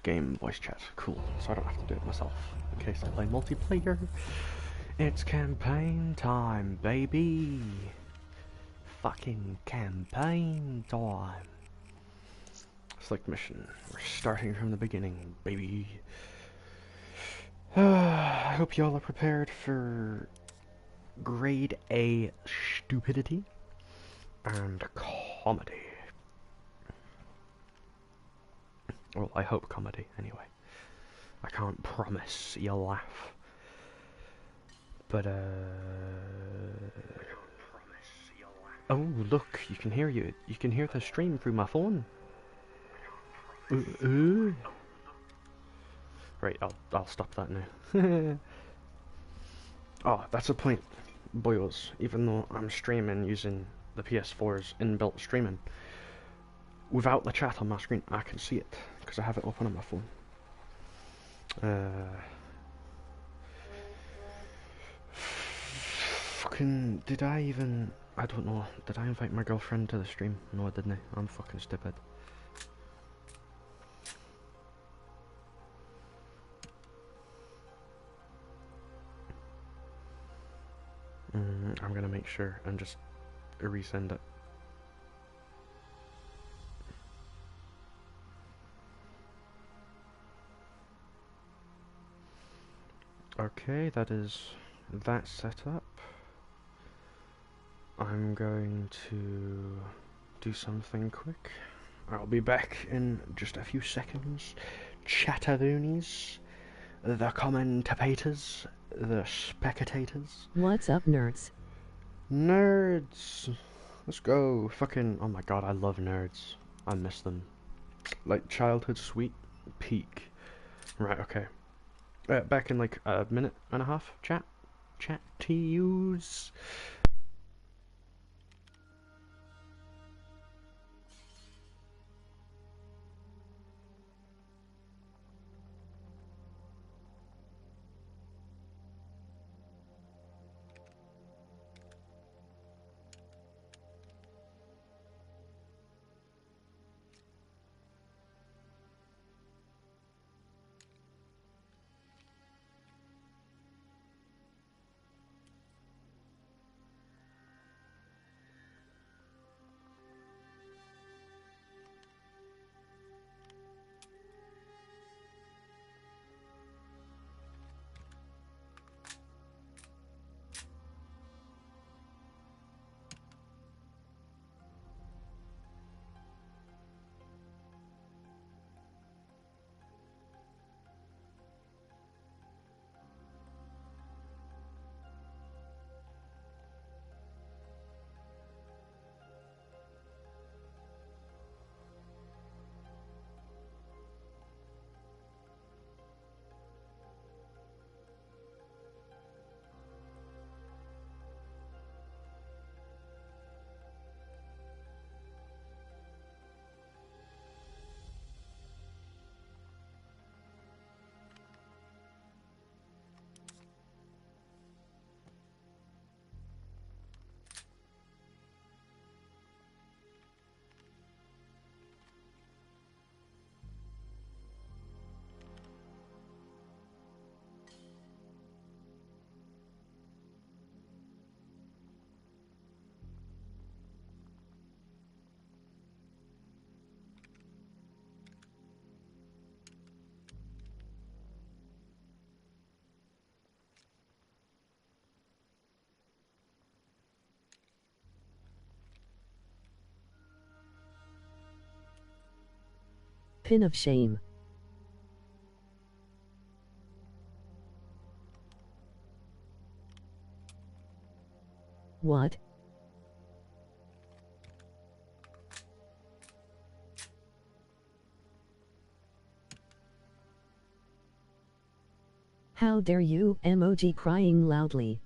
game voice chat. Cool. So I don't have to do it myself in case I play multiplayer. It's campaign time, baby. Fucking campaign time. Select mission. We're starting from the beginning, baby. I hope y'all are prepared for grade A stupidity and comedy. Well, I hope comedy, anyway. I can't promise you'll laugh. But, oh, look, you can hear the stream through my phone. Right, I'll stop that now. Oh, that's a point, boyos. Even though I'm streaming using the PS4's inbuilt streaming, without the chat on my screen, I can see it because I have it open on my phone. Fucking, I don't know, did I invite my girlfriend to the stream? No, I didn't. I'm fucking stupid. I'm gonna make sure and just resend it. Okay, that is that set up. I'm going to do something quick. I'll be back in just a few seconds. Chatteroonies, the commentators, the spectators. What's up, nerds? Nerds! Let's go. Fucking, oh my god, I love nerds. I miss them. Like, childhood sweet peak. Right, okay. Back in like a minute and a half, chat to yous. Pin of shame. What? How dare you, emoji crying loudly.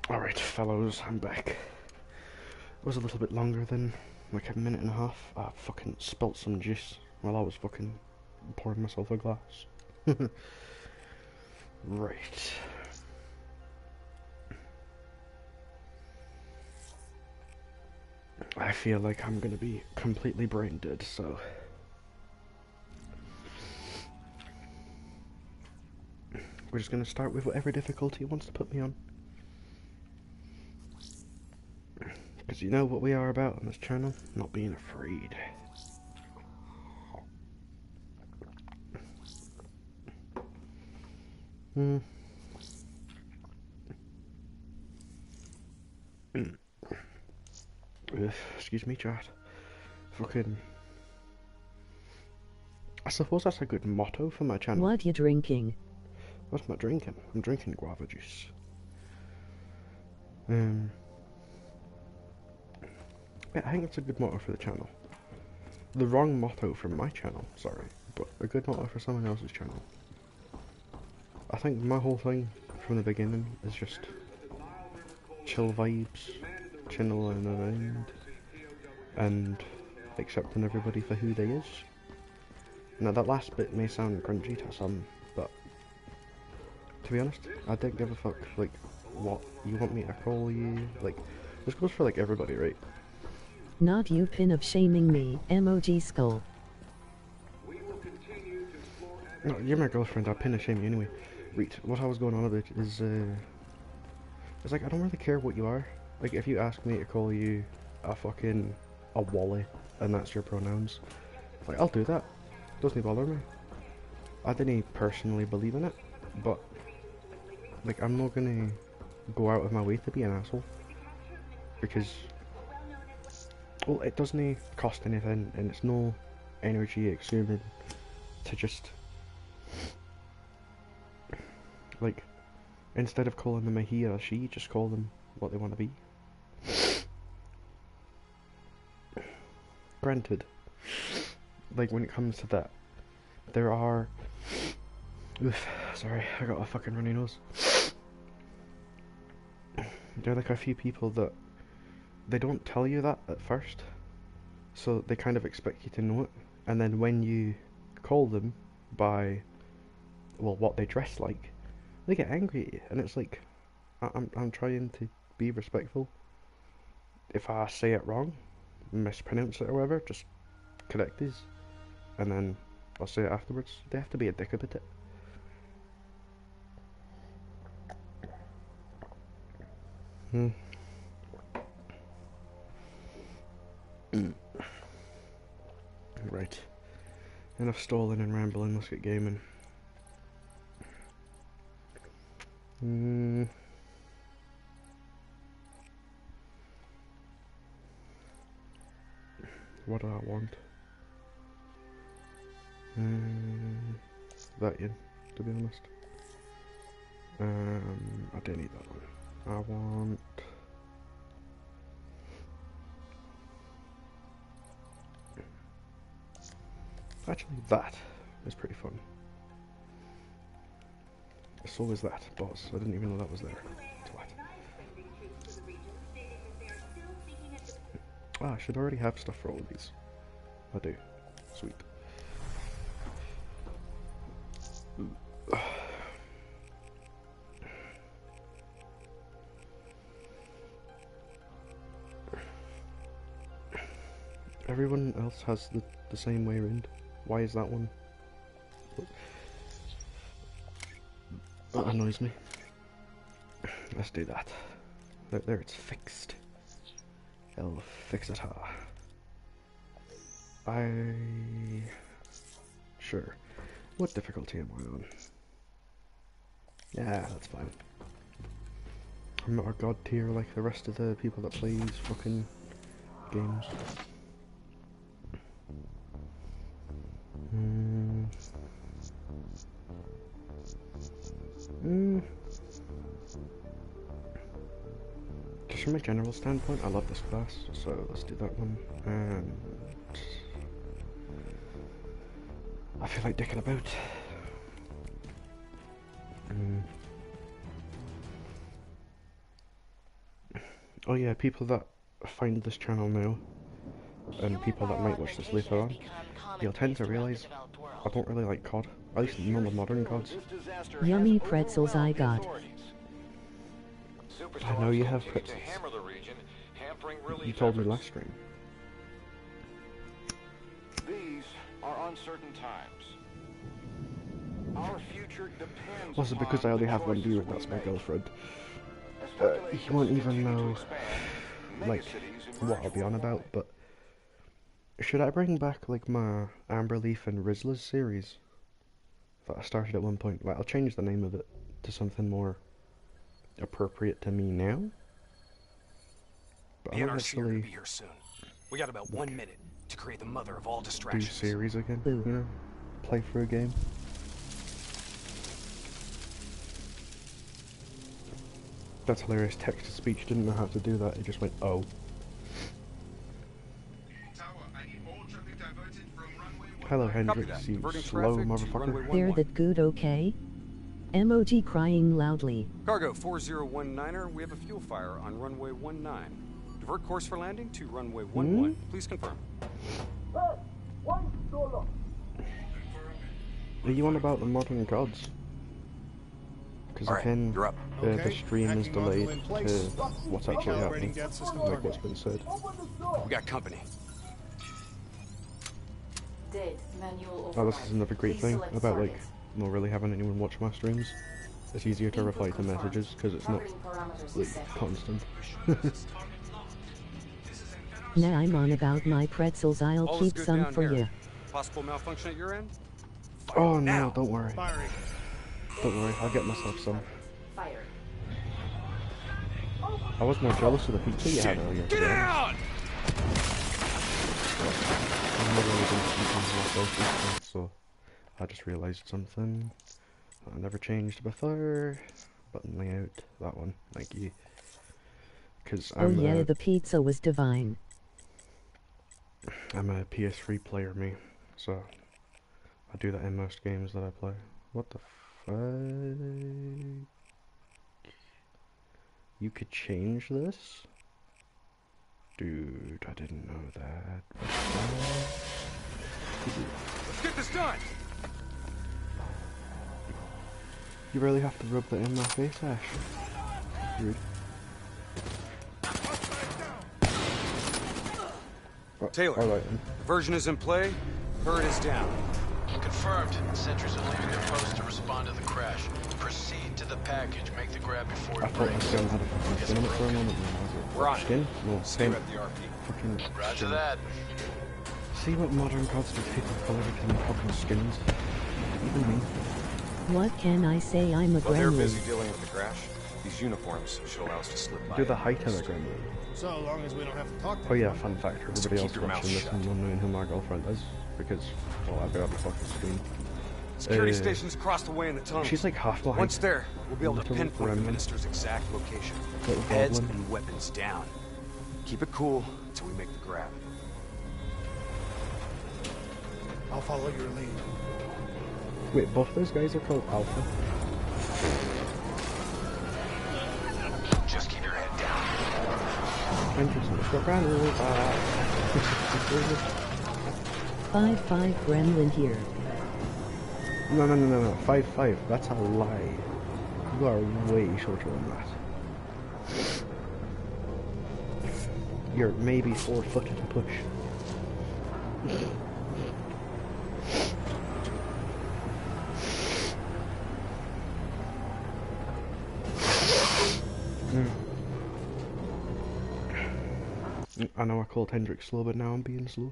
Alright, fellows, I'm back. It was a little bit longer than like a minute and a half. I fucking spilt some juice while I was fucking pouring myself a glass. Right. I feel like I'm gonna be completely brain dead, so we're just gonna start with whatever difficulty it wants to put me on. Because you know what we are about on this channel? Not being afraid. Hmm. Excuse me, chat. Fucking. I suppose that's a good motto for my channel. What you drinking? What am I drinking? I'm drinking guava juice. Yeah, I think it's a good motto for the channel. The wrong motto from my channel, sorry, but a good motto for someone else's channel. I think my whole thing from the beginning is just chill vibes, chilling around, and accepting everybody for who they is. Now that last bit may sound cringy to some, but to be honest, I don't give a fuck, like, what you want me to call you, like, this goes for like everybody, right? Not you pin of shaming me, emoji skull. No, you're my girlfriend, I'll pin a shame you anyway. Wait, what I was going on about is, it's like, I don't really care what you are. Like, if you ask me to call you a wally, and that's your pronouns, like, I'll do that. Doesn't bother me. I didn't personally believe in it, but, like, I'm not gonna go out of my way to be an asshole. Because, well, it doesn't cost anything, and it's no energy exerted to just, like, instead of calling them a he or a she, just call them what they want to be. Granted, like, when it comes to that, there are... Oof, sorry, I got a fucking runny nose. There are like a few people that they don't tell you that at first, so they kind of expect you to know it, and then when you call them by, well, what they dress like, they get angry at you, and it's like, I'm trying to be respectful. If I say it wrong, mispronounce it or whatever, just correct this, and then I'll say it afterwards. They have to be a dick about it. Right. Enough stalling and rambling, let's get gaming. What do I want? That in, to be honest. I don't need that one. I want... Actually, that is pretty fun. So is that, boss. I didn't even know that was there. Twat. Ah, I should already have stuff for all of these. I do. Sweet. Everyone else has the same way around. Why is that one? That annoys me. Let's do that. There, it's fixed. I'll fix it. Sure. What difficulty am I on? Yeah, that's fine. I'm not a god tier like the rest of the people that play these fucking games. Just from a general standpoint, I love this class, so let's do that one. And I feel like dicking about. Oh yeah, people that find this channel now, and people that might watch this later on, you'll tend to realise I don't really like COD. At least none of the modern CODs. Yummy pretzels I got. I know you have pretzels. You told me last stream. These are uncertain times. Our future depends Was it because I only have one viewer and that's my girlfriend? You won't even know, like, what I'll be on about, but should I bring back, like, my Amber Leaf and Rizzler's series that I started at one point? Like, I'll change the name of it to something more appropriate to me now. But The I might NRC are gonna actually be here soon. We got about 1 minute to create the mother of all do distractions. series again, Ooh. you know? Play through a game. That's hilarious. Text-to-speech didn't know how to do that. It just went, oh. Hello, Hendrix, you Diverting slow traffic to runway motherfucker. 11. There that good okay? Emoji crying loudly. Cargo 4019er, we have a fuel fire on runway 19. Divert course for landing to runway 11. Please confirm. Are you on about the modern gods? Because All right, again, you're up. the stream is delayed to what's actually happening, like what's been said. We got company. Oh, this is another great thing about, like, not really having anyone watch my streams. It's easier to reply to messages because it's not, like, constant. Now I'm on about my pretzels, I'll All is keep good some down for here. you. Possible malfunction at your end? Oh no, Now. don't worry. Don't worry, I'll get myself some. I was more jealous of the pizza you had earlier. Get out! I've never really been speaking myself recently, so I just realised something that I never changed before. Button layout, that one, thank you. Because Oh yeah, the pizza was divine. I'm a PS3 player, me, so I do that in most games that I play. What the fuck? You could change this? Dude, I didn't know that. Let's get this done! You really have to rub that in my face, Ash. Rude. Oh, Taylor, alright then. diversion is in play. Bird is down. Confirmed. Sentries are leaving their post to respond to the crash. Proceed to the package. Make the grab before I it thought breaks. this gun had a fucking skin on it for a moment. We're on it. Skin? No, See you paint. at the RP. Fucking Roger skin. that. See what modern gods do, people call everything fucking skins. Even me. What can I say, I'm a While they're gremlin. busy dealing with the crash, these uniforms should allow us to slip by. Do the height of the gremlin. So long as we don't have to talk to Oh yeah, fun fact, everybody keep else your mouth watching this shut. and not knowing who my girlfriend is, because, well, I've got on the fucking screen. Security stations across the way in the tunnel. She's like half my height. Once there, we'll be able to Little pinpoint the gremlin. minister's exact location. Little Heads goblin. and weapons down. Keep it cool until we make the grab. I'll follow your lead. Wait, both those guys are called Alpha? Just keep your head down. Interesting. It's got gremlin. 5-5 gremlin here. No, 5'5". That's a lie. You are way shorter than that. You're maybe 4 foot at a push. I know I called Hendrik slow, but now I'm being slow.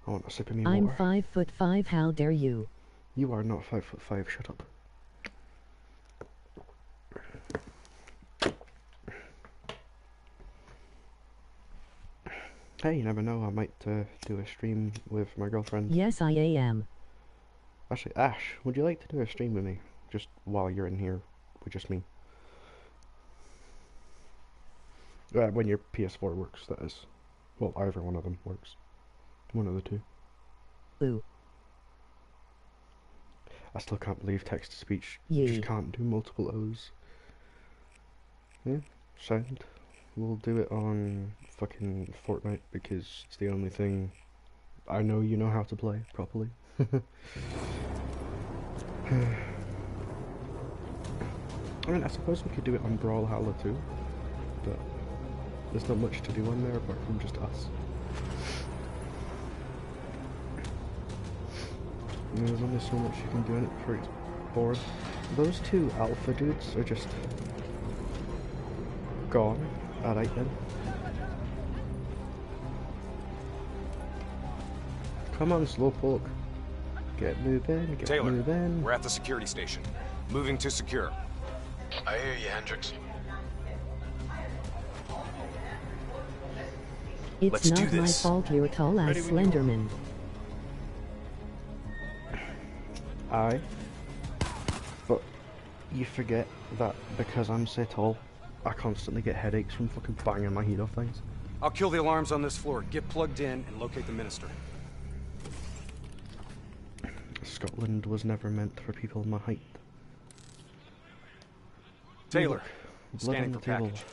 I want a sip of me I'm water. 5'5", how dare you? You are not 5'5", shut up. Hey, you never know, I might do a stream with my girlfriend. Yes I am. Actually, Ash, would you like to do a stream with me? Just while you're in here, with just me. When your PS4 works, that is. Well, either one of them works. One of the two. Boo. I still can't believe text-to-speech Yee. just can't do multiple O's. Yeah, sound. we'll do it on fucking Fortnite because it's the only thing I know you know how to play properly. I mean, I suppose we could do it on Brawlhalla too, but there's not much to do on there apart from just us. I mean, there's only so much you can do in it before it's bored. Those two alpha dudes are just gone. Alright then. Come on, slowpoke. Get moving, get Taylor, moving. we're at the security station. Moving to secure. I hear you, Hendricks. It's Let's do not my this. fault you're tall as Ready when you are. Slenderman. Aye. But you forget that because I'm so tall, I constantly get headaches from fucking banging my head off things. I'll kill the alarms on this floor. Get plugged in and locate the minister. Scotland was never meant for people my height. Taylor, Blood scanning on the for table. package.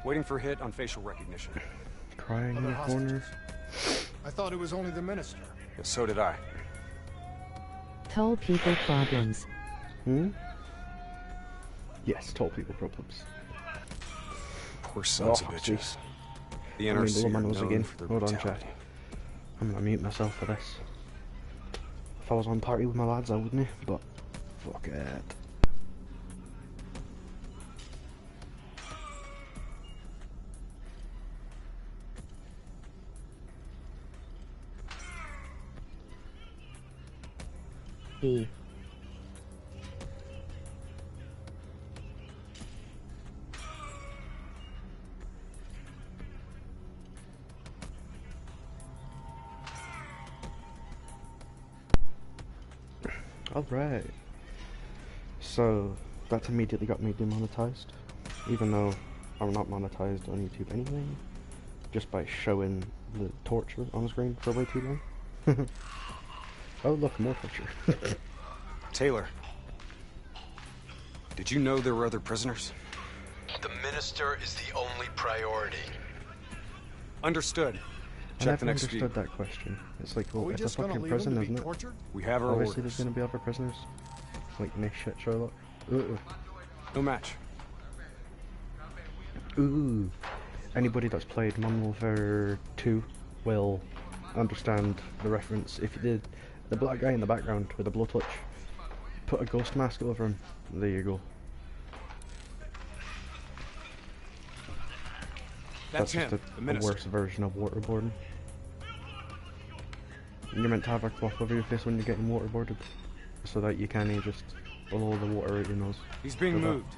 Waiting for hit on facial recognition. Crying in Other the corner. hostages. I thought it was only the minister. Yeah, so did I. Tall people problems. Hmm? Yes, tall people problems. Poor sons of Oh, bitches. jeez. The I mean, NRC blow are my nose known again. for their Hold on, brutality. chat. I'm gonna mute myself for this. If I was on party with my lads, I wouldn't, but fuck it. E. Alright. So, that immediately got me demonetized. Even though I'm not monetized on YouTube anyway. Just by showing the torture on screen for way too long. Oh look, more torture. Taylor, did you know there were other prisoners? The minister is the only priority. Understood. I Check the never next understood view. that question. It's like, Are well, we it's a just gonna fucking leave them prison, to isn't be it? tortured? We have our Obviously orders. there's gonna be other prisoners. Like, nice shit, Sherlock. Ooh. No match. Ooh. Anybody that's played Modern Warfare 2 will understand the reference. If you did, the black guy in the background with the blowtorch, put a ghost mask over him. There you go. That's just him, the a minister. worse version of waterboarding. You're meant to have a cloth over your face when you're getting waterboarded, so that you can't just blow the water out your nose. He's being So that- moved.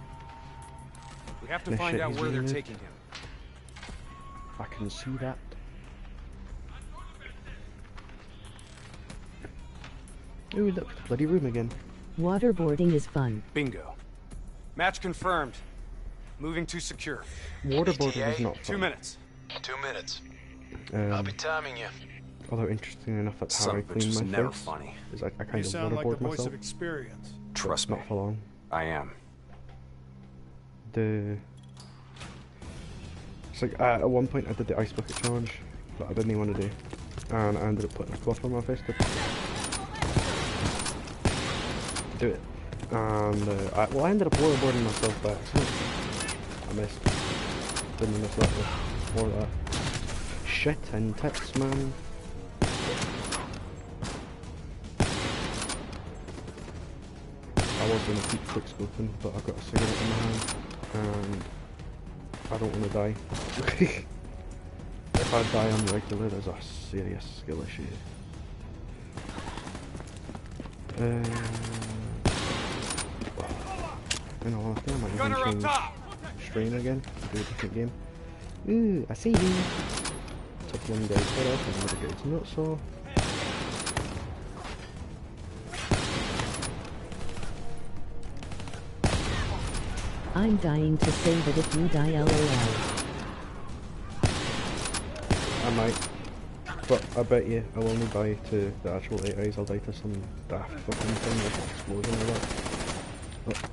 We have to This find shit out he's where they're being moved. taking him. I can see that. Ooh, look, the bloody room again. Waterboarding is fun. Bingo. Match confirmed. Moving to secure. Waterboarding is not 2 fun. minutes. 2 minutes. I'll be timing you. Although interesting enough, that's how Son I of a bitch clean is my never face. funny. Is I kind You of sound like the waterboard voice myself. of experience. Trust me. Not for long. I am. It's like at one point I did the ice bucket challenge that I didn't even want to do, and I ended up putting a cloth on my face to do it. And I ended up waterboarding myself by accident. I missed. Didn't miss that one. More of that. Shit and tits, man. I was gonna keep quick scoping, but I've got a cigarette in my hand, and I don't want to die. If I die on regular, there's a serious skill issue. In all honesty, I might even change strain again, do a different game. Ooh, I see you. Took one guy's head off, another guy's not so. I'm dying to say that if you die, LOL. I might. But I bet you I'll only die to the actual AIs, I'll die to some daft fucking thing with an explosion or that.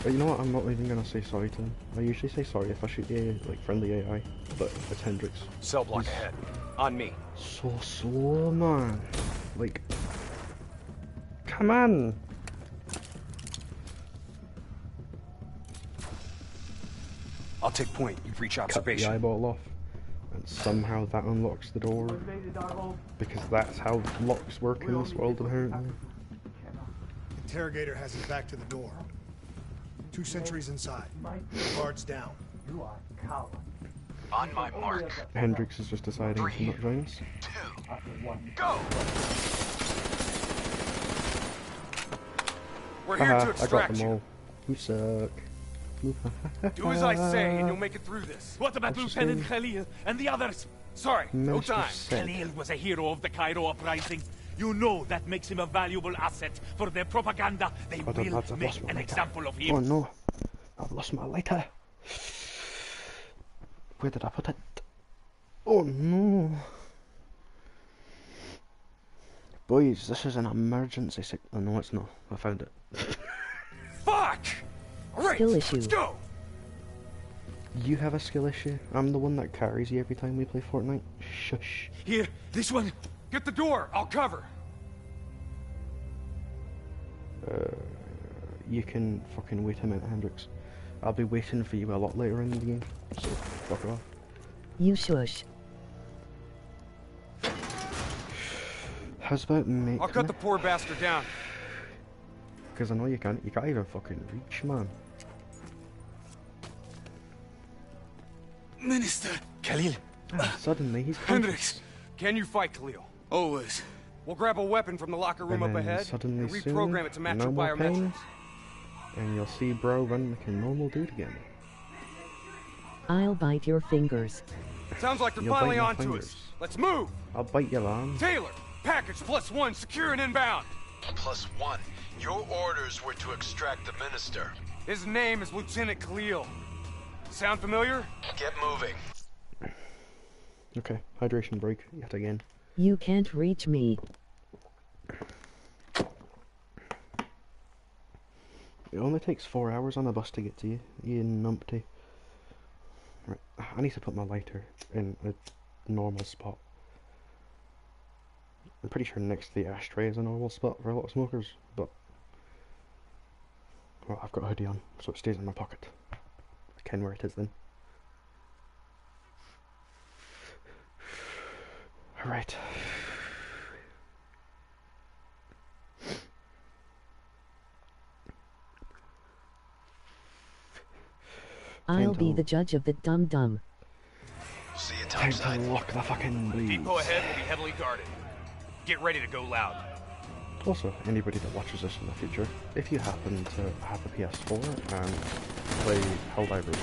But you know what? I'm not even gonna say sorry to him. I usually say sorry if I shoot the like friendly AI, but it's Hendrix. Cell block ahead. On me. So slow, man. Like, come on. I'll take point. You reach Cut the observation. eyeball off, and somehow that unlocks the door. Because that's how locks work in this world, apparently. Interrogator has his back to the door. 2 sentries inside. Guards down. On my mark. Hendrix is just deciding to not join us. 2, go! We're here to I got extract them all. you. You suck. Do as I say, and you'll make it through this. What about That's just Lieutenant Khalil and the others? Sorry, no Most time. said. Khalil was a hero of the Cairo uprising. You know that makes him a valuable asset for their propaganda. They Oh, will lads, I've make lost my an lighter. example of Oh him. no, I've lost my lighter. Where did I put it? Oh no. Boys, this is an emergency oh no, it's not. I found it. Fuck! Alright, Skill let's issue. go! You have a skill issue. I'm the one that carries you every time we play Fortnite. Shush. Here, this one. Get the door, I'll cover. You can fucking wait a minute, Hendrix. I'll be waiting for you a lot later in the game. So, fuck off. You shush. How's about make I'll cut the poor bastard down. Because I know you can't even fucking reach, man. Minister. Khalil. Suddenly he's Hendrix, can you fight Khalil? Always. We'll grab a weapon from the locker room And up then ahead suddenly and soon, reprogram it to match no your more pain, biometrics. and you'll see bro run like a normal dude again. I'll bite your fingers. Sounds like they're You'll finally bite my onto fingers. us. Let's move! I'll bite your arm. Taylor, package +1, secure and inbound. +1. Your orders were to extract the minister. His name is Lieutenant Khalil. Sound familiar? Get moving. Okay, hydration break yet again. You can't reach me. It only takes 4 hours on a bus to get to you, you numpty. Right, I need to put my lighter in a normal spot. I'm pretty sure next to the ashtray is a normal spot for a lot of smokers, but... Well, I've got a hoodie on, so it stays in my pocket. I ken where it is then. Right. I'll be the judge of the dum-dum. See you Time topside. to lock the fucking bleeds. Depot ahead will be heavily guarded. Get ready to go loud. Also, anybody that watches this in the future, if you happen to have a PS4 and play Helldivers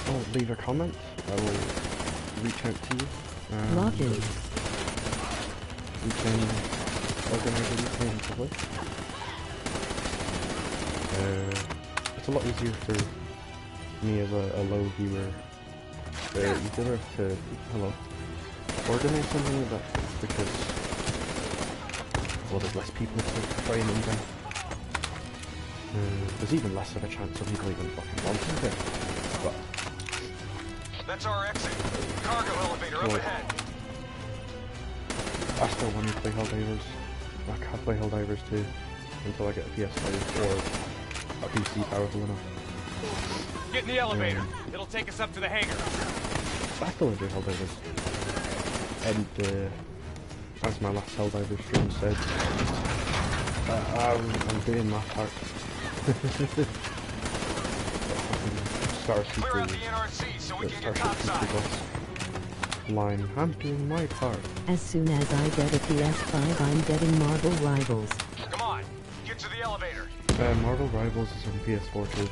1, leave a comment. I will reach out to you. Lock in. We can organise a weekend to play. It's a lot easier for me as a low viewer YouTuber to organise something like that because well, there's less people to try and invite. There's even less of a chance of people even fucking wanting it. But That's our exit. Cargo elevator up Well, ahead. I still want to play Helldivers. I can't play Helldivers 2 until I get a PS5 or a PC powerful enough. Get in the elevator. It'll take us up to the hangar. I still enjoy Helldivers. And as my last Helldivers stream said, I'm doing my part. Clear out the NRC so we can get topside. Line, I'm doing my part. As soon as I get a PS5, I'm getting Marvel Rivals. Come on, get to the elevator. Marvel Rivals is on PS4 too,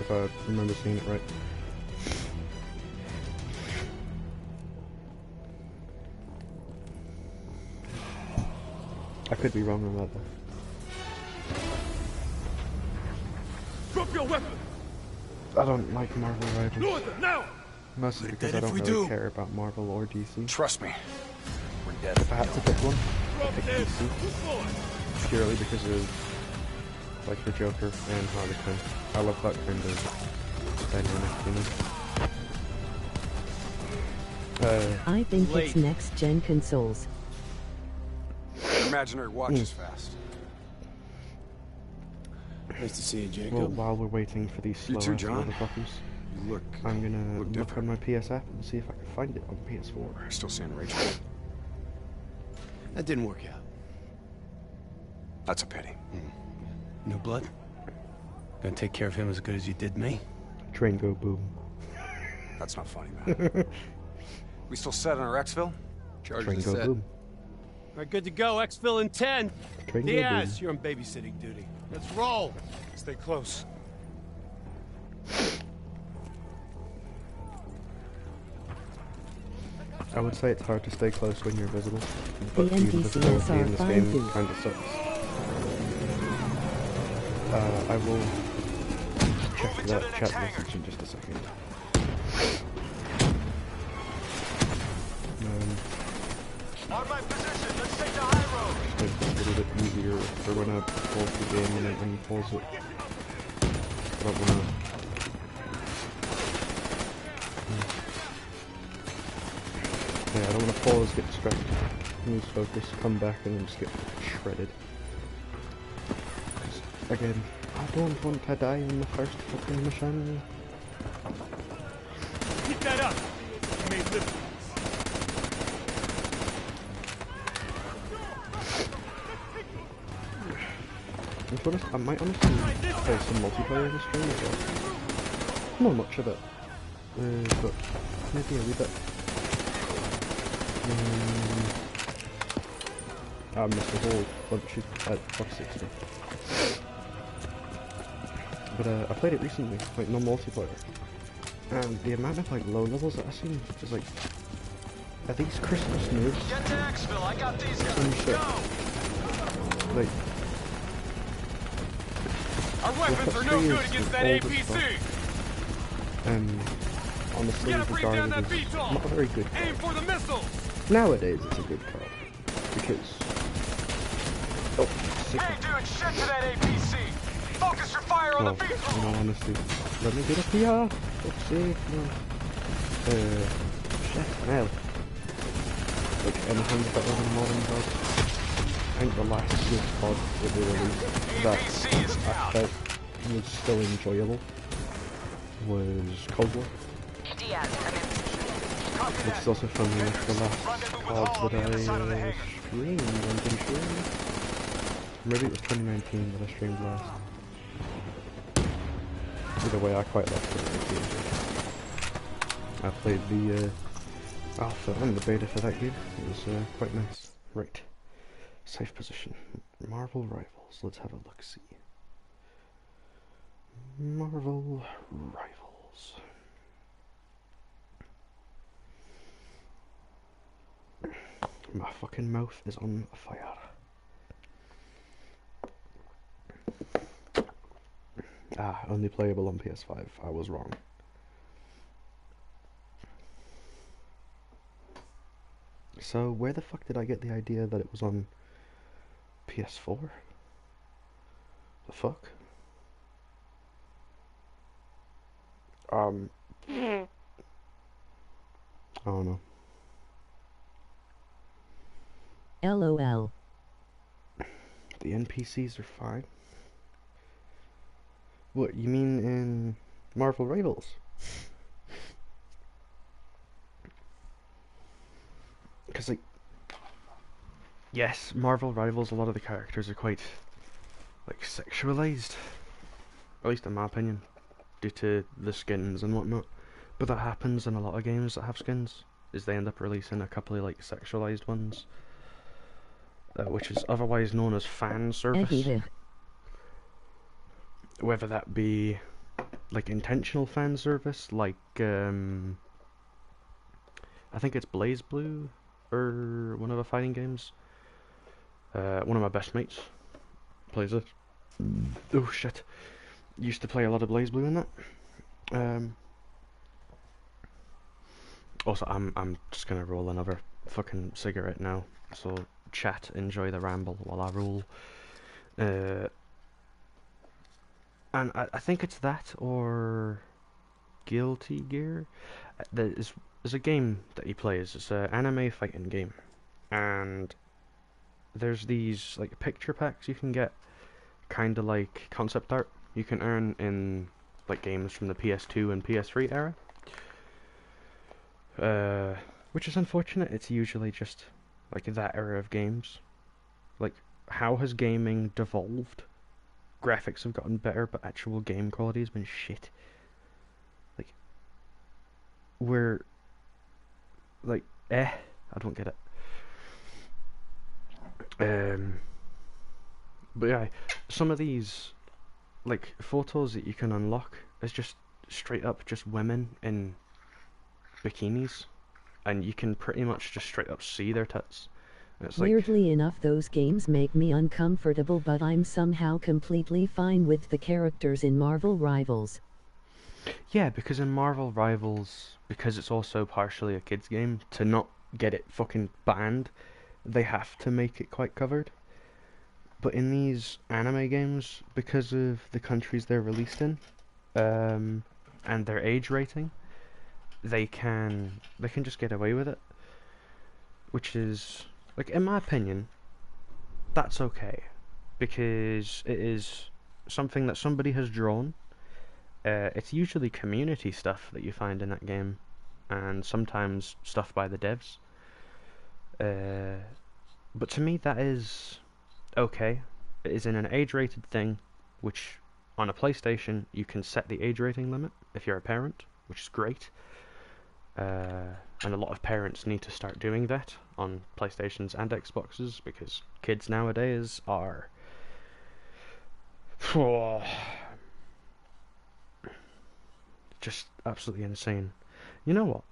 if I remember seeing it right. I could be wrong on that though. Drop your weapon. I don't like Marvel Rivals, Northern, now. mostly because I if don't we really do? care about Marvel or DC. Trust me, we're dead. If I had to pick one, I'd Drop pick dead. DC, Move forward. purely because of like the Joker and Harley Quinn. I love that kind of dynamic, I think it's next gen consoles. Imaginary watch is fast. Nice to see you, Jacob. Well, while we're waiting for these You slow too, ass John. motherfuckers, You I'm gonna look look on different. my PS app and see if I can find it on PS4. Still seeing Rachel. That didn't work out. That's a pity. No blood? Gonna take care of him as good as you did me? Train go boom. That's not funny, man. We still set on our exfil? Train go boom. All right, good to go. Exfil in 10. Train go Diaz, boom. you're on babysitting duty. Let's roll. Stay close. I would say it's hard to stay close when you're invisible, The but the NPCs invisibility are in this fine game too. kind of sucks. I will check that chat message in just a second. On my position, let's take the high road. It's a little bit easier for when I pause the game and then unpause it. I don't wanna... Yeah, I don't wanna pause, get distracted, lose focus, come back and then just get shredded. Again, I don't want to die in the first fucking mission. Keep that up. You may live. And to be honest, I might honestly play some multiplayer in the stream as well. Not much of it, but maybe a wee bit. I missed a whole bunch of toxicity. But I played it recently, like no multiplayer. And the amount of like low levels that I've seen is like, are these Christmas moves? Get to Exfil. I got these guys. Some shit. Go. Like, Our weapons are no good against that APC. and honestly Gotta bring down regarded that as VTOL. not a very good card. Aim for the missiles. Nowadays it's a good card. Because... Oh, sick. Hey, dude, shit to that APC. Focus your fire on Well, the in vehicle. all honesty, let me get up here. Let's see. Shit, now. Like, anything's better than modern COD. I think the last good COD that they released that APC is I down. felt was still enjoyable was Cold War. Diaz, I'm in. Which is also funny enough the last COD that I streamed, I'm pretty sure. Maybe it was 2019 that I streamed last. Either way, I quite liked 2019. I played the alpha and the beta for that game. It was quite nice. Right. Safe position. Marvel Rivals. Let's have a look-see. Marvel Rivals. My fucking mouth is on fire. Ah, only playable on PS5. I was wrong. So, where the fuck did I get the idea that it was on PS4? The fuck? I don't know. LOL. The NPCs are fine. What, you mean in Marvel Rivals? Because, like, yes, Marvel Rivals, a lot of the characters are quite, like, sexualized. At least in my opinion. Due to the skins and whatnot. But that happens in a lot of games that have skins. Is they end up releasing a couple of, like, sexualized ones. Which is otherwise known as fan service. Whether that be like intentional fan service, like I think it's Blaze Blue or one of the fighting games. One of my best mates plays it. Oh shit! Used to play a lot of Blaze Blue in that. Also, I'm just gonna roll another fucking cigarette now. So chat, enjoy the ramble while I roll. And I think it's that or Guilty Gear. There's a game that you play. It's an anime fighting game, and there's these like picture packs you can get, kind of like concept art you can earn in like games from the PS2 and PS3 era. Which is unfortunate. It's usually just like that era of games. Like, how has gaming devolved? Graphics have gotten better, but actual game quality has been shit. Like, we're like, I don't get it. But yeah, some of these like photos that you can unlock is just straight up just women in bikinis, and you can pretty much just straight up see their tits. And it's like, Weirdly enough, those games make me uncomfortable, but I'm somehow completely fine with the characters in Marvel Rivals. yeah, because in Marvel Rivals, because it's also partially a kids game, to not get it fucking banned, they have to make it quite covered. But in these anime games, because of the countries they're released in, and their age rating, they can just get away with it, which is, like, in my opinion, that's okay, because it is something that somebody has drawn. It's usually community stuff that you find in that game, and sometimes stuff by the devs. But to me, that is okay. It is in an age-rated thing, which on a PlayStation you can set the age rating limit if you're a parent, which is great. And a lot of parents need to start doing that on PlayStations and Xboxes, because kids nowadays are just absolutely insane. You know what?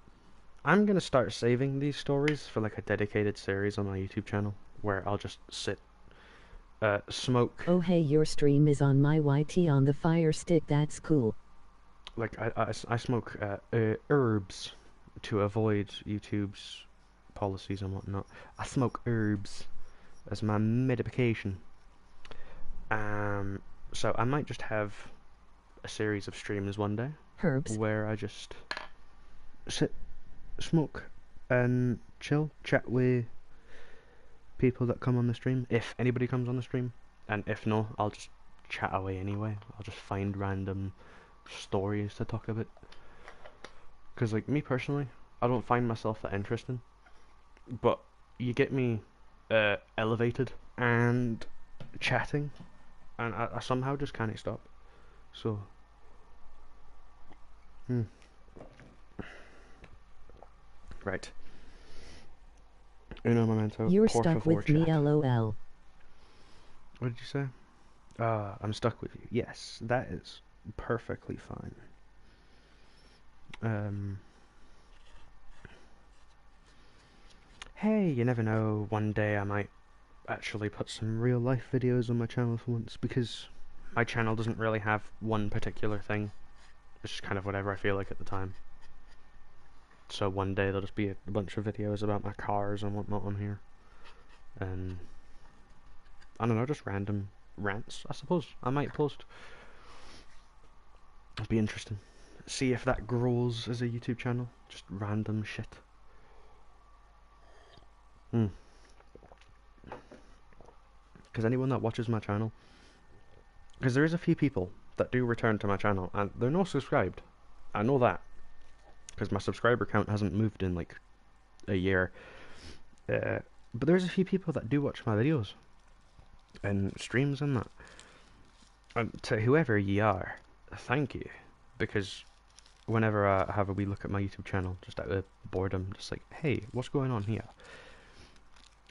I'm gonna start saving these stories for like a dedicated series on my YouTube channel, where I'll just sit, smoke. Oh hey, your stream is on my YT on the Fire Stick, that's cool. Like, I smoke herbs to avoid YouTube's policies and whatnot. I smoke herbs as my medication. So I might just have a series of streams one day Herbs. where I just sit, smoke, and chill, chat with people that come on the stream, if anybody comes on the stream, and if no, I'll just chat away anyway. I'll just find random stories to talk about. Because, like, me personally, I don't find myself that interesting, but you get me elevated and chatting, and I somehow just can't stop. So, right. Uno momento. You're por stuck favor, with me, chat. lol. What did you say? I'm stuck with you. Yes, that is perfectly fine. Hey, you never know, one day I might actually put some real life videos on my channel for once, because my channel doesn't really have one particular thing. It's just kind of whatever I feel like at the time. So one day there'll just be a bunch of videos about my cars and whatnot on here. And I don't know, just random rants, I suppose. I might post. It'd be interesting. See if that grows as a YouTube channel. Just random shit. Because anyone that watches my channel, because there is a few people that do return to my channel, and they're not subscribed. I know that, because my subscriber count hasn't moved in like a year. But there's a few people that do watch my videos and streams and that. And to whoever ye are, thank you, because whenever I have a wee look at my YouTube channel, just out of boredom, just like, hey, what's going on here?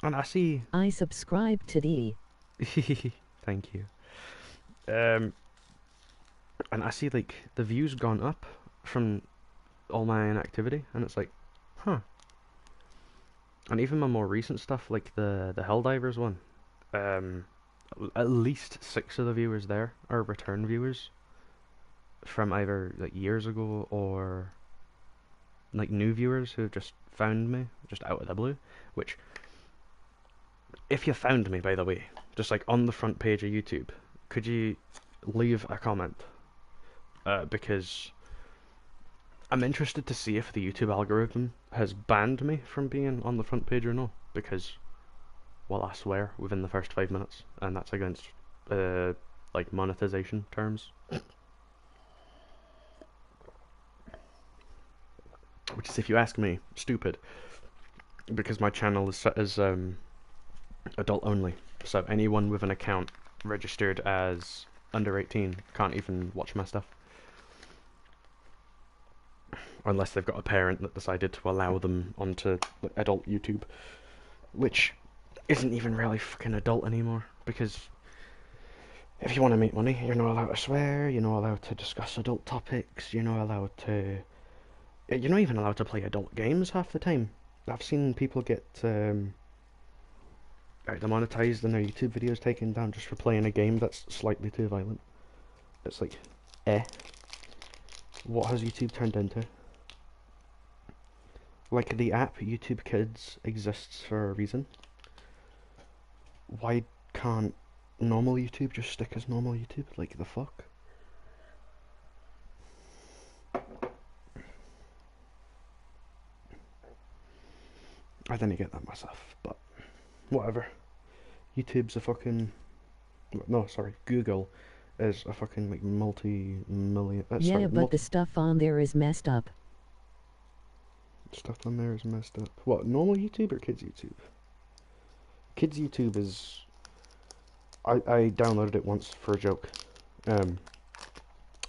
And I see... I subscribe to thee. Thank you. And I see, like, the views gone up from all my inactivity, and it's like, huh. And even my more recent stuff, like the Helldivers one, at least 6 of the viewers there are return viewers from either like years ago or like new viewers who have just found me just out of the blue. Which, if you found me, by the way, just like on the front page of YouTube, could you leave a comment. Because I'm interested to see if the YouTube algorithm has banned me from being on the front page or not. Because, well, I swear within the first 5 minutes, and that's against, like, monetization terms. Which is, if you ask me, stupid. Because my channel is set as adult only, so anyone with an account registered as under 18 can't even watch my stuff. Unless they've got a parent that decided to allow them onto adult YouTube, which isn't even really fucking adult anymore, because if you want to make money, you're not allowed to swear, you're not allowed to discuss adult topics, you're not allowed to... You're not even allowed to play adult games half the time. I've seen people get demonetized and their YouTube videos taken down just for playing a game that's slightly too violent. It's like, what has YouTube turned into? Like, the app YouTube Kids exists for a reason. Why can't normal YouTube just stick as normal YouTube? Like, the fuck? I didn't get that myself, but whatever. YouTube's a fucking... No, sorry, Google is a fucking, like, multi-million... yeah, but the stuff on there is messed up. Stuff on there is messed up. What, normal YouTube or kids YouTube? Kids YouTube is... I downloaded it once for a joke.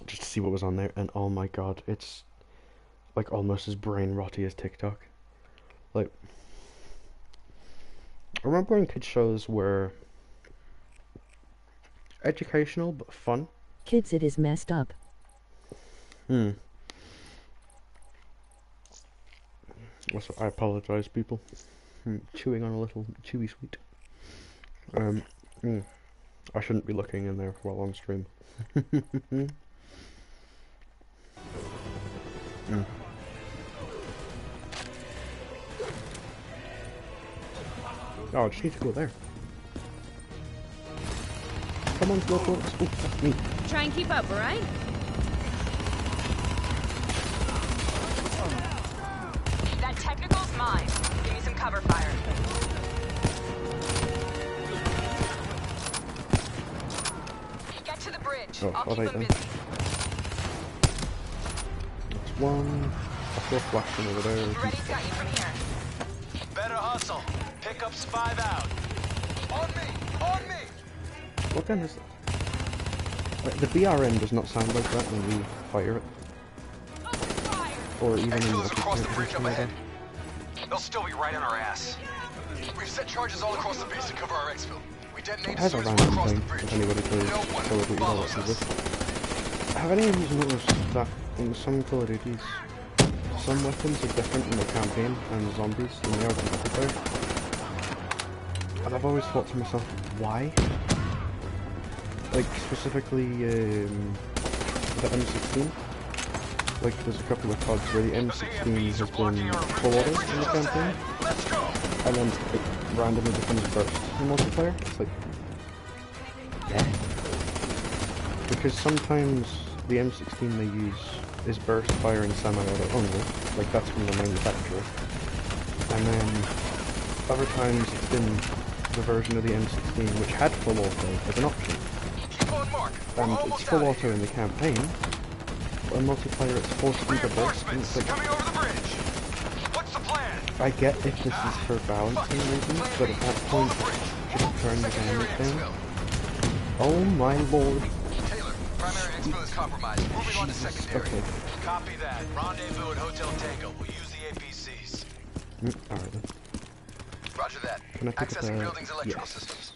Just to see what was on there, and oh my god, it's like almost as brain rotty as TikTok. Like, I remember when kids shows were educational but fun. Kids, it is messed up. I apologize, people. Chewing on a little chewy sweet. I shouldn't be looking in there while on stream. Oh, I just need to go there. Come on, go for it. Oh, that's me. Try and keep up, alright? That technical's mine. Give me some cover fire. Get to the bridge. Oh, I'll keep alright them then. busy. That's one. I saw flashing over there. Ready's got you from here. Better hustle. Pickups 5 out. On me! On me! What gun is that? Like, the BRM does not sound like that when we fire it. Or even in Exfil's across the multiplayer bridge up like ahead. that. They'll still be right on our ass. We've set charges all across the base to cover our exfil. We detonate It as has a soon as we're random across the thing, bridge. if anybody plays No one Call of Duty follows that us. Have any of you noticed that in some Call of Duties, some weapons are different in the campaign and zombies than they are in multiplayer? And I've always thought to myself, why? Like, specifically, the M16. Like, there's a couple of CODs where the M16 has been full auto in the campaign, and then it randomly becomes burst in multiplayer. It's like, yeah. Because sometimes the M16 they use is burst fire and semi-auto only, like that's from the manufacturer. And then other times it's been the version of the M16 which had full auto as an option. And it's full auto in the campaign, but in multiplayer it's forced into burst, and it's like, I get if this is for balancing reasons, but at that point, just turn the damage down. Oh my lord. Taylor, primary exfil is compromised. Moving on to secondary. Okay. Copy that. Rendezvous at Hotel Tango. We'll use the APCs. Alright then. Roger that. Can I pick up Accessing a... buildings' electrical yes. systems.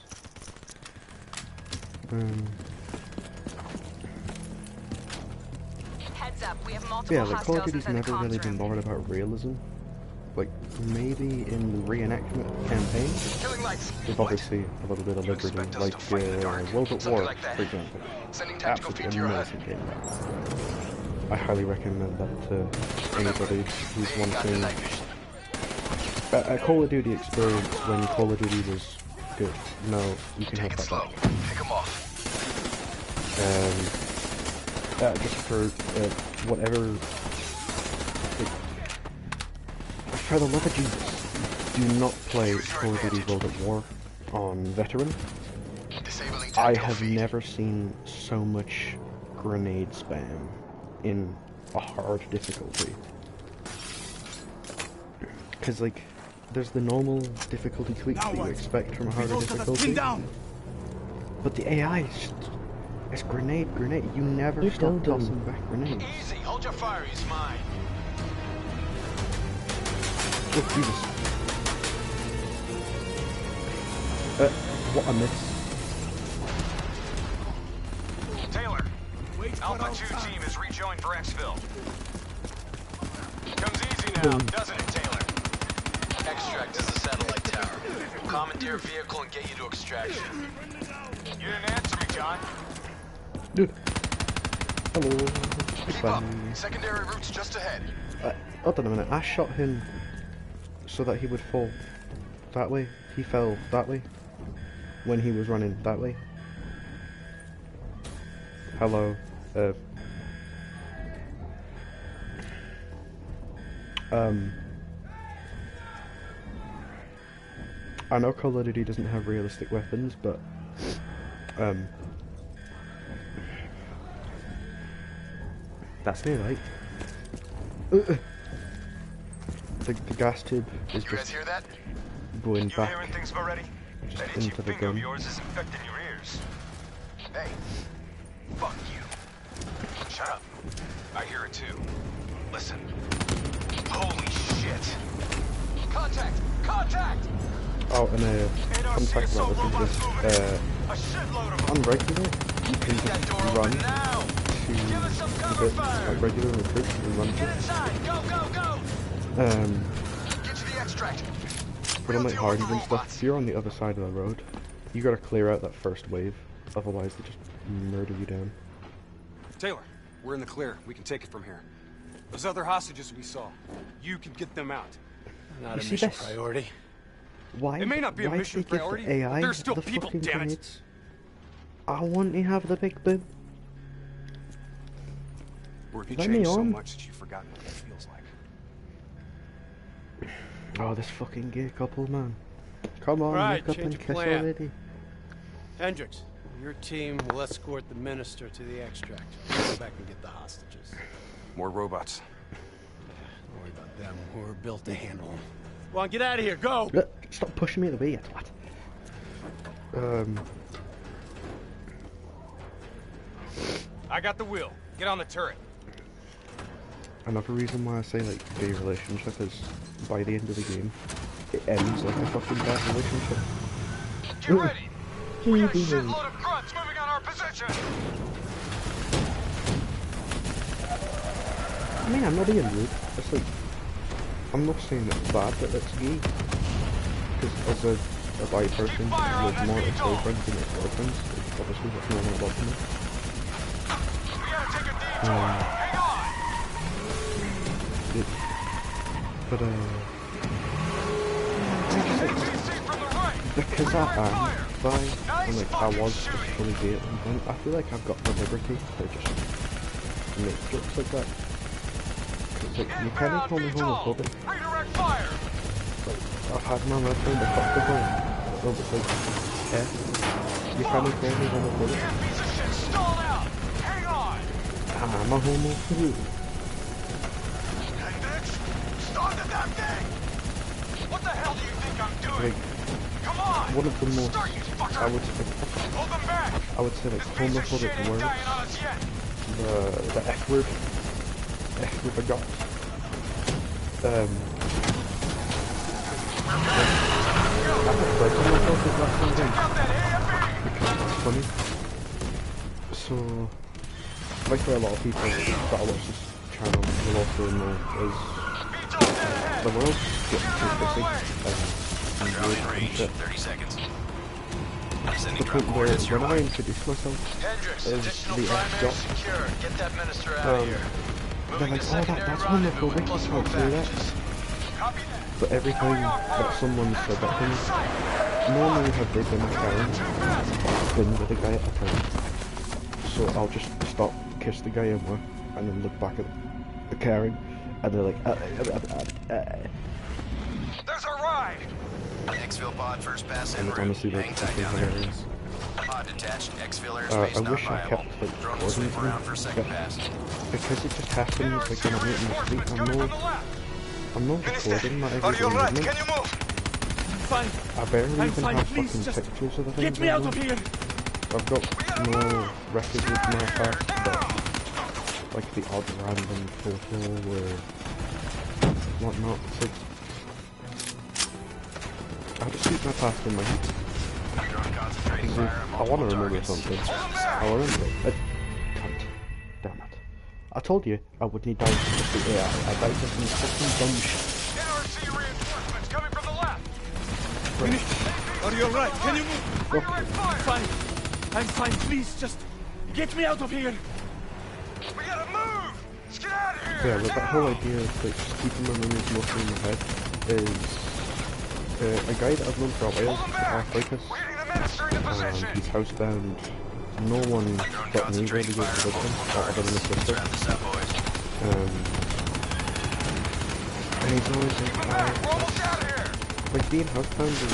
Heads up, we have multiple Yeah, like Call of hostiles Duty's inside the never really comms been room. bothered about realism. Like, maybe in the reenactment campaign, there's obviously a little bit of liberty, like World at War, for example. Absolutely amazing game. I highly recommend that to anybody who's wanting a Call of Duty experience when Call of Duty was good. No, you can have that back. Pick 'em off. just for whatever. Like, for the love of Jesus, do not play Call of Duty World at War on Veteran. I have never seen so much grenade spam in a hard difficulty. Because, like, there's the normal difficulty tweaks that you expect from a harder difficulty. But the AI is just... It's grenade. You never stop tossing back grenades. Easy, hold your fire, he's mine. Oh, Jesus. What a miss. Taylor, Alpha 2 team is rejoined for Xville. Comes easy now, doesn't it, Taylor? Extract is the satellite tower. Commandeer a vehicle and get you to extraction. You didn't answer me, John. Dude. Hello. Keep up. Secondary route's just ahead. Hold on a minute. I shot him so that he would fall that way. He fell that way when he was running that way. Hello. I know Call of Duty doesn't have realistic weapons, but that's near right. The gas tube is You guys just hear that? going You back hearing things already? just That itchy into the finger of gun. yours is infecting your ears. Hey, fuck you. Shut up. I hear it too. Listen. Holy shit. Contact! Contact! Oh, and fun fact about this is on regular, you can just run to bits like regular recruits and run to Get inside! Go, go, go! Get to the extract. But on like hardy and stuff, if you're on the other side of the road, you gotta clear out that first wave, otherwise they just murder you down. Taylor, we're in the clear. We can take it from here. Those other hostages we saw, you can get them out. Not You a see mission this? priority. Why? It may not be a why mission do they priority, give the AI but there's still the people, fucking damn it. grenades? I want to have the big boom. Or have you Let me changed so on. much that you've forgotten what that feels like? Oh, this fucking gay couple, man. Come on, Right, wake up change and of kiss plan. already. Hendricks, your team will escort the minister to the extract. Go back and get the hostages. More robots. Don't worry about them. We're built to handle them. Come on, get out of here. Go! Look, stop pushing me away, you twat. I got the wheel. Get on the turret. Another reason why I say like gay relationship is by the end of the game, it ends like a fucking bad relationship. Get ready. We got a shitload of grunts moving on our position. I mean, I'm not being rude. It's like, I'm not saying it's bad that it's gay. Because as a bi person with more ex-boyfriends than ex-girlfriends, it's obviously what's normal about me. We gotta take a detour. Hang on. But APC from the right. because I am bi, and like I was fully gay at one point, I feel like I've got the liberty to just make jokes like that. Cause like, you kind of call me homophobic. Redirect fire. Like, I've had my mouth full of fuck before. No, but like, you kind of call me homophobic. Damn piece of shit stalled out. Hang on. I'm a homo too. Hendricks, started that thing. What the hell do you think I'm doing? Like, Come on. one of the most, Start, you fucker. I would say like Hold them back. This piece of shit homophobic ain't words, dying on us yet. the F word I got. I haven't played with myself this last time Check out that because it's funny. So, like for a lot of people that I watch this channel will also know is the world gets too busy and weird and shit. 30 seconds. To the point where when I introduce myself Hendricks, as additional the primary F-dot, secure. Get that minister out of here. they're Moving like, to oh, secondary that's rendezvous homophobic, with you plus can't more say that. packages. But every time that someone said that to me, normally have they been a Karen, been with a guy at a time. So So I'll just stop, kiss the guy in work, and then look back at the Karen, and they're like, There's our ride! Exfil pod first pass en and route. honestly, like, Hang tight fucking down there. hilarious. Pod detached. Exfil I airspace not wish I viable. kept, like, Drone will recording sweep around for a second pass. because it just happens, like, when I'm out in the street, I'm not recording that Are you alright? movement. Can you move? Fine. I barely I'm even fine, have please, fucking just pictures of the things Get me I out do. of here! I've got no records of my past, but like the odd random photo or whatnot. It's like I just keep my past in my head. I want to remember something. I'll remember it. Cunt. Damn it. I told you I would need dice to defeat AI. I died for some fucking dumb shit. NRC reinforcements coming from the left. Are you alright? Can you move? Fire! Fine. I'm fine. Please, just get me out of here. We gotta move! Let's get out of here! Yeah, but that whole idea of like just keeping my memories mostly in my head is a guy that I've known for a while, Arthritis, and he's housebound. No one but me really goes to visit him, other than his sister. And he's always like being housebound is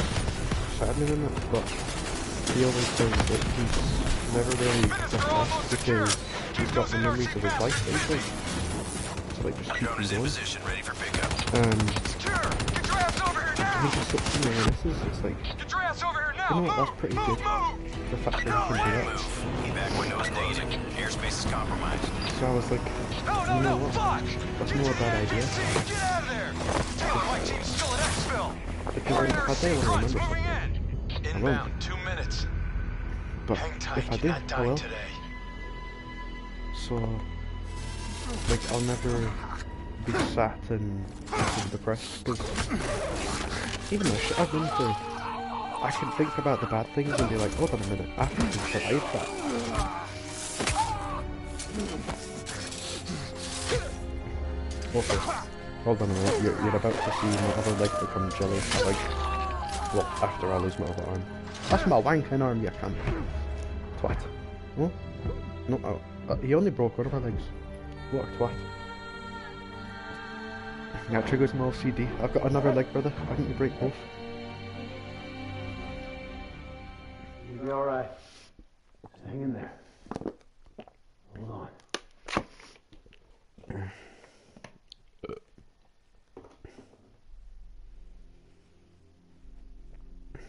saddening in it, but he always says that he's never really depressed because he's got the memories of his life basically. So like just keep him going. And he just sits in there and this is, it's like, you know what, that's pretty good. The fact that he can do that. So I was like, you know what, that's not a bad idea. Because like, if I do want to remember something, I won't. 2 minutes. But if I do, I will. So, like, I'll never be sat and depressed, because even the shit I've been through, I can think about the bad things and be like, hold on a minute, I fucking survived that. Also, hold on a minute, you're about to see my other leg become jelly, like, well, after I lose my other arm. That's my wanking arm, you cunt. Twat. What? No, he only broke one of my legs. What a twat. Now triggers my OCD. I've got another leg, brother. I think you break both. You'll be alright. Just hang in there. Hold on.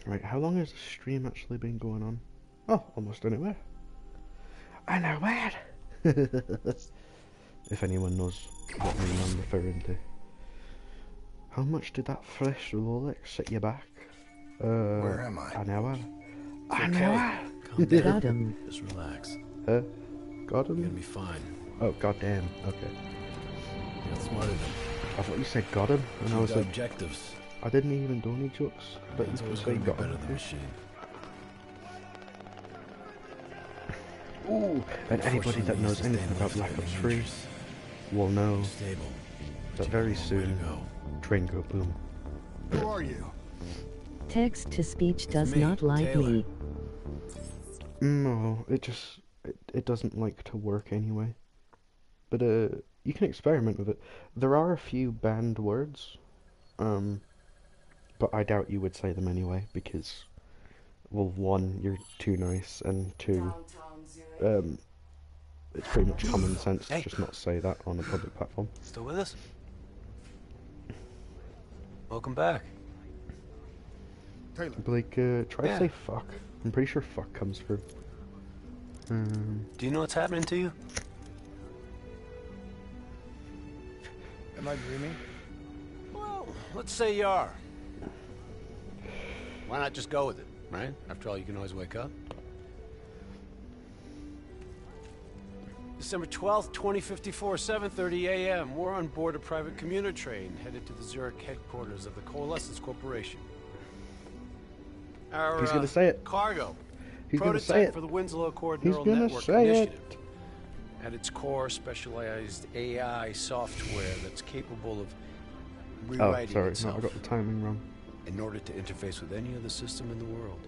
Right, how long has the stream actually been going on? Oh, almost an hour. An hour! If anyone knows what meme I'm referring to. How much did that fresh Rolex set you back? Where am I? An hour. It's An okay. hour! Got him. Just relax. Got You're gonna him? be fine. Oh, goddamn. Okay. You're smarter than I thought you said got him, and I was got like, objectives. I didn't even do any jokes, but It's you always say gonna be got better him. than machine. Ooh, and anybody that knows anything about Black Ops 3 will know Stable. that very soon, train go boom. Who are you? Text to speech does me, not like Taylor. me. No, it doesn't like to work anyway. But you can experiment with it. There are a few banned words, but I doubt you would say them anyway because, well, one, you're too nice, and two, it's pretty much common sense to just not say that on a public platform. Still with us? Welcome back. Taylor. Blake, try Yeah. to say fuck. I'm pretty sure fuck comes through. Do you know what's happening to you? Am I dreaming? Well, let's say you are. Why not just go with it, right? After all, you can always wake up. December 12th, 2054, 7:30 a.m. We're on board a private commuter train headed to the Zurich headquarters of the Coalescence Corporation. Our, He's gonna say it. Cargo. He's gonna Prototype say it. for the Winslow Accord He's Neural gonna Network say it. Initiative. At its core, specialized AI software that's capable of Oh, rewriting sorry, no, I itself got the timing wrong. in order to interface with any other system in the world.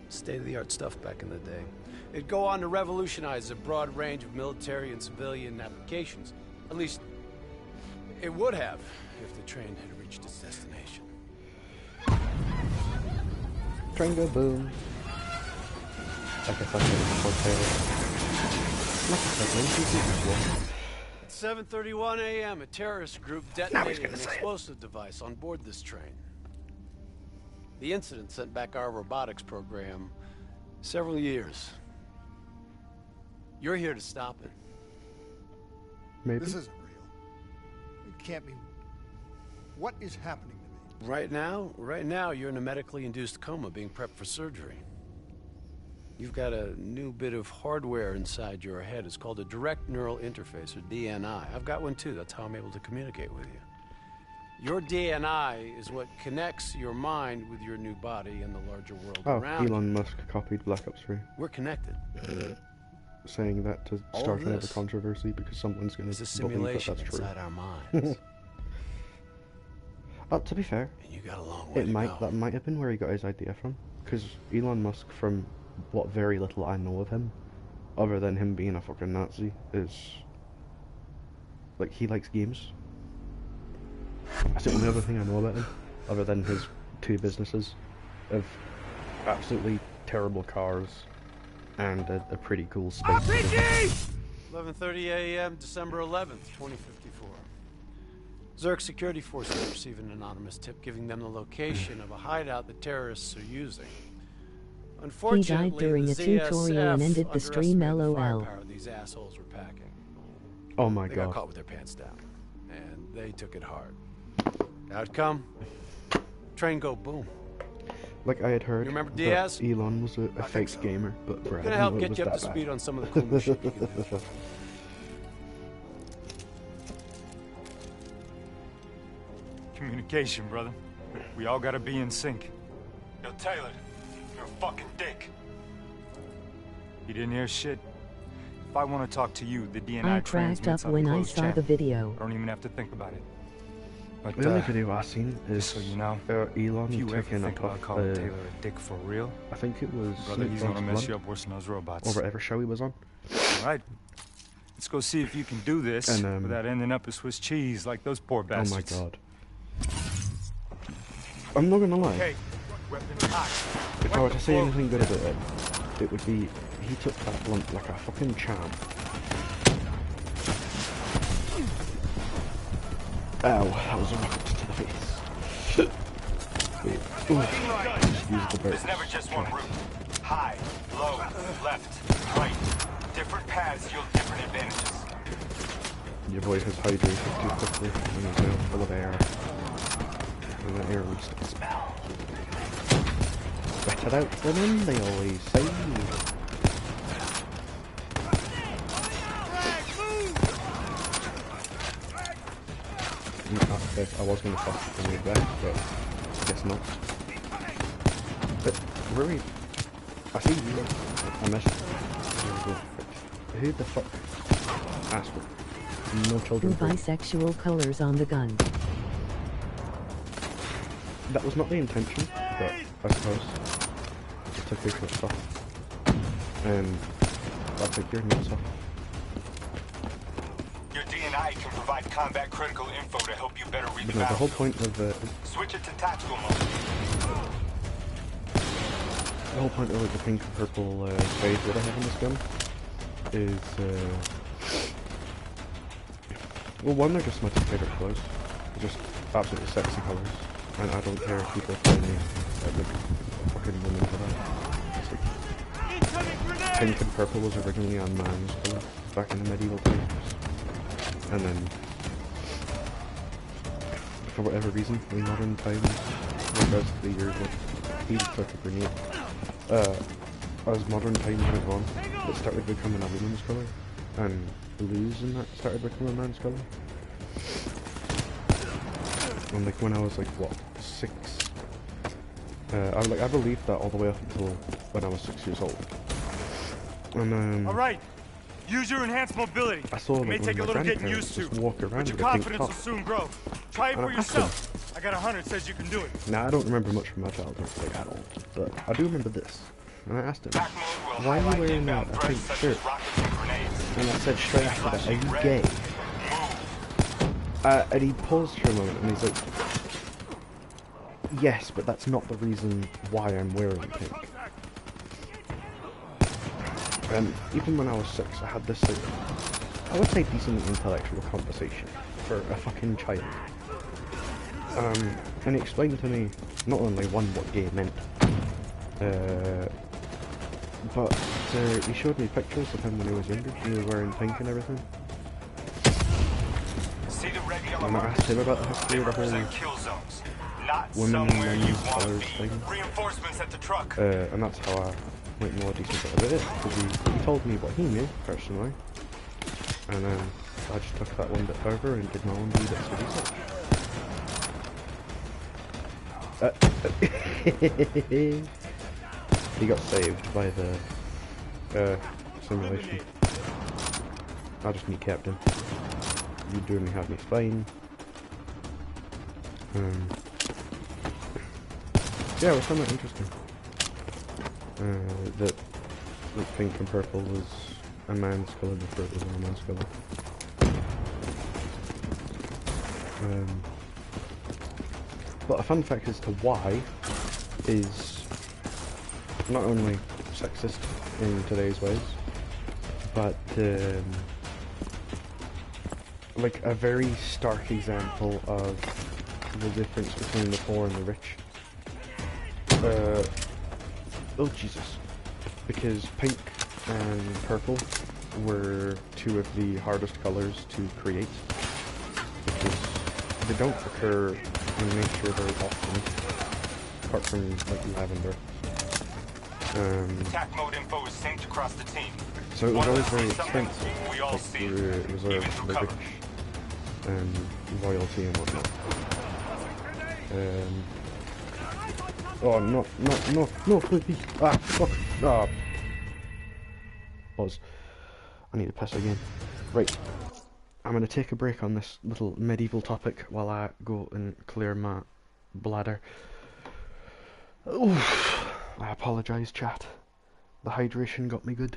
State-of-the-art stuff back in the day. It'd go on to revolutionize a broad range of military and civilian applications. At least, it would have if the train had reached its destination. Train go boom. I guess I should At 7:31 a.m., a terrorist group detonated an explosive device on board this train. The incident sent back our robotics program several years. You're here to stop it. Maybe. This isn't real. It can't be. What is happening to me? Right now, you're in a medically induced coma being prepped for surgery. You've got a new bit of hardware inside your head. It's called a direct neural interface, or DNI. I've got one too. That's how I'm able to communicate with you. Your DNI is what connects your mind with your new body and the larger world around Elon Musk copied Black Ops 3. We're connected. Saying that to start another controversy because someone's going to believe that that's true. Inside our minds. To be fair, And you got a long way to go. that might have been where he got his idea from. Because Elon Musk, from what very little I know of him, other than him being a fucking Nazi, is like he likes games. That's the only other thing I know about him, other than his two businesses of absolutely terrible cars and a pretty cool space. 11:30 a.m., December 11th, 2054. Zurich security forces receive an anonymous tip giving them the location of a hideout the terrorists are using. Unfortunately, He died during the a tutorial and ended the stream underestimated the LOL. firepower these assholes were packing. Oh my They got god. caught with their pants down, and they took it hard. Outcome: train go boom. Like I had heard You remember that Diaz? Elon was a fake gamer, but bro, I Gonna didn't help know it get was you up that to bad. speed on some of the cool shit you can do. Communication, brother. We all gotta be in sync. Yo, Taylor, you're a fucking dick. You didn't hear shit? If I want to talk to you, the DNI I cracked up transmits on when the I closed saw channel. the video. I don't even have to think about it. But, The only video I seen is so you know, Elon if you ever taking a think about puff. calling Taylor a dick for real, I think it was brother, Snoop he's gonna Dogg's mess Blood, you up worse than those robots. or whatever show he was on. All right, let's go see if you can do this And, without ending up as Swiss cheese like those poor Oh my bastards. god. I'm not gonna lie. Okay, weapons hot. If I were to say anything good about it, it would be he took that blunt like a fucking champ. Ow, that was a rocket to the face. Wait, use the burst. There's never just one route. High, low, left, right. Different paths yield different advantages. Your boy has hydrated too quickly and is now full of air. And the air leads to the smell. Sweat it out for them, they always say. Okay, I was going to fuck the way back, but guess not. But, Rory, I see you. I missed you. Who the fuck asked for no children? Bisexual colors on the gun. That was not the intention, but I suppose I just took pictures of stuff. And I think you're nuts off. Your DNI can provide combat critical info to help you better read But the no, the whole battlefield. point of Switch it to tactical mode. the whole point of like the pink and purple phase that I have on this gun is well, one, they're just my two favorite colors. They're just absolutely sexy colors, and I don't care if people find me like fucking women for that. It's like, pink and purple was originally a man's colour back in the medieval times, and then for whatever reason, in modern times, the rest of the years, he took a grenade. As modern times went on, it started becoming a woman's colour, and blues and that started becoming a man's colour. And like when I was like, what, 6? I believed that all the way up until when I was 6 years old. And All right, use your enhanced mobility. I saw It may like take a when my little getting grandparents used to, just walk around but your with a pink confidence will top. soon grow. Try it And for I asked them. yourself. I got a hunter that says you can do it. Now I don't remember much from my childhood, like at all, but I do remember this. and I asked him, why are you wearing a pink shirt? And I said straight after that, are you gay? And he paused for a moment and he's like, yes, but that's not the reason why I'm wearing pink. And even when I was 6, I had this, like, I would say decent intellectual conversation for a fucking child. And he explained to me not only one what gay meant, but he showed me pictures of him when he was younger. He was wearing pink and everything. And I asked him about the history of the whole women and men's colours thing. And that's how I went more decent about it, because he told me what he knew, personally. And then I just took that one bit further and did my own wee bits of research. He got saved by the simulation. I just kept him. You do me have me fine. Yeah, it was somewhat interesting. That pink and purple was a man's colour before it was a woman's colour. But a fun fact as to why is not only sexist in today's ways, but like a very stark example of the difference between the poor and the rich. Oh Jesus. Because pink and purple were two of the hardest colours to create, because they don't occur in nature very often, apart from like lavender. Attack mode info is synced across the team. So it was always very expensive, like reserved for the rich and royalty and whatnot. Oh no, please! Ah, fuck! Ah. Pause. I need to piss again. Right. I'm gonna take a break on this little medieval topic while I go and clear my bladder. Oof. I apologise, chat. The hydration got me good.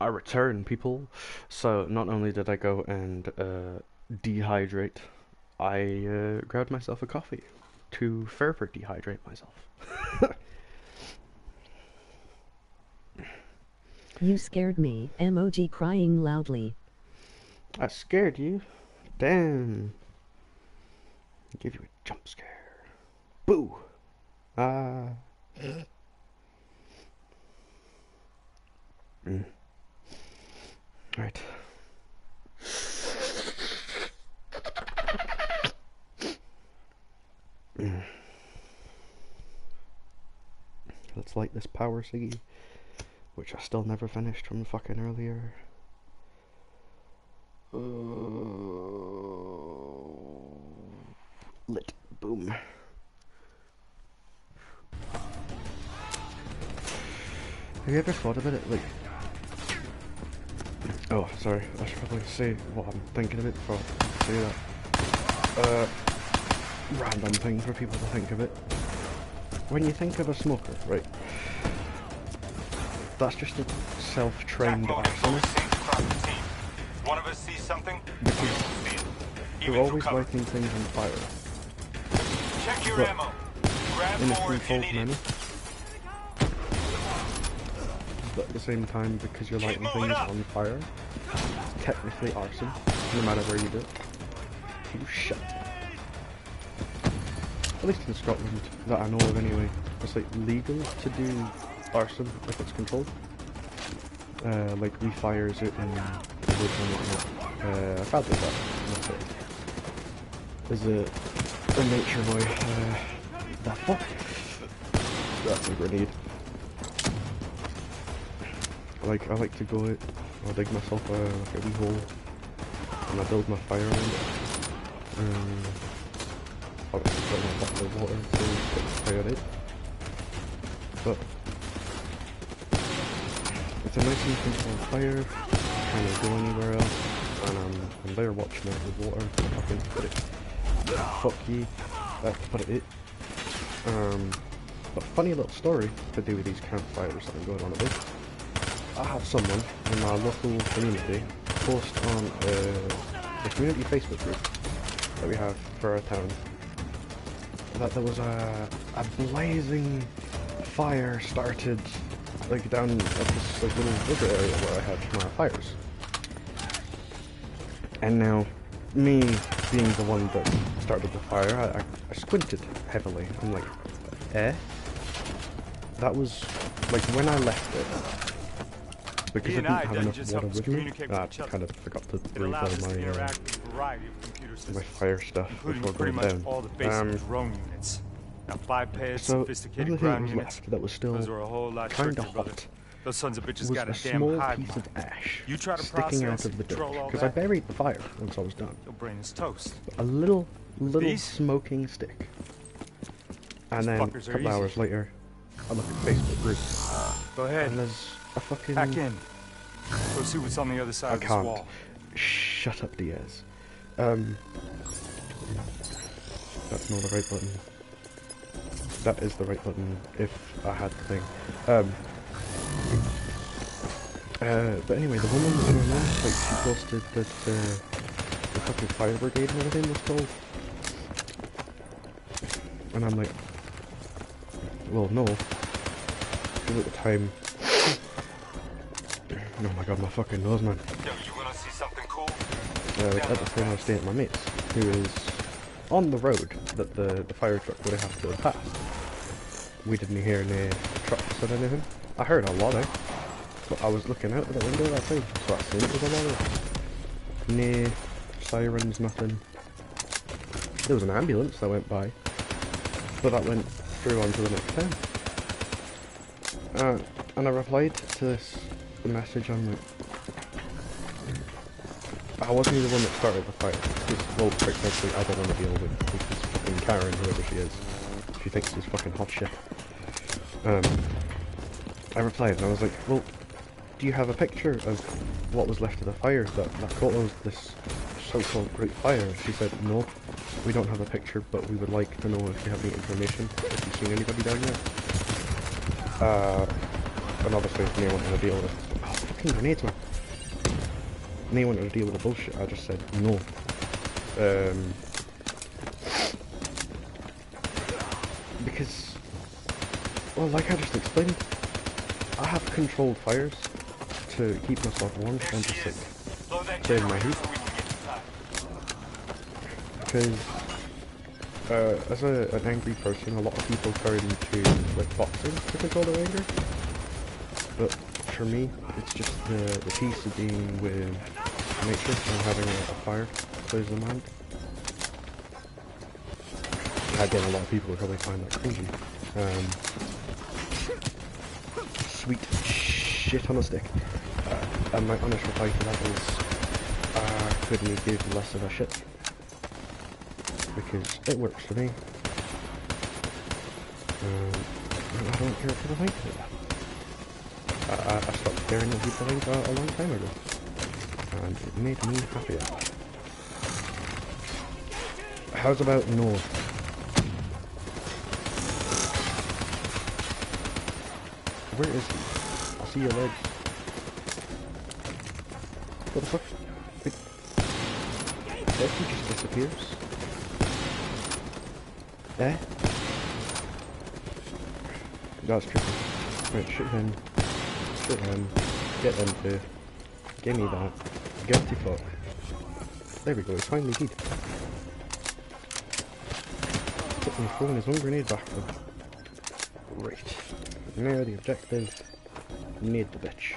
I return, people. So not only did I go and dehydrate, I grabbed myself a coffee to further dehydrate myself. You scared me. Emoji crying loudly. I scared you? Damn. Give you a jump scare. Boo! Ah. Right. Let's light this power ciggy, which I still never finished from fucking earlier. Lit. Boom. Have you ever thought about it, like... Oh, sorry, I should probably say what I'm thinking of it before I say that. Random thing for people to think of it. When you think of a smoker, right? That's just a self-trained arsonist. One of us sees something, Because they're always lighting things on fire. check your But ammo. Grab in a more if you controlled need manner. it. But at the same time, because you're lighting moving things up. on fire, it's technically arson, no matter where you do it. You shut. At least in Scotland, that I know of anyway, it's like legal to do arson if it's controlled. Like refires it in the woods and whatnot. I can't do that. That's it. There's a nature boy. The fuck? That's a grenade. I like to go out, I'll dig myself like a wee hole, and I build my fire around it. Obviously put in a bottle of water to put the fire out. But it's a nice and controlled fire, can't go anywhere else, and I'm there watching it with water, fucking put it. Fuck ye, that's put it out. But funny little story to do with these campfires that I'm going on about. I had someone in my local community post on the community Facebook group that we have for our town that there was a blazing fire started like down at this like little river area where I had my fires. And now, me being the one that started the fire, I squinted heavily. I'm like, eh? That was like when I left it. Because I didn't have enough water with me, I kind of forgot to refill my fire stuff before going down. All the basic drone units. Now 5 pairs, So, sophisticated the thing that ground was units. left that was still Those are a whole lot kind trickier, of brother. hot Those sons of bitches was got a a damn small hive piece mind. of ash You try to sticking out process of the and control dirt, all because I that, buried the fire once I was done. your brain is toast. A little These? smoking stick. And These then a fuckers are couple easy. hours later, I look at Facebook group, Go ahead. and there's a fucking... Back in. Go see what's on the other side I of this can't. wall. Shut up, Diaz. That's not the right button. That is the right button if I had the thing. But anyway, the woman in her mum, like, she posted that the fucking fire brigade and everything was called. And I'm like, well, no. Because at the time... Oh my god, my fucking nose, man. Yo, you wanna see something cool? At the time I was staying at my mate's, who is on the road that the fire truck would have to have passed. We didn't hear any trucks or anything. I heard a lorry, but I was looking out of the window that time, so I seen it was a lorry. No sirens, nothing. There was an ambulance that went by, but that went through onto the next town. And I replied to this message on like, I wasn't the one that started the fire. Well, quite frankly, I don't want to deal with this fucking Karen, whoever she is. She thinks she's fucking hot shit. I replied and I was like, well, do you have a picture of what was left of the fire? That photo of this so-called great fire? And she said, no, we don't have a picture, but we would like to know if you have any information, if you've seen anybody down there. And obviously, me wanting to deal with, oh fucking grenades, man. And they wanted to deal with the bullshit. I just said no. Because, well, like I just explained, I have controlled fires to keep myself warm and to save my heat. Because as an angry person, a lot of people turn to like boxing to control their anger. But for me, it's just the peace of being with nature and having a fire clears the mind. Again, a lot of people will probably find that cringy. Sweet shit on a stick. And my honest reply to that is, couldn't give less of a shit. Because it works for me. And I don't care what people think of it. I stopped caring what people think a long time ago. And it made me happier. How's about no? Where is he? I see your legs. What the fuck? Wait. That he just disappears? Eh? That's tricky. Right, shoot him. Shoot him. Get them two. Give me that. Guilty fuck. There we go, he's finally dead. Put me throwing his own grenade backward. Right. Now the objective. Need the bitch.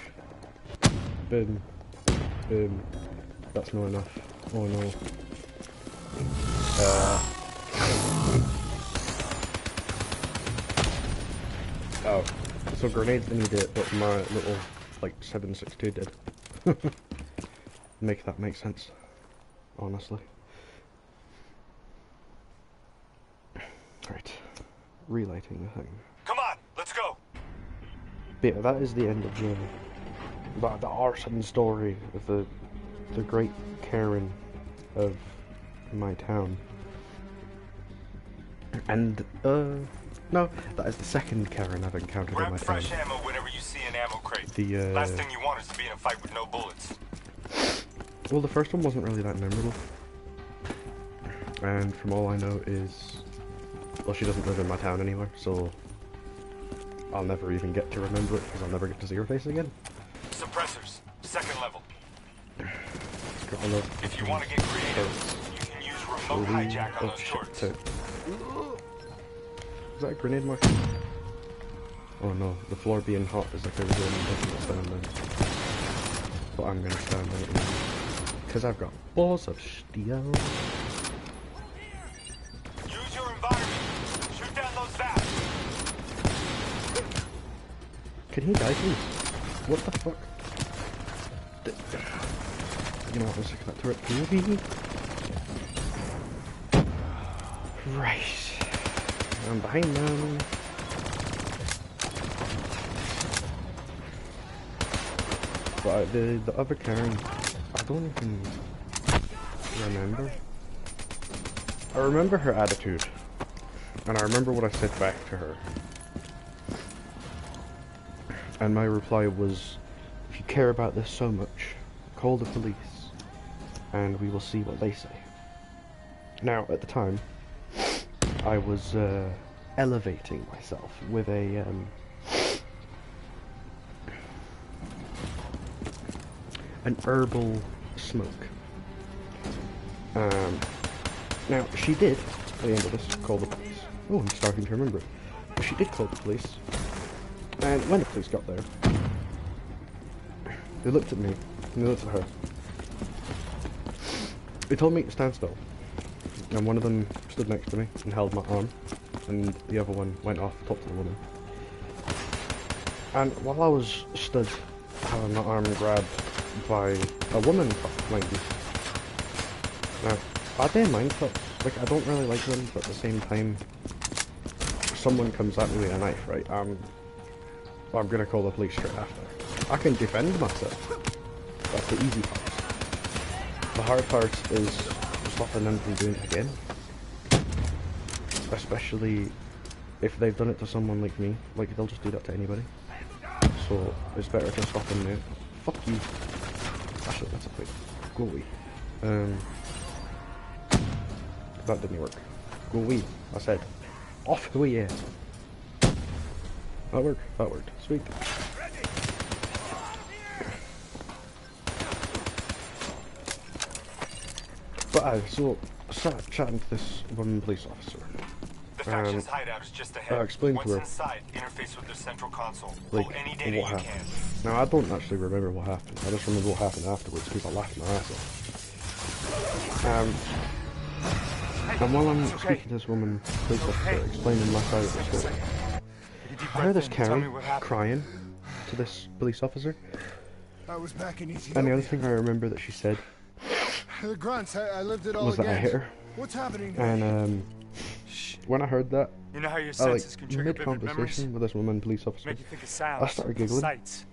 Boom. Boom. That's not enough. Oh no. Oh. So grenades didn't need it, but my little, like, 7.62 did. Make that make sense. Honestly. Right. Relighting the thing. Come on, let's go. But yeah, that is the end of the arson story of the great Karen of my town. And no, that is the second Karen I've encountered in my town. Grab fresh ammo whenever you see an ammo crate. The last thing you want is to be in a fight with no bullets. Well, the first one wasn't really that memorable. And from all I know is, well, she doesn't live in my town anymore, so I'll never even get to remember it because I'll never get to see her face again. Suppressors, second level. If you want to get creative, you can use remote hijack on those shorts. Is that a grenade mark? Oh no, the floor being hot is like a really difficult stand in. But I'm gonna stand in it because I've got balls of steel. Use your environment. Shoot down those zaps. Can he die, please? What the fuck? You know what, I'm sick of that turret POV. Right. I'm behind them. But the other Karen, I don't even remember. I remember her attitude. And I remember what I said back to her. And my reply was, if you care about this so much, call the police. And we will see what they say. Now, at the time, I was elevating myself with a an herbal smoke. Now, she did, at the end of this, call the police. Oh, I'm starting to remember it. She did call the police. And when the police got there, they looked at me, and they looked at her. They told me to stand still. And one of them stood next to me and held my arm, and the other one went off, talked to the woman. And while I was stood, having my arm grabbed by a woman behind me. Now, I don't mind cuts. Like, I don't really like them, but at the same time, if someone comes at me with a knife, right, I'm gonna call the police straight after. I can defend myself. That's the easy part. The hard part is stopping them from doing it again. Especially if they've done it to someone like me. Like, they'll just do that to anybody. So it's better to stop them now fuck you. Actually, that's a bit. Go away. That didn't work. Go away, I said. Off the way, yeah. That worked. That worked. Sweet. But so I sat chatting to this woman police officer. The faction's hideout is just ahead. I explained Once to her, inside, interface with their central console. like, Pull any data what you happened. can. Now, I don't actually remember what happened. I just remember what happened afterwards because I laughed my ass off. And while I'm speaking to this woman police officer, explaining my side of the story, I heard this Karen crying to this police officer. I was back in Ethiopia. And the other thing I remember that she said The grunts, I lived it all was that I again. hit her. What's happening? And when I heard that, You know how your I senses can trigger vivid mid-conversation memories? with this woman police officer, Make you think of sounds, I started giggling. sights,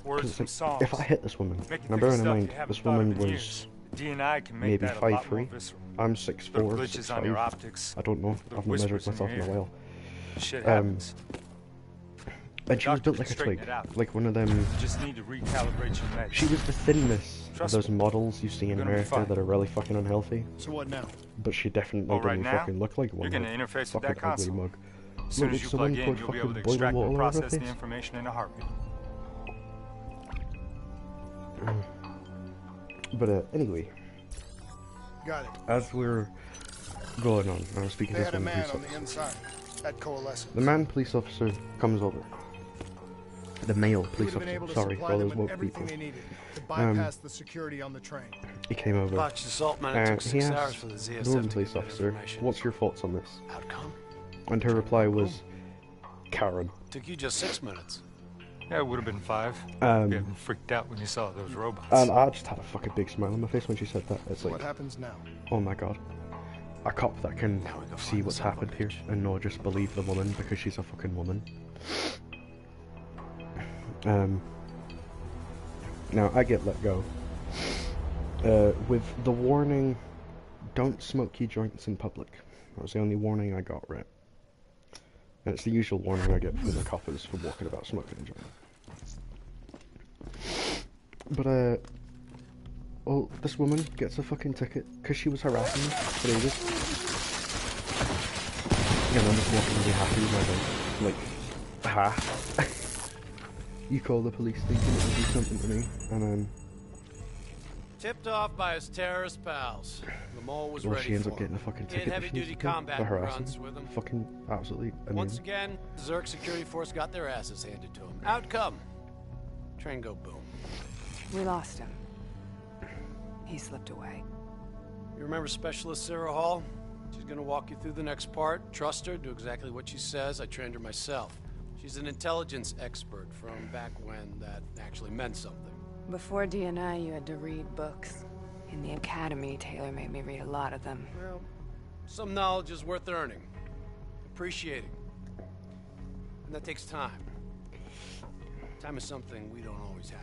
words Because from it's songs. like, if I hit this woman, Make you now think bearing of in stuff mind, you haven't this thought of woman in was years. DNI can make maybe that a lot more 5'3". visceral. I'm Little 6'4", glitches on your 6'5". optics. I don't know. Little I've not measured whispers in myself in your a ear. while. Shit happens. And she was built Doctor like a can straighten twig, it out. like one of them. You just need to recalibrate your meds. She was the thinness of Trust those me. models you see in You're gonna be America fine. that are really fucking unhealthy. So what now? But she definitely Well, right didn't now, fucking look like one. you're gonna like, interface with fucking that console. ugly mug. As soon Look, as you someone plug in, poured you'll be fucking able to boiling extract water and over her process the face. information in a heartbeat. But anyway, Got it. as we're going on, I was speaking They to had this a one man police on the officer. inside. At Coalescence. The man police officer comes over. The male He would police have been able officer, to sorry, supply for all them those with woke everything people. they needed to bypass the security on the train. He came over Botched assault, man. It and took he 6 hours asked for the the ZSF woman to police get that officer, information. "What's your thoughts on this?" Outcome? And her reply was, "Karen." Took you just 6 minutes. Yeah, it would have been 5. Um, You had freaked out when you saw those robots. And I just had a fucking big smile on my face when she said that. It's What like, happens now? oh my god. A cop that can Now we go see find what's the son of a happened here bitch. and not just believe the woman because she's a fucking woman. Now, I get let go. With the warning, don't smoke key joints in public. That was the only warning I got right. And it's the usual warning I get from the coppers for walking about smoking a joint. But, well, this woman gets a fucking ticket because she was harassing me for ages. And I'm just walking really happy with my like, you call the police thinking it would do something to me, and Tipped off by his terrorist pals. The mole was well, ready she ends for up getting a him. fucking He had ticket. heavy-duty for combat harassing. runs with him. Fucking absolutely Once amazing. again, Zerk security force got their asses handed to them. Outcome. Train go boom. We lost him. He slipped away. You remember Specialist Sarah Hall? She's gonna walk you through the next part. Trust her, do exactly what she says. I trained her myself. She's an intelligence expert from back when that actually meant something. Before DNI, you had to read books. In the academy, Taylor made me read a lot of them. Well, some knowledge is worth earning, appreciating. And that takes time. Time is something we don't always have.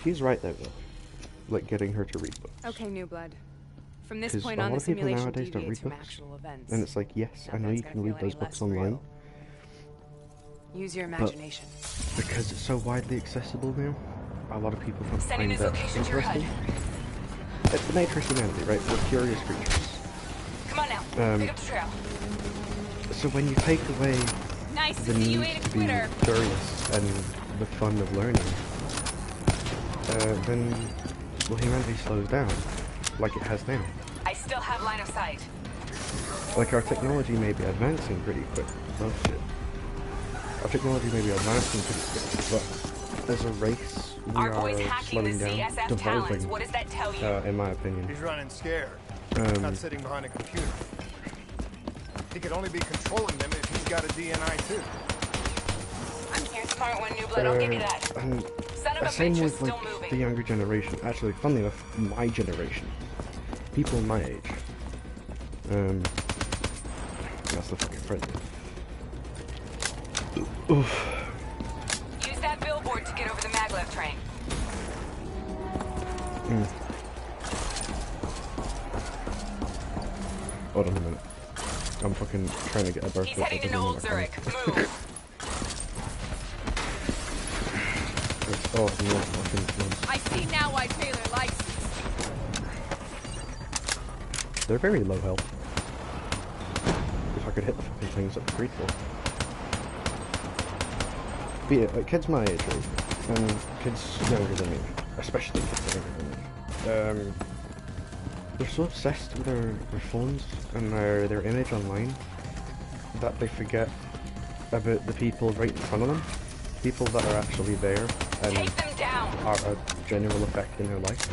He's right there though, like getting her to read books. Okay, New Blood. From this 'Cause point a on, lot the of people simulation nowadays don't deviates read from books. actual events. And it's like, yes, I know you Nothing's can gonna read feel those any books less online, real. Use your but imagination. because it's so widely accessible now, a lot of people don't Sending find his that location to your HUD. interesting. It's the nature of humanity, right? We're curious creatures. Come on now, pick up the trail. So when you take away Nice the to see you need ain't to a be quitter. curious and the fun of learning, then, well, humanity slows down, like it has now. I still have line of sight. Like, our technology may be advancing pretty quick. Oh shit. Our technology may be advancing pretty quick, but as a race, we Our are boy's hacking the slowing down, ZSF talents. devolving, What does that tell you? in my opinion. He's running scared. Not sitting behind a computer. He could only be controlling them if he's got a DNI too. I'm here, smart one, New Blood. I'll give you that. And Son of a same bitch is with still like moving. the younger generation. Actually, funnily enough, my generation, people my age. That's the fucking friend. Oof. Use that billboard to get over the maglev train. Hold on a minute. I'm fucking trying to get a birthday. He's heading into Old Zurich. Move. Oh, no fucking floods. I see now why Taylor likes this. They're very low health. If I could hit the fucking things, that'd be grateful. But yeah, like, kids my age, right? And kids younger than me, especially kids younger than me, they're so obsessed with their phones and their image online that they forget about the people right in front of them, people that are actually there and are a general effect in their life.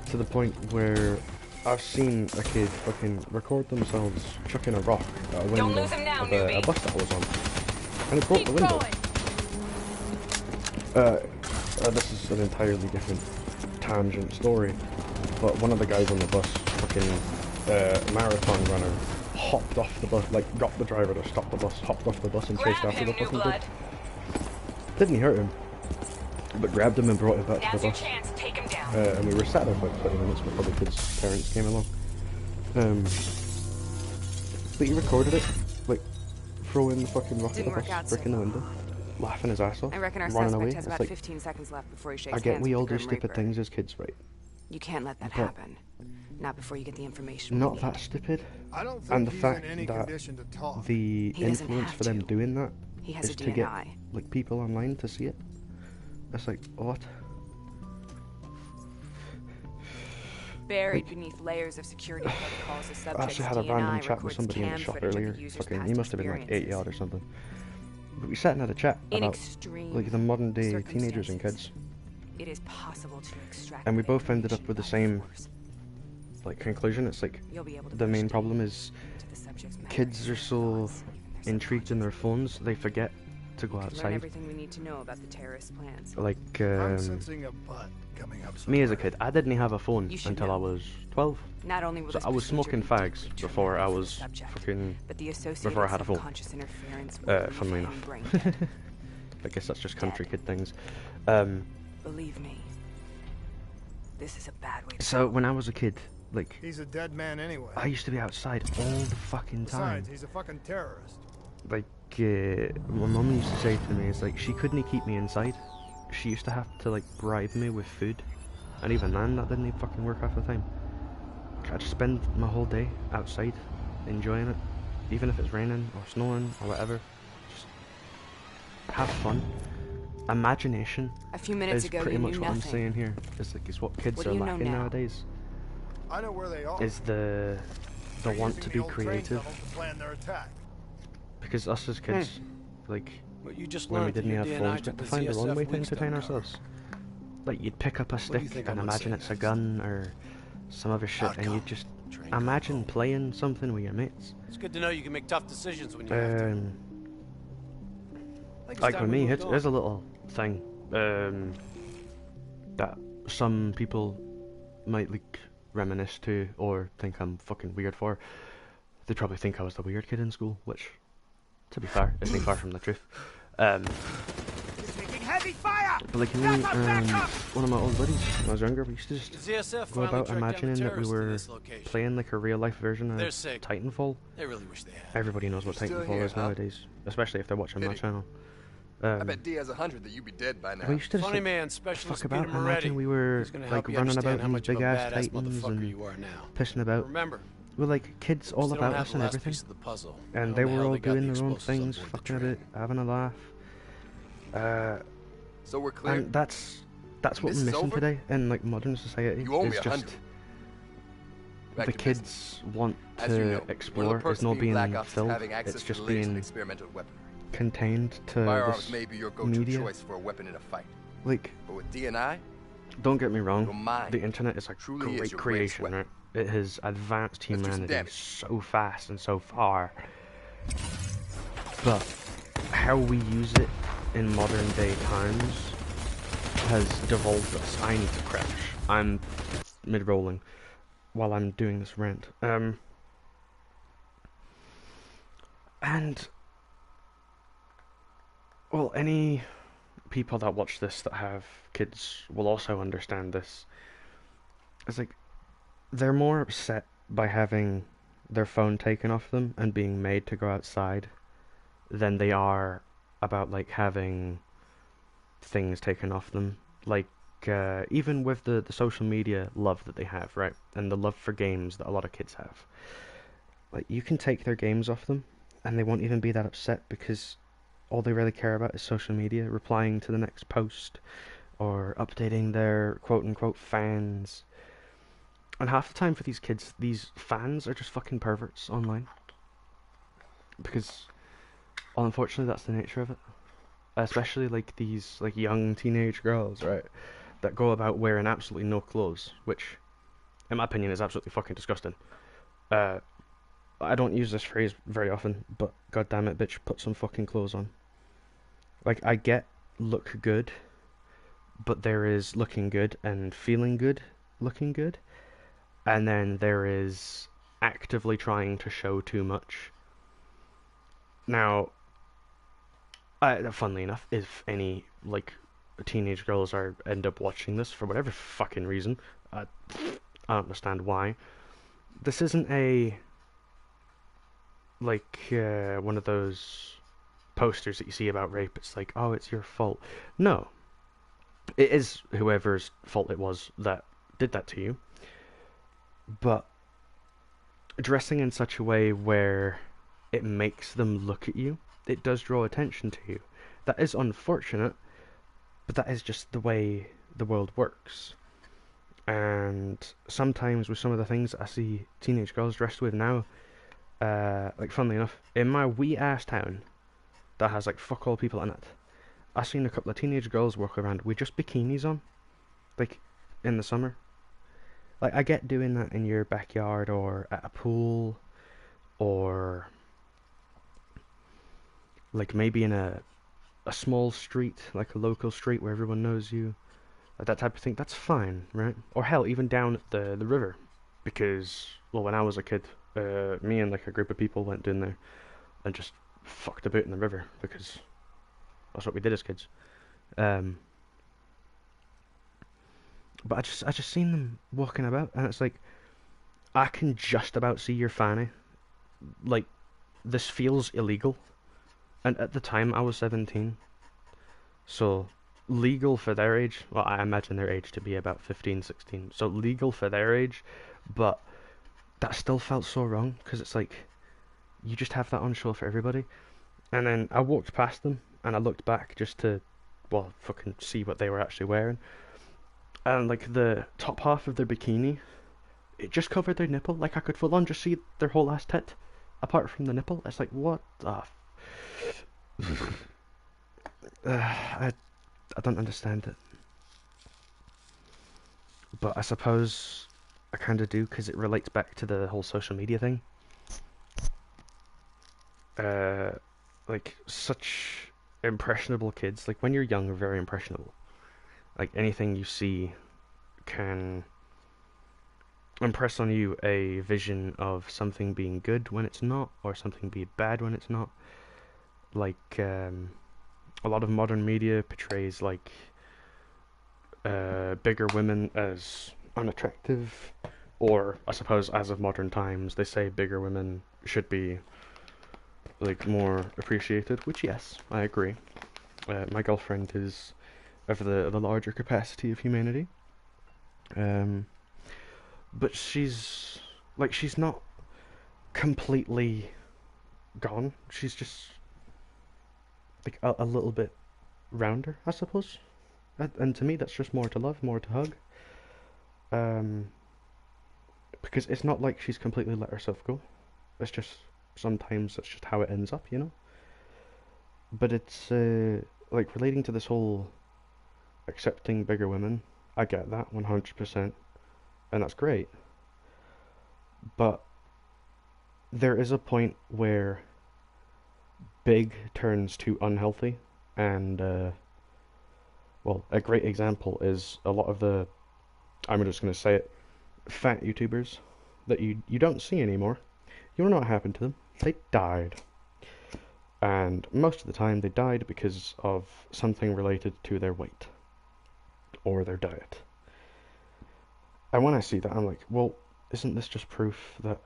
To the point where I've seen a kid fucking record themselves chucking a rock at a window of a bus that I was on, and it broke the window. This is an entirely different tangent story, but one of the guys on the bus, fucking marathon runner, hopped off the bus, like got the driver to stop the bus, hopped off the bus and chased after the fucking kid. Didn't hurt him, but grabbed him and brought him back to the bus. And we were sat there for about 20 minutes before the kid's parents came along. But he recorded it, like throwing the fucking rock at the bus, breaking the window, laughing his ass off, I reckon our running away. suspect has about Like, 15 seconds left before he shakes I get hands we with all the do Grim stupid Reaper. things as kids, right? You can't let that But happen. Not before you get the information. not that stupid. I don't think And the he's fact in any that condition to talk. the He doesn't influence have for them to. doing that He has is a to get DNI. like people online to see it. It's like, what? Buried beneath layers of security protocols, the I subject's actually had a random DNI chat with records somebody in the cam shop footage of the earlier. user's Fucking, past he must have been like 80 experiences. odd or something. But we sat and had a chat In about extreme like the modern day teenagers and kids, It is possible to extract. and we both ended up with the same like conclusion. It's like You'll be able to the main push problem is the subject's memories, kids are so intrigued in their phones they forget to go Learn outside. everything we need to know about the terrorist plans. Like I'm sensing a butt coming up. me as a kid, I didn't have a phone You should until know. I was 12. Not only will So this I was procedure smoking be fags deeply before I traumatic for the was subject, fucking but the associated before I had a phone. subconscious interference will leave Funnily him enough. brain dead. I guess that's just country kid things. Believe me, this is a bad way to So when I was a kid, like He's a dead man anyway. I used to be outside all the fucking time. Besides, he's a fucking terrorist. Like my mum used to say to me, it's like she couldn't keep me inside. She used to have to like bribe me with food, and even then, that didn't even fucking work half the time. I'd spend my whole day outside, enjoying it, even if it's raining or snowing or whatever. Just have fun. Imagination A few minutes is ago, pretty you much knew what I'm nothing. saying here. It's like it's what kids What are do you know lacking now? nowadays. I know where they are. Is the They're want using to the be old train creative. tunnel to plan their attack. Because us as kids, like What you just when we learned that didn't your have DNI phones, we took had to the find our own ZSF way to weeks entertain don't cover. ourselves. Like you'd pick up a do you stick think I and would imagine say it's a next? gun or some other shit, and you just imagine playing something with your mates. It's good to know you can make tough decisions when you have to. Like Like with me, here's a little thing that some people might like reminisce to or think I'm fucking weird for. They probably think I was the weird kid in school, which, to be fair, isn't far from the truth. Taking heavy fire! But like me and one of my old buddies when I was younger, we used to just The ZSF go finally about tracked down the imagining that we terrorists to were this location. playing like a real life version of They're sick. Titanfall. They really wish they had. Everybody knows what Still Titanfall here, is huh? nowadays, especially if they're watching my Pity. channel. I bet D has 100 that you'd be dead by now. We used to just Funny like, man, Specialist fuck about, Peter imagine Moretti. we were He's gonna like help you running understand about how these much of big a ass badass Titans motherfucker and you are now. pissing about. Remember, We're like kids all still about don't have us the and last everything. piece of the puzzle. And How they the were hell all they got doing the their own explosives on things, board the fucking train. about, having a laugh. So we're clear. And that's what This we're is missing over? today in like modern society. You owe me It's 100. just Back the to kids business. want As to you know, one explore. of the It's perks not of being being Black Ops is filled. having access It's to just the latest in being experimental weaponry. contained to Firearms this may be your go-to media. choice for a weapon in a fight, Like, but with DNI, don't get me your wrong, mind the internet is a truly is great your greatest creation, weapon. right? It has advanced Let's do some humanity damage. so fast and so far. But how we use it in modern day times has devolved us. I need to crash. I'm mid-rolling while I'm doing this rant. And well, any people that watch this that have kids will also understand this. It's like they're more upset by having their phone taken off them and being made to go outside than they are about like having things taken off them. Like, even with the social media love that they have, right? And the love for games that a lot of kids have. Like, you can take their games off them, and they won't even be that upset because all they really care about is social media, replying to the next post, or updating their quote-unquote fans. And half the time for these kids, these fans are just fucking perverts online. Because, well, unfortunately, that's the nature of it. Especially, like, these, like, young teenage girls, right? That go about wearing absolutely no clothes, which, in my opinion, is absolutely fucking disgusting. I don't use this phrase very often, but god damn it, bitch, put some fucking clothes on. Like, I get look good, but there is looking good and feeling good, looking good. And then there is actively trying to show too much. Now, funnily enough, if any, like, teenage girls end up watching this for whatever fucking reason, I don't understand why. This isn't a, like, one of those posters that you see about rape. It's like, oh, it's your fault. No. It is whoever's fault it was that did that to you. But dressing in such a way where it makes them look at you, it does draw attention to you. That is unfortunate, but that is just the way the world works. And sometimes with some of the things that I see teenage girls dressed with now, like, funnily enough, in my wee ass town that has like fuck all people in it, I seen a couple of teenage girls walk around with just bikinis on, like, in the summer. Like, I get doing that in your backyard or at a pool, or like maybe in a small street, like a local street where everyone knows you, like that type of thing. That's fine, right? Or hell, even down at the river, because, well, when I was a kid, me and like a group of people went down there and just fucked about in the river because that's what we did as kids. But I just seen them walking about, and it's like, I can just about see your fanny. Like, this feels illegal. And at the time, I was 17. So, legal for their age, well, I imagine their age to be about 15, 16. So, legal for their age, but that still felt so wrong, because it's like, you just have that on show for everybody. And then I walked past them, and I looked back just to, well, fucking see what they were actually wearing. And, like, the top half of their bikini, it just covered their nipple. Like, I could full on just see their whole ass tit, apart from the nipple. It's like, what the I don't understand it. But I suppose I kind of do, because it relates back to the whole social media thing. Like, such impressionable kids. Like, when you're young, you're very impressionable. Like, anything you see can impress on you a vision of something being good when it's not, or something being bad when it's not. Like, a lot of modern media portrays, like, bigger women as unattractive, or I suppose as of modern times, they say bigger women should be, like, more appreciated, which, yes, I agree. My girlfriend is of the larger capacity of humanity. But she's not completely gone. She's just, like, a little bit rounder, I suppose. And to me, that's just more to love, more to hug. Because it's not like she's completely let herself go. It's just, sometimes that's just how it ends up, you know? But it's, like, relating to this whole accepting bigger women, I get that 100%, and that's great. But there is a point where big turns to unhealthy, and well, a great example is a lot of the, I'm just going to say it, fat YouTubers that you don't see anymore. You don't know what happened to them. They died. And most of the time they died because of something related to their weight or their diet. And when I see that, I'm like, well, isn't this just proof that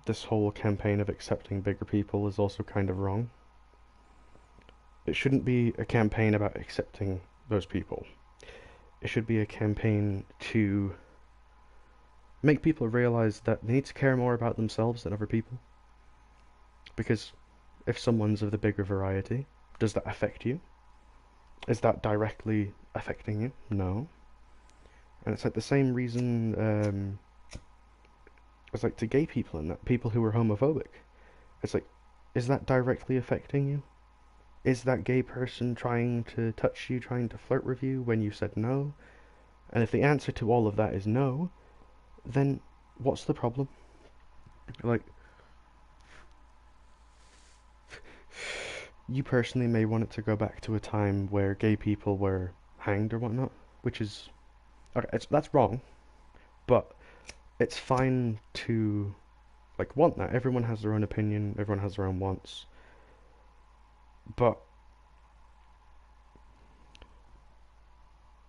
this whole campaign of accepting bigger people is also kind of wrong? it shouldn't be a campaign about accepting those people. It should be a campaign to make people realize that they need to care more about themselves than other people. Because if someone's of the bigger variety, does that affect you? Is that directly affecting you? No. And it's like the same reason it's like to gay people and that people who are homophobic. It's like, is that directly affecting you? Is that gay person trying to touch you, trying to flirt with you when you said no? And if the answer to all of that is no, then what's the problem? Like, you personally may want it to go back to a time where gay people were hanged or whatnot, which is, okay, that's wrong, but it's fine to, like, want that. Everyone has their own opinion, everyone has their own wants, but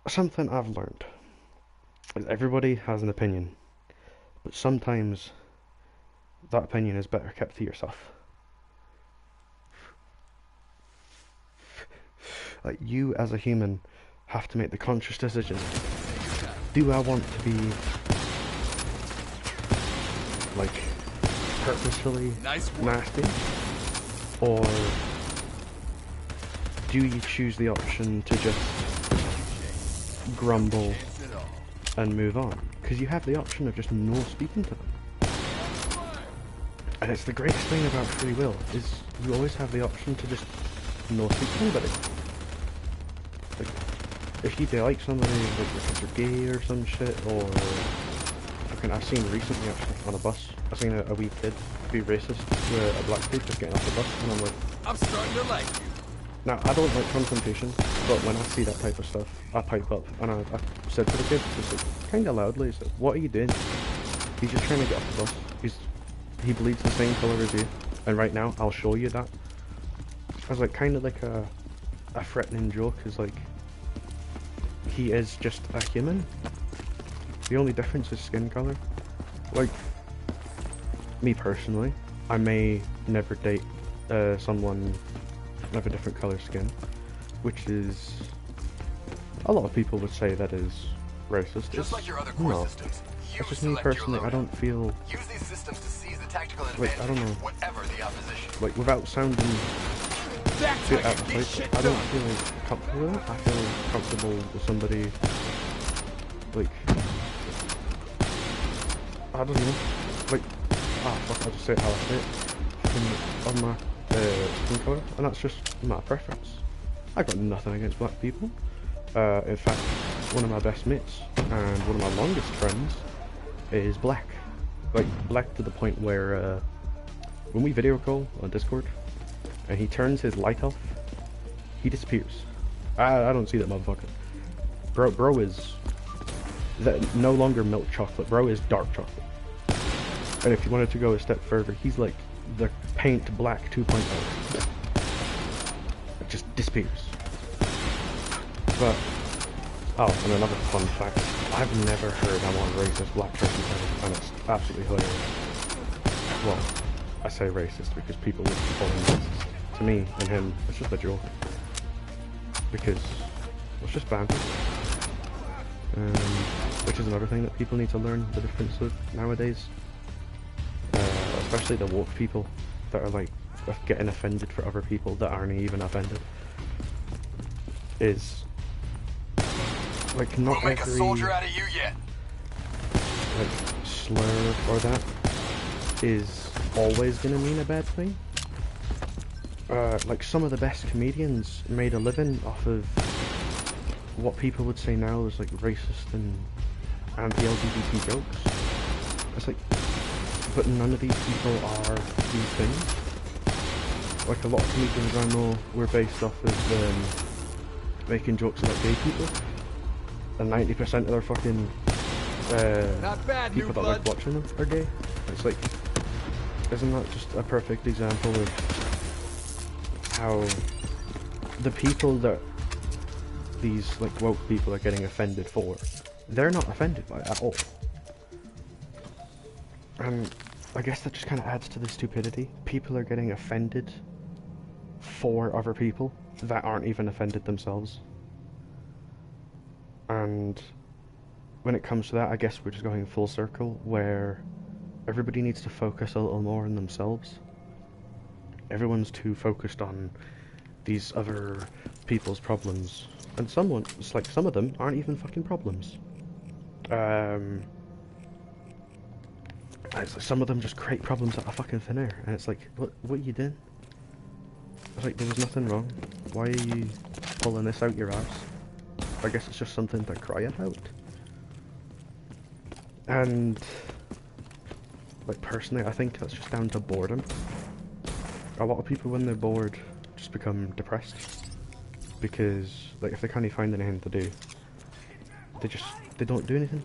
something I've learned is everybody has an opinion, but sometimes that opinion is better kept to yourself. Like, you as a human have to make the conscious decision. Do I want to be, like, purposefully nasty? Or do you choose the option to just grumble and move on? Because you have the option of just no speaking to them. And it's the greatest thing about free will, is you always have the option to just no speak to anybody. Like, if you like somebody, like if they're gay or some shit, or fucking, I've seen recently actually on a bus, I've seen a wee kid be racist to a black dude just getting off the bus, and I'm like, I'm starting to like you. Now, I don't like confrontation, but when I see that type of stuff, I pipe up, and I said to the kid, just like, kinda loudly, I said, what are you doing? He's just trying to get off the bus. He bleeds the same colour as you, and right now, I'll show you that. I was like, kinda like a threatening joke, is like, he is just a human. The only difference is skin colour. Like, me personally, I may never date someone of a different colour skin, which is, a lot of people would say that is racist. Just like your other core systems, it's just me personally, I don't feel, use these systems to seize the tactical like, advantage, I don't know, whatever the opposition. like, without sounding too out of place, I don't feel comfortable with it. I feel comfortable with somebody, like, I don't know, like, fuck, I'll just say it how I say it, on my skin colour, and that's just my preference. I've got nothing against black people. In fact, one of my best mates and one of my longest friends is black. Like, black to the point where when we video call on Discord and he turns his light off, he disappears. I don't see that motherfucker. Bro is no longer milk chocolate. Bro is dark chocolate. And if you wanted to go a step further, he's like the paint black 2.0. It just disappears. But, oh, and another fun fact, I've never heard I'm on racist black person, and it's absolutely hilarious. Well, I say racist because people would call him racist. To me and him, it's just a joke. Because it's just banter. Which is another thing that people need to learn the difference of nowadays. Especially the woke people that are like getting offended for other people that aren't even offended. Is like not we'll make every a soldier out of you yet. Like slur or that is always gonna mean a bad thing. Like some of the best comedians made a living off of what people would say now is like racist and anti-LGBT jokes. It's like, but none of these people are these things. Like a lot of comedians I know were based off of making jokes about gay people, and 90% of their fucking people that like watching them are gay. It's like, isn't that just a perfect example of how the people that these like woke people are getting offended for, they're not offended by it at all. And I guess that just kind of adds to the stupidity. People are getting offended for other people, that aren't even offended themselves. And when it comes to that, I guess we're just going full circle, where everybody needs to focus a little more on themselves. Everyone's too focused on these other people's problems, and some of them aren't even fucking problems. It's like some of them just create problems out of fucking thin air, and it's like, what are you doing? It's like, there was nothing wrong. Why are you pulling this out your ass? I guess it's just something to cry about. And like, personally, I think that's just down to boredom. A lot of people, when they're bored, just become depressed, because like, if they can't find anything to do, they don't do anything.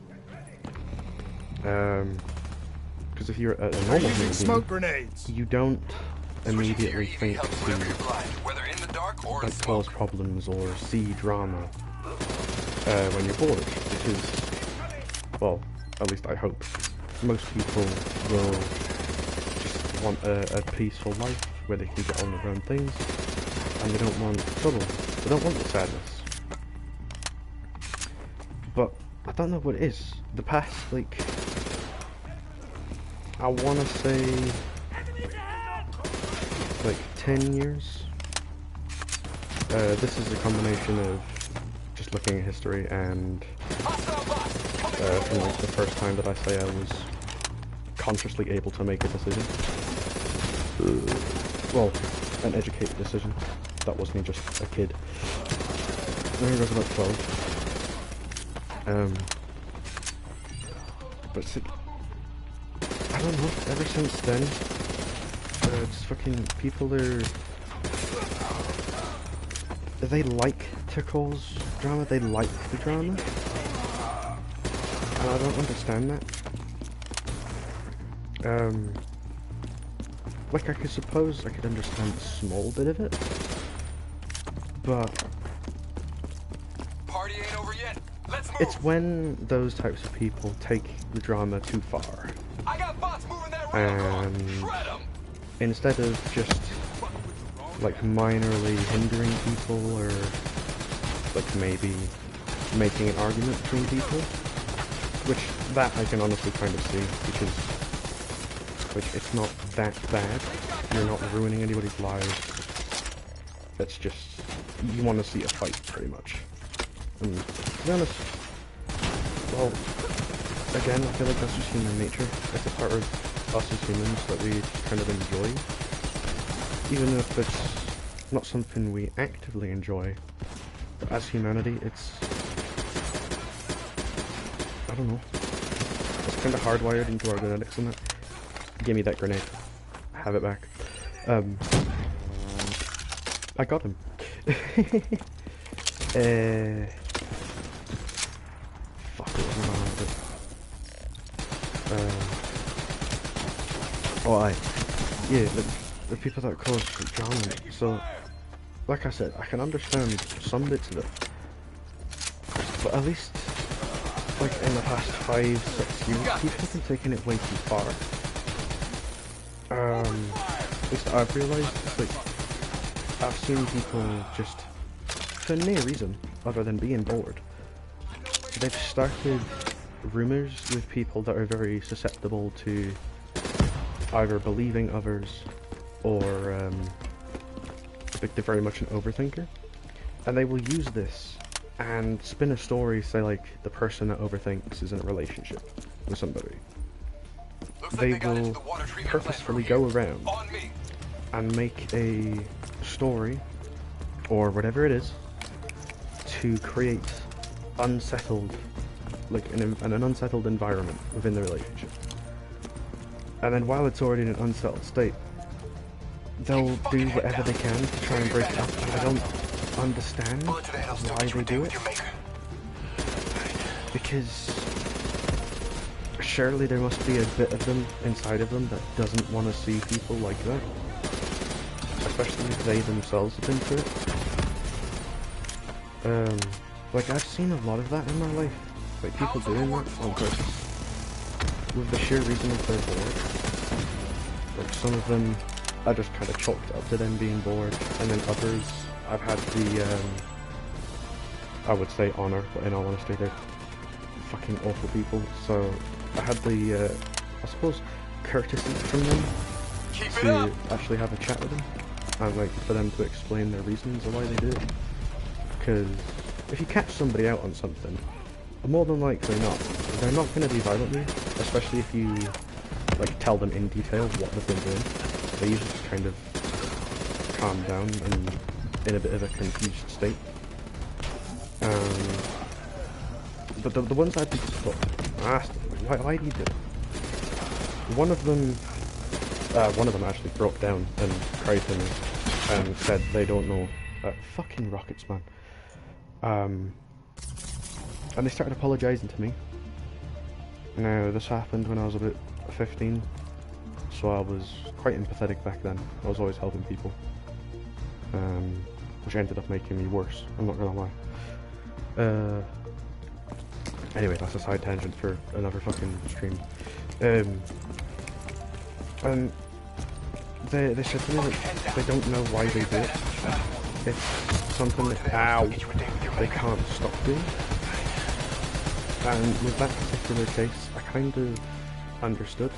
Because if you're a normal human being, you don't immediately think to like cause problems or see drama when you're bored, because, well, at least I hope, most people will just want a peaceful life where they can get on with their own things, and they don't want trouble, they don't want the sadness. But I don't know what it is. The past, like, I want to say, like, 10 years. This is a combination of just looking at history and from like the first time that I say I was consciously able to make a decision. Well, an educated decision. That wasn't me just a kid. I think I was about 12. But it's like, I don't know, ever since then, just fucking people they like to cause drama, they like the drama, and I don't understand that. Like, I could understand a small bit of it, but Party ain't over yet. Let's move. It's when those types of people take the drama too far, I got bots moving that rail car. Shred 'em. Instead of just like minorly hindering people, or like maybe making an argument between people, which that I can honestly kind of see, because like, it's not that bad. You're not ruining anybody's lives. It's just, you want to see a fight, pretty much. And to be honest, well, again, I feel like that's just human nature. It's a part of us as humans that we kind of enjoy. Even if it's not something we actively enjoy, but as humanity, it's, I don't know, it's kind of hardwired into our genetics and that. Give me that grenade. Have it back. I got him. Fuck, what was I on with it? Yeah, the people that cause drama. So, like I said, I can understand some bits of it, but at least, like, in the past 5-6 years, people have been taking it way too far. At least I've realised, like, I've seen people just, for no reason other than being bored, they've started rumours with people that are very susceptible to either believing others or like they're very much an overthinker, and they will use this and spin a story, say like the person that overthinks is in a relationship with somebody. They will purposefully go around and make a story, or whatever it is, to create unsettled, like an unsettled environment within the relationship. And then while it's already in an unsettled state, they'll do whatever they can to try and break it up, and I don't understand why they do it. Because surely there must be a bit of them inside of them that doesn't want to see people like that. Especially if they themselves have been through it. Like, I've seen a lot of that in my life. Like, people doing that on purpose. With the sheer reason that they're bored. Like, some of them I just kind of chalked up to them being bored, and then others I've had the, I would say honour, but in all honesty, they're fucking awful people. So I had the, I suppose, courtesy from them to actually have a chat with them, and like for them to explain their reasons of why they do it. Because if you catch somebody out on something, more than likely not, they're not going to be violent with you, especially if you like tell them in detail what they've been doing. They usually just kind of calm down and in a bit of a confused state. But the ones I've been stuck, I asked them, why do you do it? One of them actually broke down and cried to me and said they don't know. Fucking rockets, man. And they started apologising to me. Now, this happened when I was about 15, so I was quite empathetic back then. I was always helping people, which ended up making me worse, I'm not gonna lie. Anyway, that's a side tangent for another fucking stream. And they said to me that they don't know why they do it. It's something that they can't stop doing. And with that particular case, I kind of understood.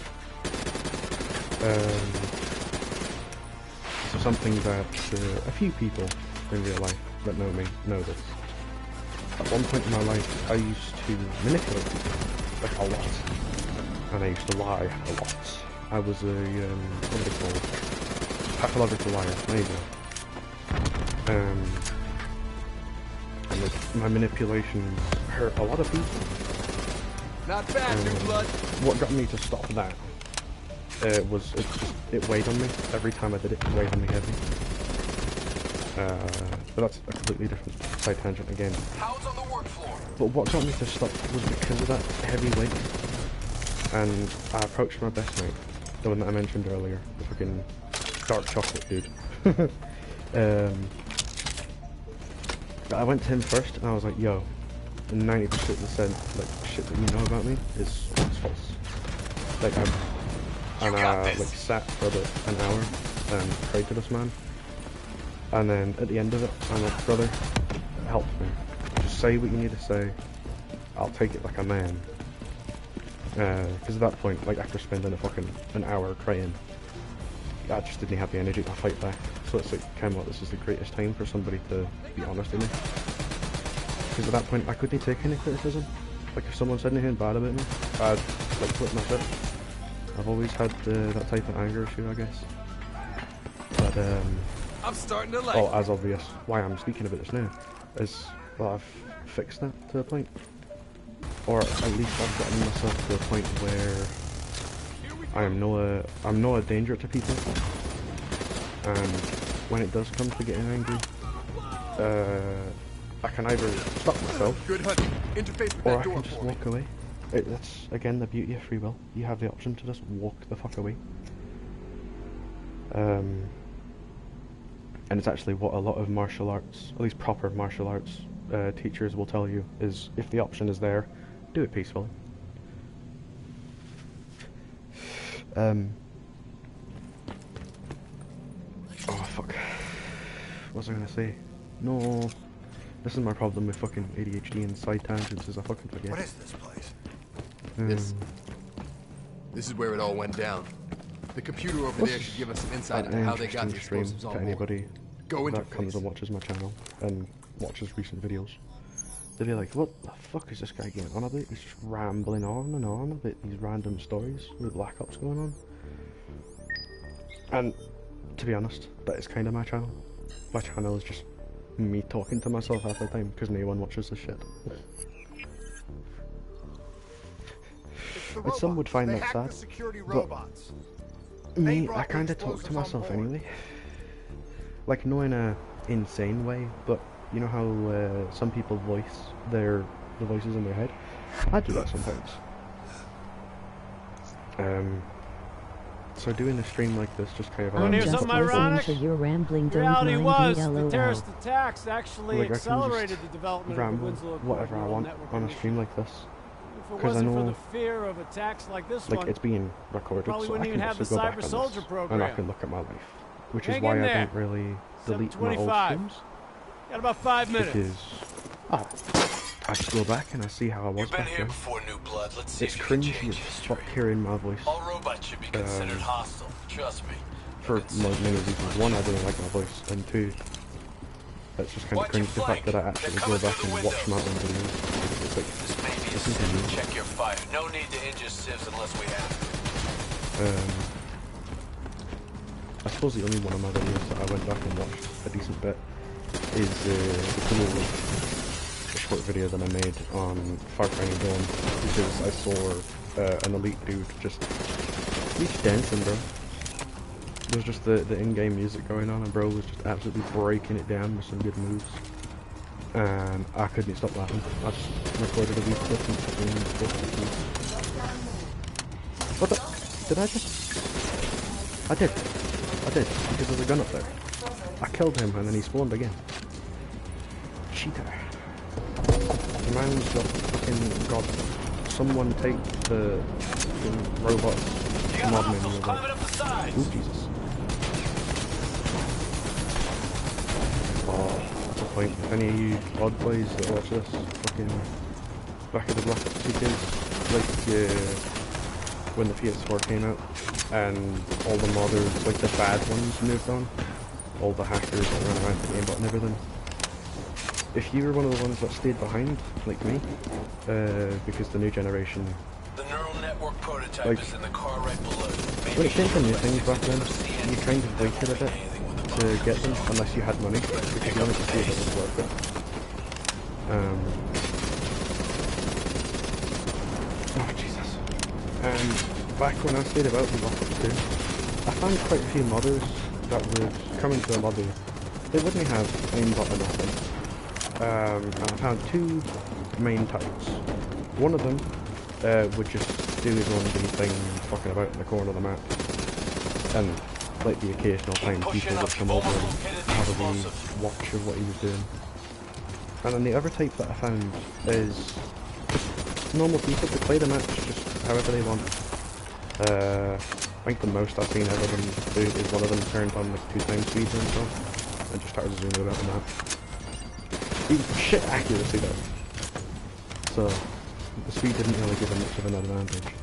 Something that a few people in real life that know me know this. At one point in my life, I used to manipulate people, like a lot, and I used to lie a lot. I was a, what are they called? Pathological liar, there you go. And like, my manipulations hurt a lot of people. Not bad, new blood. What got me to stop that was it weighed on me. Every time I did it, it weighed on me heavy. But that's a completely different side tangent again. How's on the work floor? But what got me to stop was because of that heavy weight. And I approached my best mate, the one that I mentioned earlier, the fucking dark chocolate dude. I went to him first and I was like, yo, 90% of the said, like, shit that you know about me is false. Like, I like sat for about an hour and prayed to this man. And then at the end of it, I'm like, brother, help me. Just say what you need to say. I'll take it like a man. Because at that point, like after spending an hour crying, I just didn't have the energy to fight back. So it's like, kind of like, this is the greatest time for somebody to be honest with me. Because at that point, I couldn't take any criticism. Like if someone said anything bad about me, I'd like flip my shit. I've always had that type of anger issue, I guess. But I'm starting to like. oh, as obvious, why I'm speaking about this now is, well, I've fixed that to a point, or at least I've gotten myself to a point where I'm no a danger to people, and when it does come to getting angry, I can either stop myself, Good hunting. Interface with or that I door can just for me. walk away. That's again the beauty of free will. You have the option to just walk the fuck away. And it's actually what a lot of martial arts, at least proper martial arts teachers will tell you, is if the option is there, do it peacefully. Oh fuck. What was I gonna say? No. This is my problem with fucking ADHD and side tangents, is I fucking forget. What is this place? This is where it all went down. The computer over there should give us some insight into how they got the explosives on to board. anybody Go that interface. comes and watches my channel and watches recent videos. They'll be like, what the fuck is this guy getting on about? He's just rambling on and on about these random stories with Black Ops going on. And to be honest, that is kind of my channel. My channel is just me talking to myself half the time because no one watches this shit. And some would find that sad, but me, I kind of talk to myself anyway. Like, not in a insane way, but you know how some people voice the voices in their head? I do that sometimes. So doing a stream like this just kind of I'm hear just something listening ironic? to your rambling, don't Reality mind was, me, the LOL. terrorist attacks actually like, I can accelerated just the development ramble of the Winslow whatever I neural want network on a initiative. stream like this. If it Because I wasn't for know, the fear of attacks like this like, one, it's being recorded, probably so I wouldn't can even have just the go back Cyber on Soldier this, program. and I can look at my life. Which is Hang why in I there. don't really delete my old 725. streams. Got about 5 minutes. Because I just go back and I see how I was back then. New blood. Let's see It's cringy as fuck hearing my voice. All robots should be considered hostile. Trust me. For many reasons. One, I don't like my voice, and two, it's just kind of cringe the fact that I actually go back and watch my own videos. It's like, this isn't me. Check your fire. No need to injure civs unless we have. I suppose the only one of my videos that I went back and watched a decent bit is the short video that I made on Far Cry New Dawn, because I saw an elite dude just dancing, bro. There was just the in-game music going on, and bro was just absolutely breaking it down with some good moves. And I couldn't stop laughing. I just recorded a wee clip and what the? Did I just? I did, because there's a gun up there. I killed him and then he spawned again. Cheater. The man's got fucking got someone take the robot mod menu over. Ooh, Jesus. Oh, that's a point. If any of you odd boys that watch this, fucking back of the Black Ops 2 days, like when the PS4 came out, and all the modders, like the bad ones, moved on, all the hackers that ran around the gamebot and everything. If you were one of the ones that stayed behind, like me, because the new generation, the neural network prototype like, is in the car right below. when it came to new things back then, you kind of waited a bit to get them, unless you had money, because you wanted to see if it was worth it. Oh Jesus. And back when I stayed about the Black Ops 2, I found quite a few modders that would come into a lobby. They wouldn't have aimbot or nothing. And I found two main types. One of them would just do his own wee thing, fucking about in the corner of the map. And like the occasional time people would come over and have a wee watch of what he was doing. And then the other type that I found is just normal people to play the match just however they want. I think the most I've seen ever them do is one of them turned on like 2x speed and stuff and just started zooming about the map. Shit accuracy though. So the speed didn't really give him much of an advantage.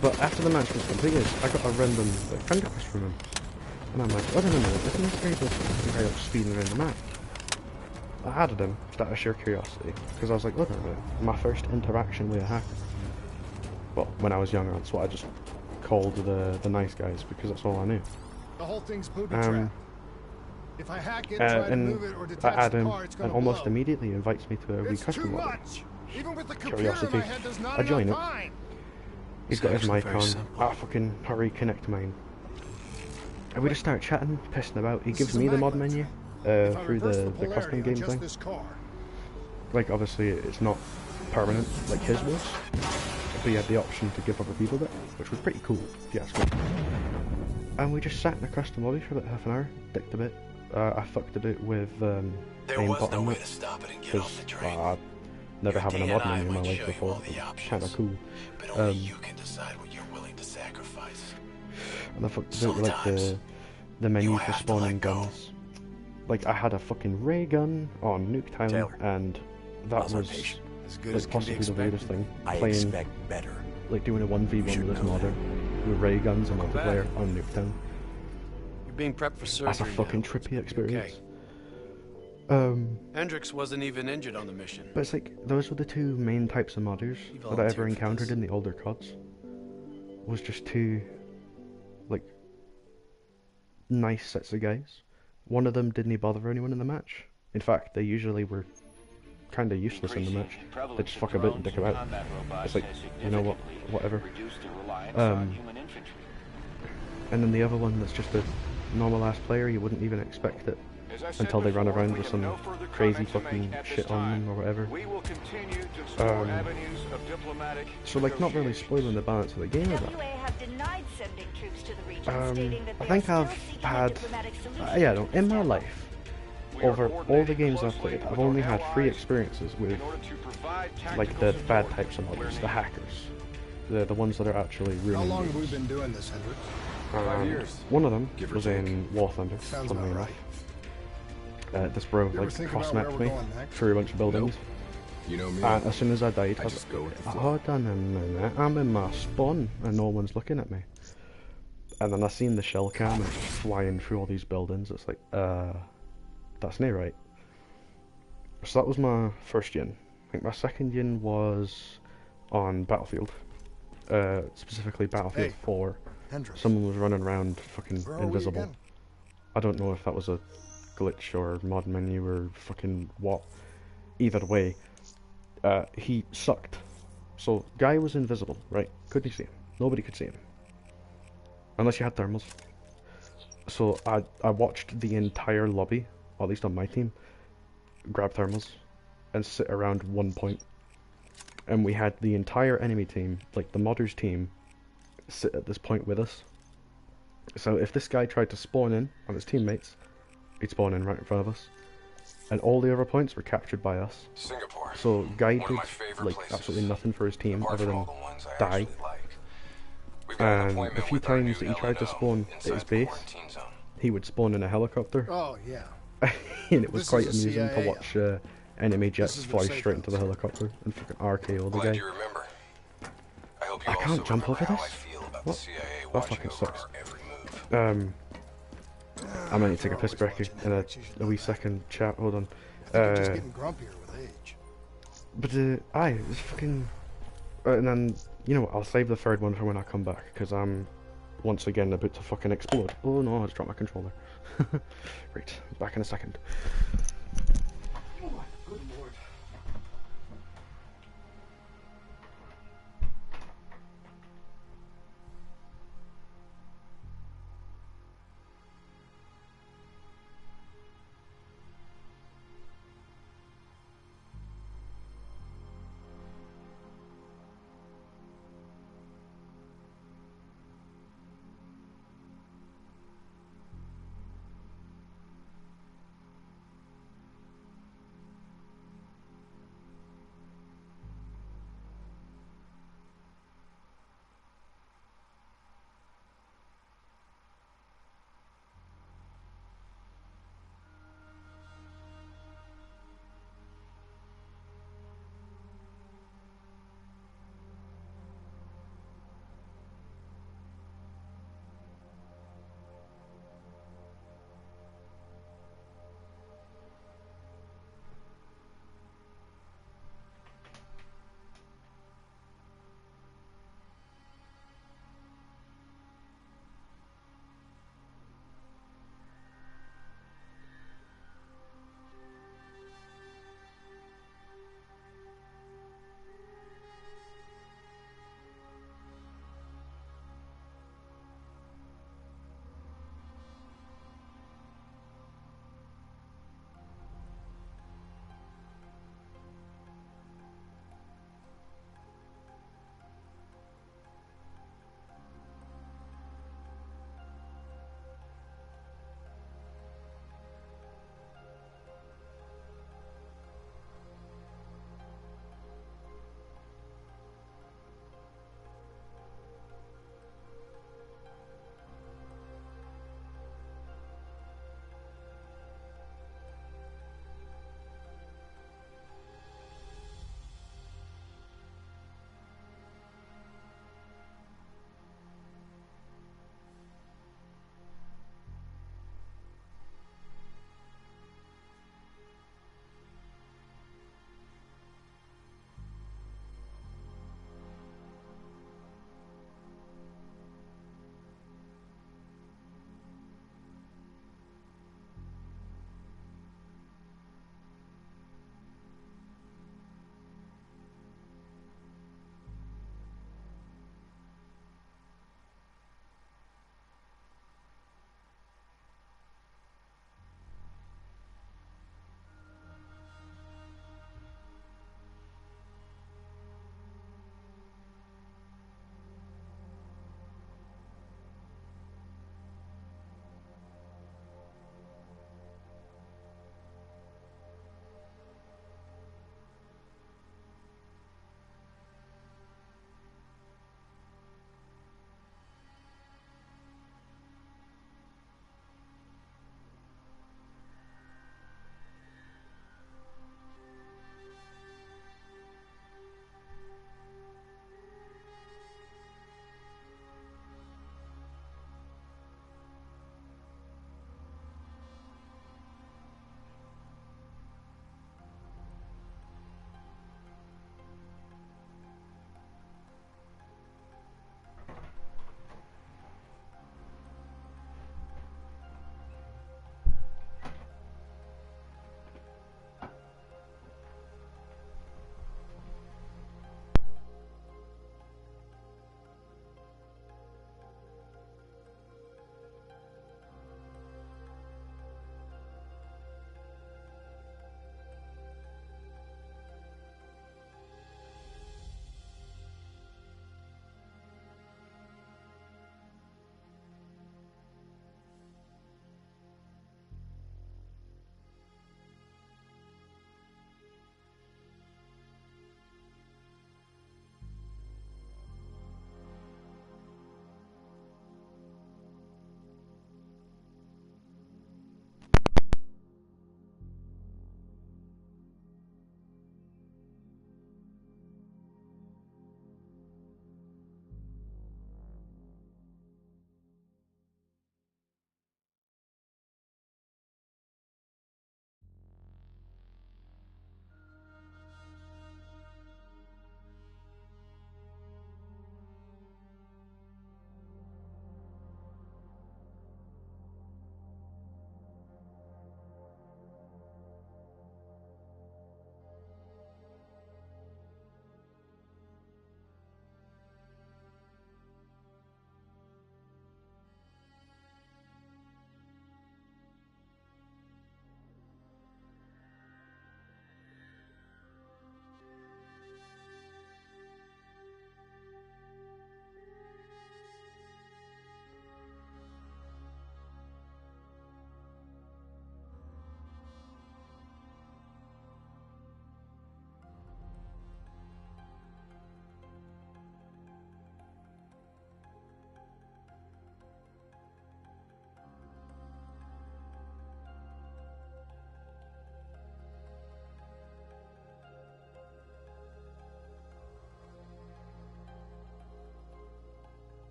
But after the match was completed, I got a random friend request from him. And I'm like, wait a minute, isn't this guy just carry up speeding around the map? I added him, just out of sheer curiosity, because I was like, wait a minute, my first interaction with a hacker. Well, when I was younger, that's what I just called the nice guys, because that's all I knew. The whole thing's booby trapped. If I hack it, try to and move it or I detach add the him, car, it's and gonna almost blow. immediately invites me to a wee It's too custom lobby. much. Even with the computer Curiosity. in my head, there's not I join enough it. time. He's got his actually mic very on. simple. Ah, fucking hurry, connect mine. And we just start chatting, pissing about. He This gives is a me the mod magnet. menu If I through reverse the polarity custom on game just thing. this car, Like, obviously, it's not permanent like his was, but you had the option to give other people that, which was pretty cool, if you ask me. And we just sat in a custom lobby for about half an hour, dicked a bit. I fucked a bit with There was aimbot no and way that, to stop it and get off the train. never Your having a mod DNI menu in my might life show you before, all the options, kinda cool. But only you can decide what you're willing to sacrifice. And I fucked a bit with like the menu for spawning guns. Like, I had a fucking ray gun on Nuketown, Taylor, and that was as good like as can be possibly the weirdest expected. thing. I Playing, expect better. like doing a 1v1 with this modder with ray guns and multiplayer on Nuketown. You're being prepped for surgery. That's a fucking now. trippy Okay. experience. Hendricks wasn't even injured on the mission. But it's like, those were the two main types of modders He that I ever volunteered for encountered this. in the older CODs. Was just two, like, nice sets of guys. One of them didn't bother anyone in the match. In fact, they usually were kind of useless in the match. They just fuck a bit and dick about. It's like, you know what, whatever. And then the other one that's just a normal ass player, you wouldn't even expect it until they run around with some crazy fucking shit on them or whatever. So like, not really spoiling the balance of the game of that. I think I've had, yeah, no, in my life, over all the games I've played, I've only had 3 experiences with, like, the bad types of modders, the hackers, the ones that are actually How ruining long have we games. been doing this, Hendricks? 5 years. One of them Give or was take. in War Thunder, Sounds funnily about enough. This bro You ever like think about cross-mapped where me we're going next? through a bunch of buildings. You know me. And as soon as I died, I I was just go with the like, flow. hold on a minute, I'm in my spawn, and no one's looking at me. And then I seen the shell cam and it's just flying through all these buildings. It's like, that's near right. So that was my first yin. I think my second yin was on Battlefield. Specifically Battlefield 4. Hendricks. Someone was running around fucking Where are we invisible. again? I don't know if that was a glitch or mod menu or fucking what. Either way, he sucked. So, guy was invisible, right? Couldn't see him. Nobody could see him. Unless you had thermals. So, I watched the entire lobby, or at least on my team, grab thermals and sit around one point. And we had the entire enemy team, like the modders team, sit at this point with us. So if this guy tried to spawn in on his teammates, he'd spawn in right in front of us. And all the other points were captured by us. Singapore. So Guy One of did my favorite like places. absolutely nothing for his team Apart other from than all the ones I die. actually like. We've got an And appointment the few with our times new that he tried to LNO spawn at inside his the base, quarantine zone. he would spawn in a helicopter. Oh, yeah. And it was This quite is a amusing to CIA. watch enemy jets is their fly safe straight into the house. helicopter and fucking RKO the Glad guy. you remember. I hope you I also can't jump remember over how this? I feel about What? the CIA That watching fucking over sucks. our every move. I might need to take a piss break in a wee second chat, hold on. I think you're just getting grumpier with age. But aye, it's fucking... and then, you know what, I'll save the third one for when I come back, because I'm once again about to fucking explode. Oh no, I just dropped my controller. Right, back in a second. Oh my good lord.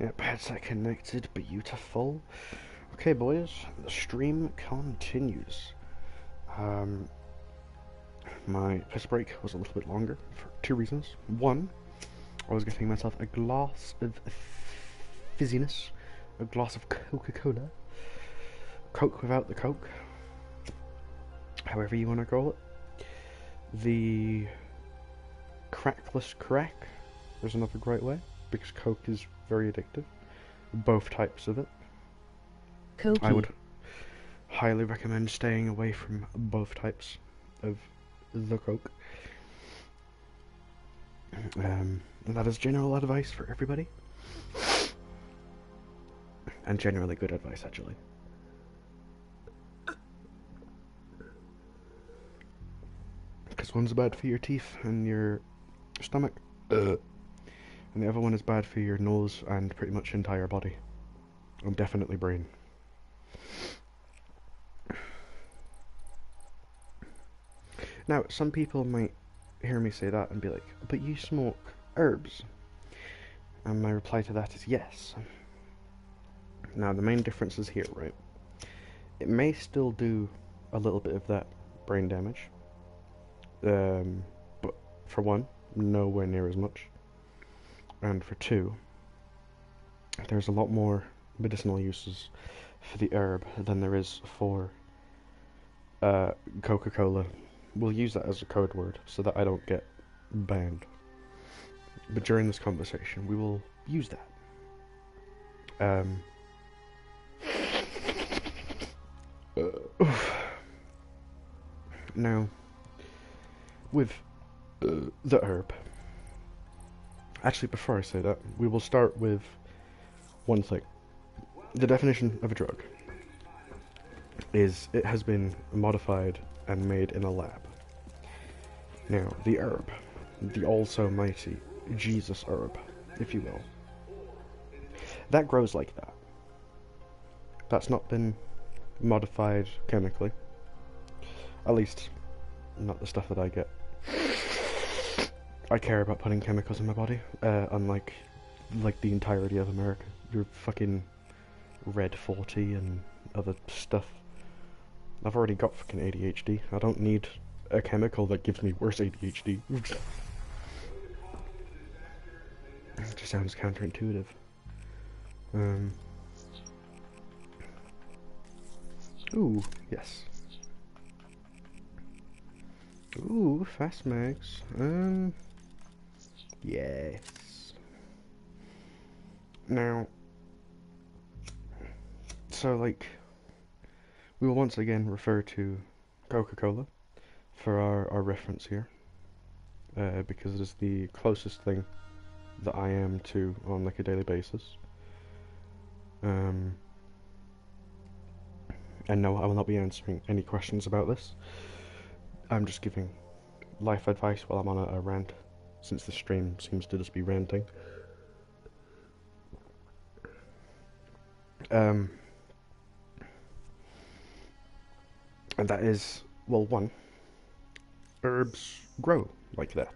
Yep, headset connected, beautiful. Okay, boys, the stream continues. My piss break was a little bit longer for two reasons. One, I was getting myself a glass of fizziness, a glass of Coca-Cola, Coke without the Coke, however you want to call it. The crackless crack is another great way, because Coke is very addictive. Both types of it. Cokey. I would highly recommend staying away from both types of the Coke. And that is general advice for everybody. And generally good advice, actually. Because one's bad for your teeth and your stomach. And the other one is bad for your nose and pretty much entire body. And definitely brain. Now, some people might hear me say that and be like, but you smoke herbs. And my reply to that is yes. Now, the main difference is here, right? It may still do a little bit of that brain damage. But for one, nowhere near as much. And for two, there's a lot more medicinal uses for the herb than there is for Coca-Cola. We'll use that as a code word so that I don't get banned. But during this conversation, we will use that. Now, with the herb. Actually, before I say that, we will start with one thing. The definition of a drug is it has been modified and made in a lab. Now, the herb, the also mighty Jesus herb, if you will, that grows like that. That's not been modified chemically. At least, not the stuff that I get. I care about putting chemicals in my body, unlike the entirety of America. Your fucking Red 40 and other stuff. I've already got fucking ADHD. I don't need a chemical that gives me worse ADHD. It just sounds counterintuitive. Ooh, yes. Ooh, fast mags. Yes. Now, so like, we will once again refer to Coca-Cola for our reference here, because it is the closest thing that I am to on like a daily basis. And no, I will not be answering any questions about this. I'm just giving life advice while I'm on a rant, since the stream seems to just be ranting. And that is, well, one, herbs grow like that.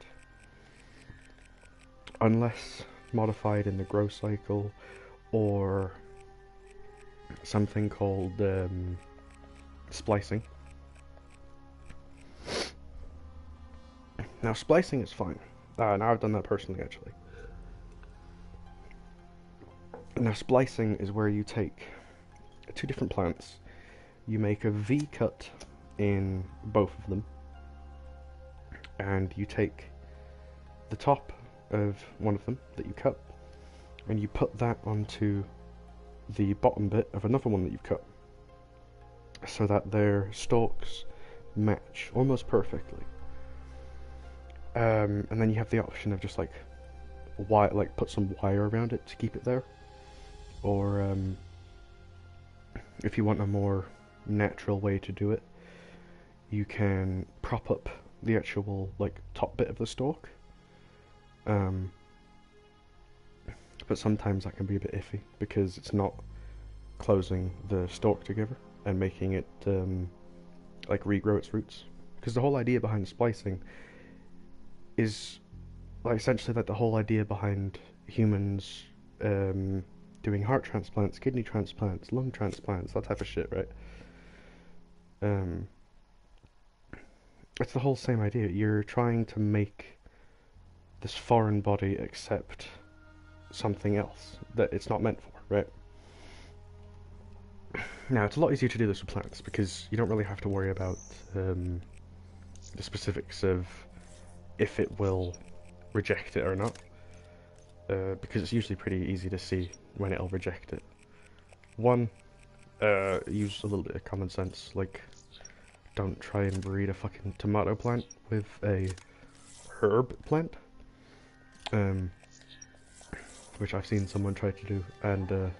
Unless modified in the grow cycle, or something called splicing. Now, splicing is fine. Now, I've done that personally, actually. Now, splicing is where you take two different plants, you make a V cut in both of them, and you take the top of one of them that you cut, and you put that onto the bottom bit of another one that you've cut, so that their stalks match almost perfectly. And then you have the option of just like put some wire around it to keep it there, or if you want a more natural way to do it, you can prop up the actual like top bit of the stalk. But sometimes that can be a bit iffy because it's not closing the stalk together and making it like regrow its roots. Because the whole idea behind splicing is like essentially that the whole idea behind humans doing heart transplants, kidney transplants, lung transplants, that type of shit, right? It's the whole same idea. You're trying to make this foreign body accept something else that it's not meant for, right? Now, it's a lot easier to do this with plants because you don't really have to worry about the specifics of if it will reject it or not, because it's usually pretty easy to see when it'll reject it. One, use a little bit of common sense, like, don't try and breed a fucking tomato plant with a herb plant, which I've seen someone try to do, and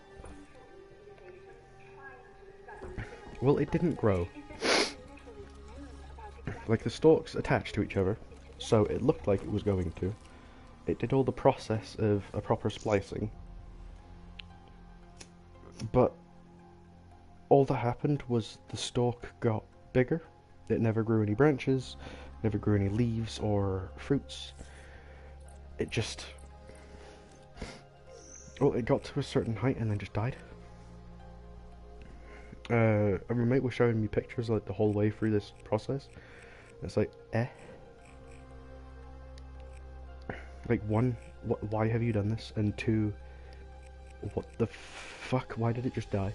well, it didn't grow. Like, the stalks attached to each other, so it looked like it was going to. It did all the process of a proper splicing, but all that happened was the stalk got bigger. It never grew any branches, never grew any leaves or fruits. It just... well, it got to a certain height and then just died. My mate was showing me pictures like the whole way through this process. It's like, like, one, why have you done this? And two, what the fuck? Why did it just die?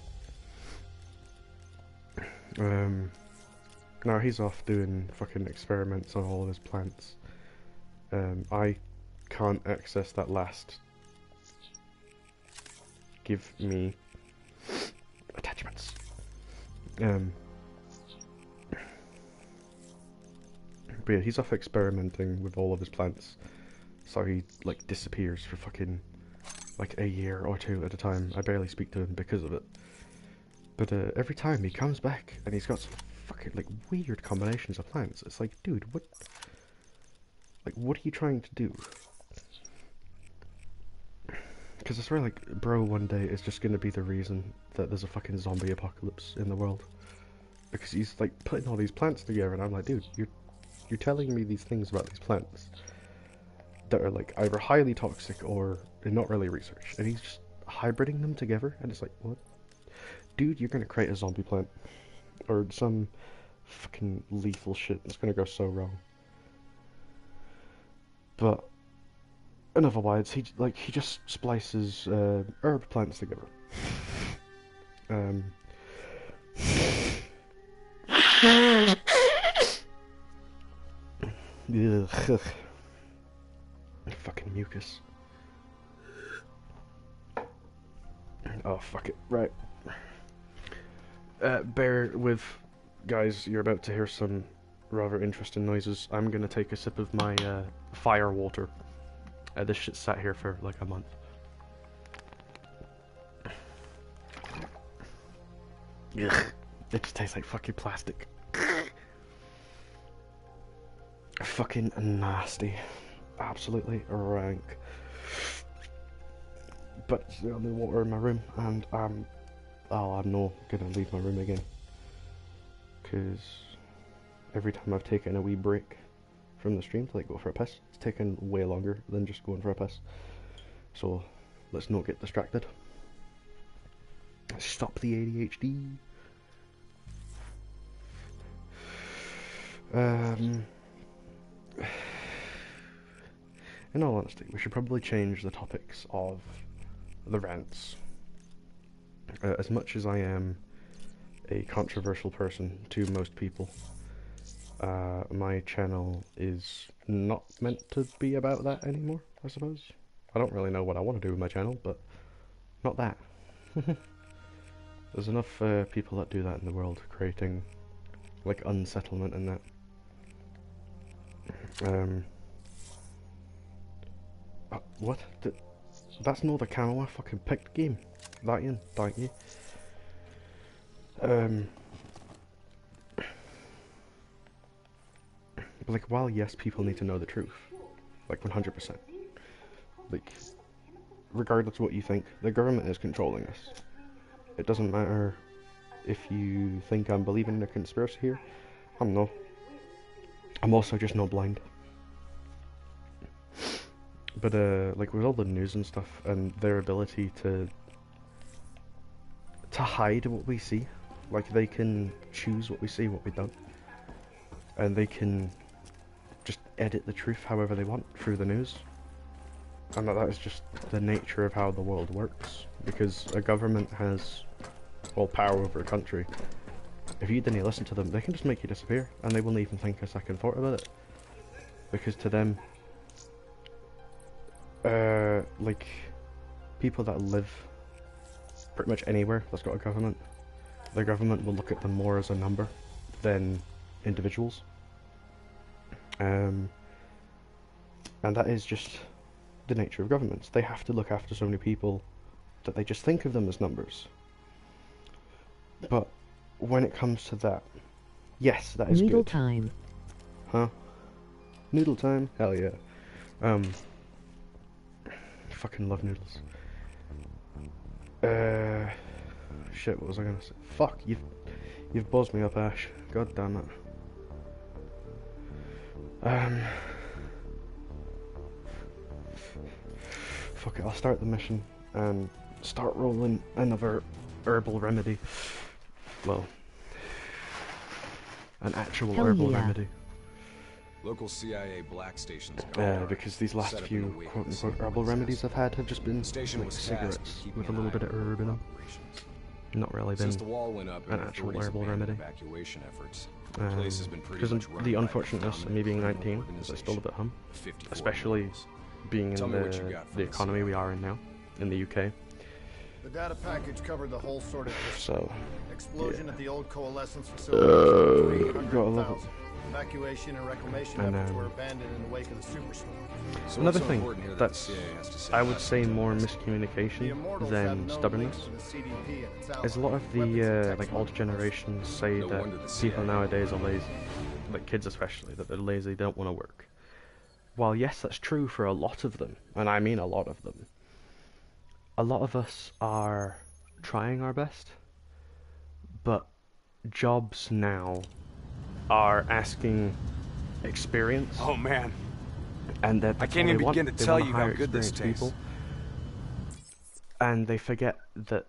Now he's off doing fucking experiments on all of his plants. I can't access that last. Give me attachments. But yeah, he's off experimenting with all of his plants, so he like disappears for fucking like a year or two at a time. I barely speak to him because of it. But every time he comes back and he's got some fucking like weird combinations of plants. It's like, dude, what? Like, what are you trying to do? Because I swear, like, bro, one day is just gonna be the reason that there's a fucking zombie apocalypse in the world. Because he's like putting all these plants together, and I'm like, dude, you're telling me these things about these plants that are like either highly toxic or not really researched, and he's just hybriding them together, and it's like, what? Dude, you're gonna create a zombie plant. Or some fucking lethal shit that's gonna go so wrong. But in other words, he just splices herb plants together. Ugh. Fucking mucus. Oh, fuck it. Right. Bear with, guys, you're about to hear some rather interesting noises. I'm gonna take a sip of my fire water. This shit sat here for like a month. Ugh. It just tastes like fucking plastic. Fucking nasty. Absolutely rank. But it's the only water in my room, and I'm not gonna leave my room again. Because every time I've taken a wee break from the stream to like go for a piss, it's taken way longer than just going for a piss. So let's not get distracted. Stop the ADHD. In all honesty, we should probably change the topics of the rants. As much as I am a controversial person to most people, my channel is not meant to be about that anymore, I suppose. I don't really know what I want to do with my channel, but not that. There's enough people that do that in the world, creating like unsettlement and that. What? That's not the camo I fucking picked game. That in, thank you. But like, while yes, people need to know the truth, like 100%. Like, regardless of what you think, the government is controlling us. It doesn't matter if you think I'm believing in a conspiracy here. I'm not. I'm also just not blind. But like with all the news and stuff and their ability to to hide what we see. Like, they can choose what we see, what we don't. And they can just edit the truth however they want through the news. And that is just the nature of how the world works. Because a government has all power over a country. If you didn't listen to them, they can just make you disappear. And they won't even think a second thought about it. Because to them, like, people that live pretty much anywhere that's got a government, the government will look at them more as a number than individuals. And that is just the nature of governments. They have to look after so many people that they just think of them as numbers. But when it comes to that, yes, that is Noodle good. time. Huh? Noodle time? Hell yeah. Fucking love noodles. Shit, what was I gonna say? Fuck, you've buzzed me up, Ash. God damn it. Fuck it, I'll start the mission and start rolling another herbal remedy. Well, an actual Hell herbal yeah. remedy. Local CIA black stations. Because these last few quote-unquote herbal remedies I've had have just been like cigarettes with a little bit of herb in them. Not really been Since the wall went up, an actual herbal remedy. Evacuation efforts. The place has been pretty Because much run the by unfortunateness of me being 19 is I still a bit hum. Especially being in the economy we are in now, in the UK. The data package covered the whole sort of So, explosion yeah. at the old coalescence facility. Gotta love it. Evacuation and reclamation And, efforts were abandoned in the wake of the superstorm. So another what's so thing important here that that's, the CIA has to say I about would it? say, more miscommunication than stubbornness is a lot of the like older generations say No that wonder the people CIA nowadays are lazy, like kids especially, that they're lazy, they don't want to work. While yes, that's true for a lot of them, and I mean a lot of them, a lot of us are trying our best, but jobs now are asking experience. Oh man, And that I can't even begin to tell you how good this tastes. people. And they forget that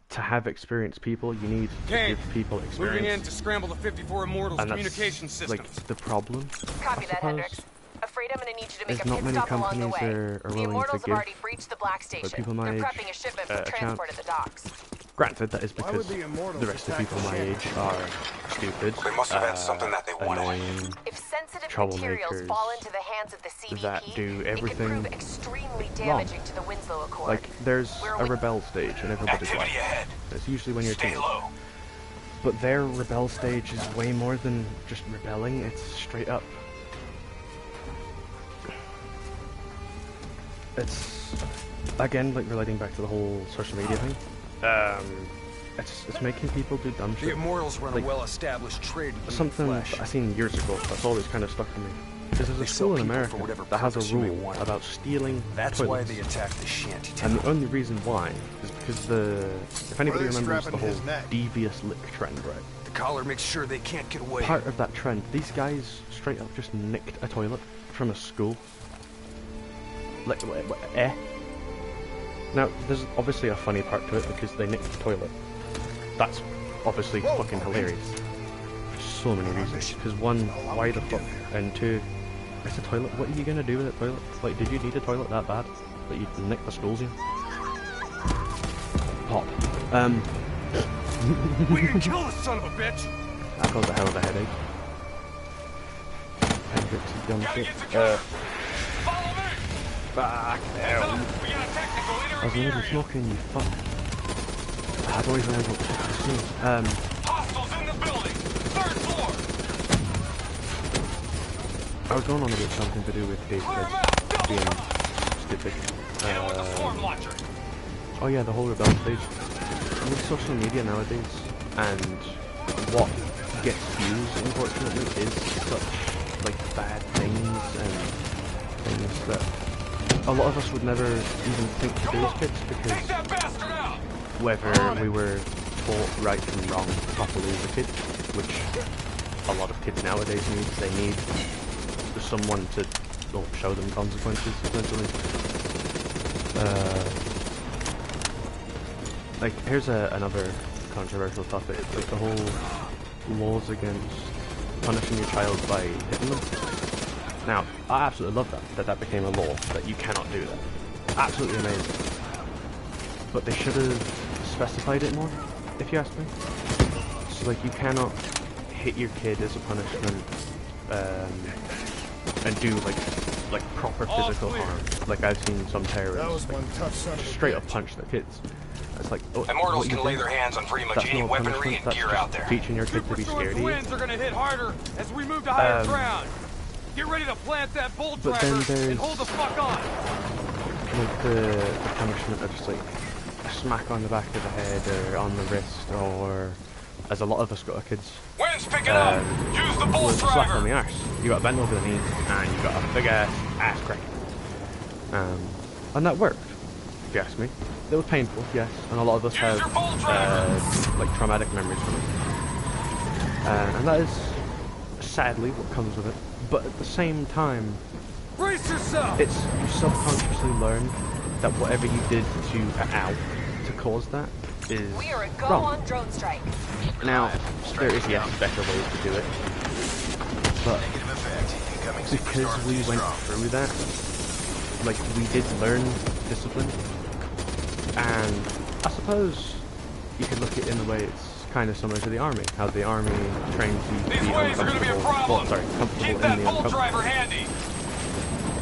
to have experienced people, you need to give people experience. Moving in to scramble the 54 Immortals And communication that's systems. like the problem. Copy I that, suppose. Hendricks. Afraid I'm gonna need you to make There's a not pit many stop along the companies way. are The willing to Immortals have give already breached the black station. people my They're age prepping a shipment for a transport chance. at the docks. Granted, that is Why because would the Immortals the rest of attack people the my ship? age are stupid, They must have had something that they wanted. annoying, If sensitive troublemakers materials fall into the hands of the CDP, that do it could everything prove extremely damaging to the Winslow Accord. Like, there's We're a with- rebel stage in everybody's Activity life. ahead. It's usually when you're a Stay teenager. low. But their rebel stage is way more than just rebelling, it's straight up. It's, again, like relating back to the whole social media thing. It's making people do dumb The shit. Immortals run Like, a well-established trade in something flesh. that I seen years ago that's always kind of stuck in me. Because there's They a sell school in people America for whatever that has purpose a you may rule want. about stealing That's toilets. why they attacked the shanty And town. the only reason why is because if anybody Where they're remembers the strapping whole his neck. devious lick trend, right? The collar makes sure they can't get away. Part of that trend, these guys straight up just nicked a toilet from a school. Like, Now, there's obviously a funny part to it because they nicked the toilet. That's obviously fucking hilarious. For so many reasons. Because one, why the fuck? And two, it's a toilet. What are you gonna do with a toilet? Like, did you need a toilet that bad? That you nicked the schools in? Pop. We can kill this son of a bitch! That caused a hell of a headache. Hendricks is dumb shit. Follow me! Fuck hell. We got a technical I was already smoking, you fuck. I don't even know what to do. Hostiles in the building! 3rd floor! I was going on about something to do with these kids being stupid. Storm launcher! Oh yeah, the whole rebel stage. With social media nowadays, and what gets views, unfortunately, is such like bad things and things that a lot of us would never even think to do as kids, because whether we were taught right from wrong properly as a kid, which a lot of kids nowadays need, they need someone to show them consequences, essentially. like, here's another controversial topic, like the whole laws against punishing your child by hitting them. Now, I absolutely love that became a law, that you cannot do that. Absolutely amazing. But they should have specified it more, if you ask me. So, like, you cannot hit your kid as a punishment, and do, like proper physical harm. Like, I've seen some terrorists, like, straight up punch their kids. It's like, oh, Immortals can lay their hands on pretty much any weaponry and gear out there. Teaching your kid to be scared of you. Winds are gonna hit harder as we move to higher ground. Get ready to plant that bolt driver and hold the fuck on. Like the punishment of just like a smack on the back of the head or on the wrist, or as a lot of us got our kids. Wind's picking up. Use the bolt driver. Slap on the arse. You got to bend over the knee and you got a big ass crack. And that worked, if you ask me. It was painful, yes, and a lot of us have like traumatic memories from it. And that is sadly what comes with it. But at the same time, brace yourself. It's you subconsciously learn that whatever you did to cause that is we are a go wrong. on drone strike. Now there is better ways to do it, but because we went through that, like we did learn discipline, and I suppose you could look at it in the way it's kind of similar to the army, how the army trains you to be uncomfortable. Comfortable Keep in that the bolt uncomfortable. driver handy.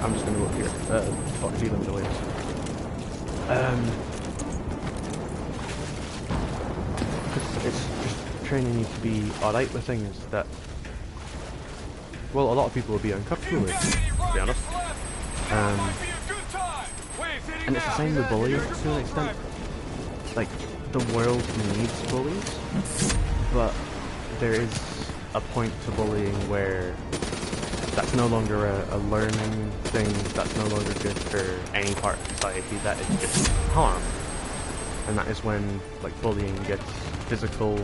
I'm just gonna go up here. Fuck, dealing with the waves. It's just training you to be alright with things that, well, a lot of people will be uncomfortable with, to be honest. And it's the same with bullying to an extent. Like, the world needs bullies, but there is a point to bullying where that's no longer a learning thing, that's no longer good for any part of society, that is just harm. And that is when, like, bullying gets physical,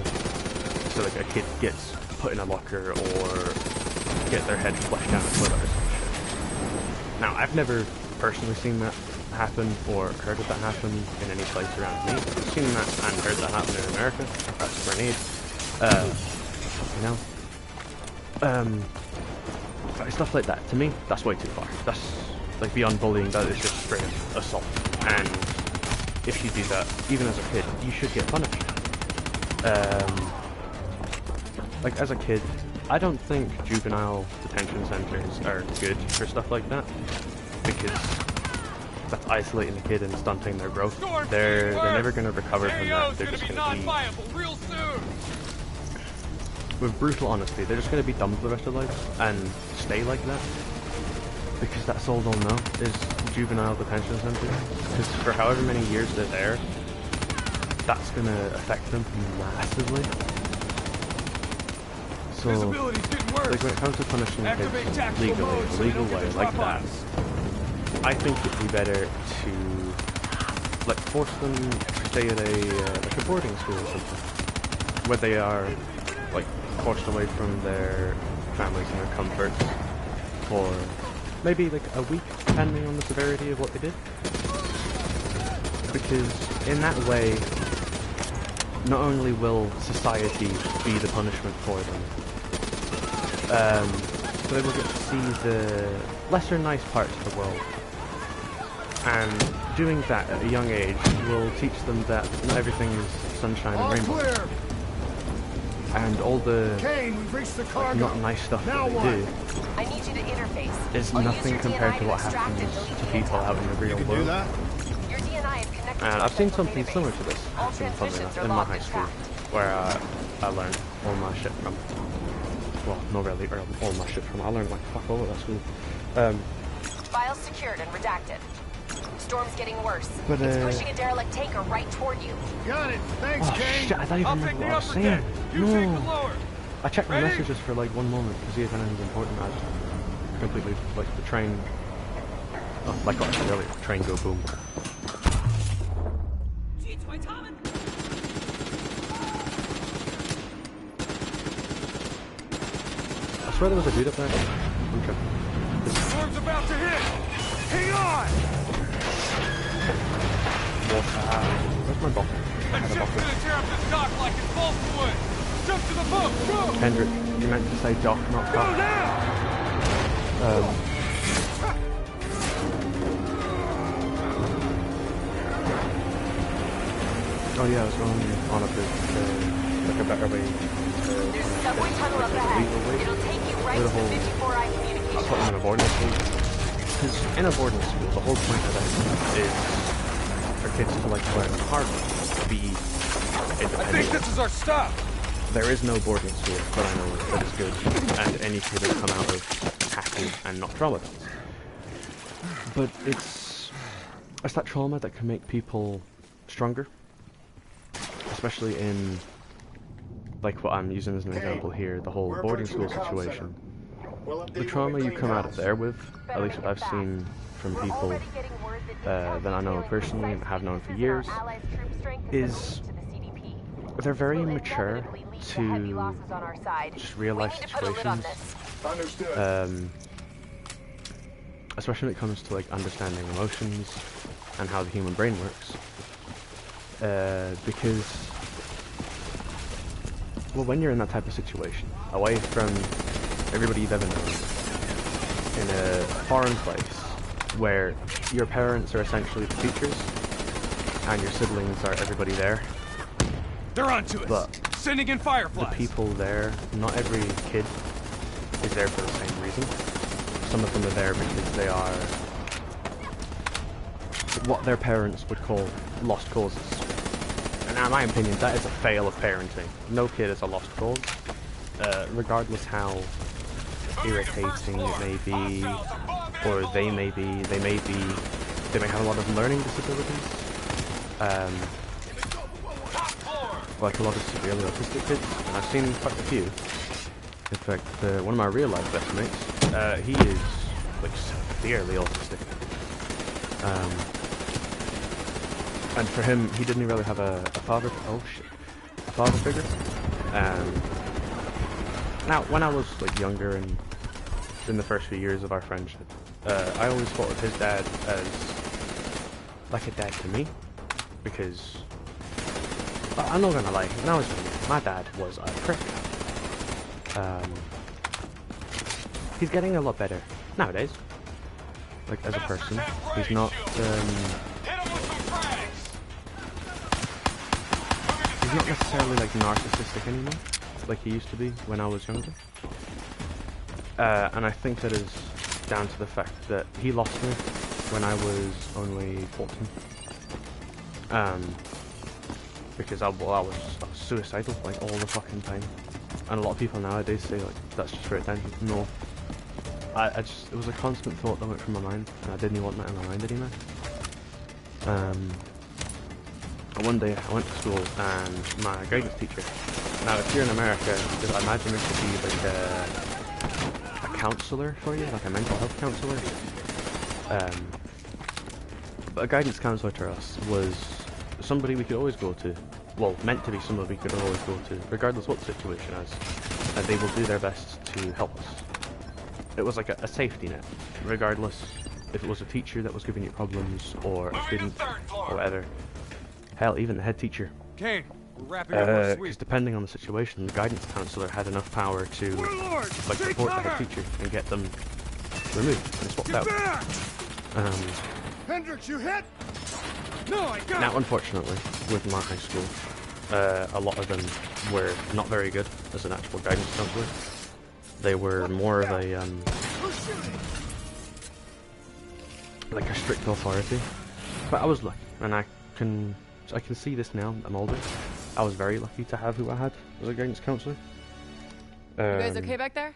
so like a kid gets put in a locker or get their head flushed down a toilet or some shit. Now, I've never personally seen that happen or heard of that happen in any place around me. I've seen that and heard that happen in America. That's a grenade. Stuff like that, to me, that's way too far. That's, like, beyond bullying, that is just straight assault. And if you do that, even as a kid, you should get punished. Like, as a kid, I don't think juvenile detention centers are good for stuff like that, because that's isolating the kid and stunting their growth. They're never going to recover from that. They're just going to be, real soon. with brutal honesty, they're just going to be dumb for the rest of their lives and stay like that, because that's all they'll know is juvenile detention centers. Because for however many years they're there, that's going to affect them massively. So, like, when it comes to punishing kids legally, in a legal way, like that, I think it'd be better to, like, force them to stay at like a boarding school or something, where they are, like, forced away from their families and their comforts for maybe, like, a week, depending on the severity of what they did. Because in that way, not only will society be the punishment for them, but they will get to see the lesser nice parts of the world. And doing that at a young age will teach them that not everything is sunshine and rainbows. And all the, like, not nice stuff that they do I need you to interface. is nothing compared to what happens to people out in the real world. Your DNI is connected And to I've seen something similar to this happen, funnily enough, in my high school, where I learned all my shit from. Well, not really all my shit from. I learned like fuck all at that school. Files secured and redacted. Storm's getting worse. But, it's pushing a derelict tanker right toward you. Got it. Thanks, oh Kane. shit, I don't even remember what I was saying. No. I checked my messages for like 1 moment to see if anything's important. I just completely, like, the train. Oh, like what I said earlier, train go boom. I swear there was a dude up there. I'm tripping. Storm's about to hit. Hang on. Where's my ball? head of Ship's office. gonna tear up this dock like it's balsa wood. Jump to the boat, go! Hendrik, you meant to say dock, not Go cock. now! Oh yeah, I was going on a bit, like a better way. There's a subway tunnel up ahead. It'll take you right to the 54I I'll communication. put them in a boarding school. Because in a boarding school, the whole point of it is for kids to like learn hard, to be independent. I think this is our stop. There is no boarding school that I know of that is good, and any kid has come out of happy and not traumatized. But it's that trauma that can make people stronger, especially in like what I'm using as an example here, the whole boarding school situation. The trauma you come out of there with, at least what I've seen from people that I know personally and have known for years, is they're very mature to just real life situations. Especially when it comes to like understanding emotions and how the human brain works. Because, well, when you're in that type of situation, away from everybody you've ever known, in a foreign place, where your parents are essentially the teachers, and your siblings are everybody there. They're onto us. But sending in fireflies. The people there, not every kid is there for the same reason. Some of them are there because they are what their parents would call lost causes. And in my opinion, that is a fail of parenting. No kid is a lost cause, regardless how irritating it may be, or they may have a lot of learning disabilities, like a lot of severely autistic kids, and I've seen quite a few. In fact, one of my real life best mates, he is like severely autistic, and for him, he didn't really have a father figure. Now, when I was like younger and in the first few years of our friendship, I always thought of his dad as like a dad to me, because I'm not gonna lie, when I was younger, my dad was a prick. He's getting a lot better nowadays, like as a person. He's not necessarily like narcissistic anymore, like he used to be when I was younger. And I think that is down to the fact that he lost me when I was only 14. Because I was suicidal like all the fucking time. And a lot of people nowadays say like that's just for attention. No. It was a constant thought that went through my mind, and I didn't want that in my mind anymore. One day I went to school and my guidance teacher, now if you're in America, I imagine it could be like a counsellor for you, like a mental health counsellor. But a guidance counsellor to us was somebody we could always go to. Well, meant to be somebody we could always go to, regardless what the situation is, and they will do their best to help us. It was like a safety net, regardless if it was a teacher that was giving you problems, or a student, or whatever. Hell, even the head teacher. Kane, we're wrapping up our sweep. Because depending on the situation, the guidance counsellor had enough power to like support the head teacher and get them removed and swapped out. Hendricks, you hit? No, I got Now, unfortunately, with my high school, a lot of them were not very good as an actual guidance counsellor. They were more of a like a strict authority. But I was lucky, and I can see this now. I'm older. I was very lucky to have who I had as a guidance counsellor. You guys okay back there?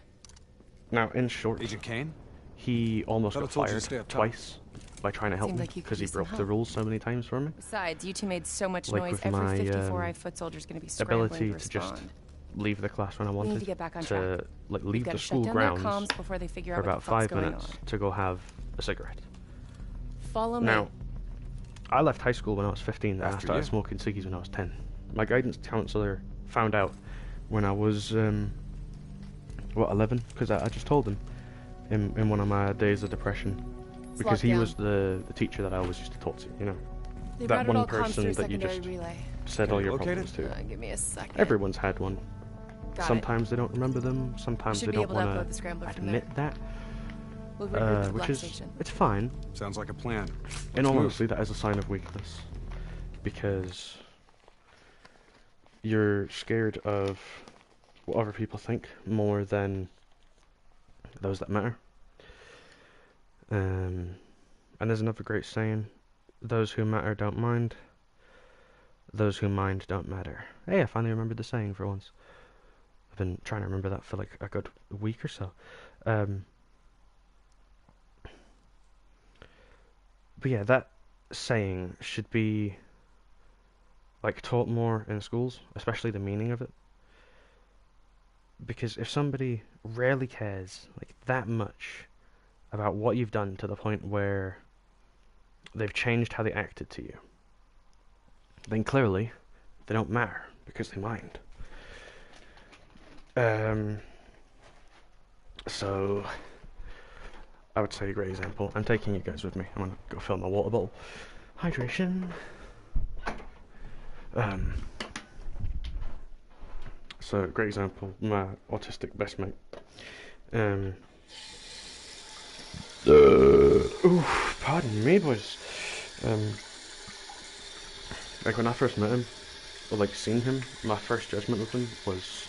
Now, in short, Agent Kane? He almost got told you to fired stay up top. twice by trying to help Seemed me like you could because he use some broke the help. rules so many times for me. Besides, you two made so much Like noise, with every my 54I foot soldier's gonna be scrambling ability to to just respond. leave the class when I We wanted need to get back on to track. like We've leave gotta the shut school down their grounds comms before they figure for out what about the fuck's 5 going minutes on. to go have a cigarette. Follow me. Now, I left high school when I was 15 and I After started you. smoking ciggies when I was 10. My guidance counsellor found out when I was 11, because I just told him in one of my days of depression, because he locked was the teacher that I always used to talk to, you know. They That routed one all comms person through that you secondary just relay. said all your problems to. Give me a second. Everyone's had one. Got Sometimes they don't remember them. Sometimes they don't want to admit that. We'll regroup at the Which lab is, station. it's fine. Sounds like a plan. In all honesty, that is a sign of weakness. Because you're scared of what other people think more than those that matter. And there's another great saying, those who matter don't mind, those who mind don't matter. Hey, I finally remembered the saying for once. I've been trying to remember that for like a good week or so. But yeah, that saying should be like taught more in schools, especially the meaning of it. Because if somebody rarely cares like that much about what you've done to the point where they've changed how they acted to you, then clearly they don't matter because they mind. So I would say a great example. I'm taking you guys with me. I'm gonna go fill my water bottle. Hydration. So great example. My autistic best mate. Pardon me, boys. Like when I first met him, or like seen him, my first judgment of him was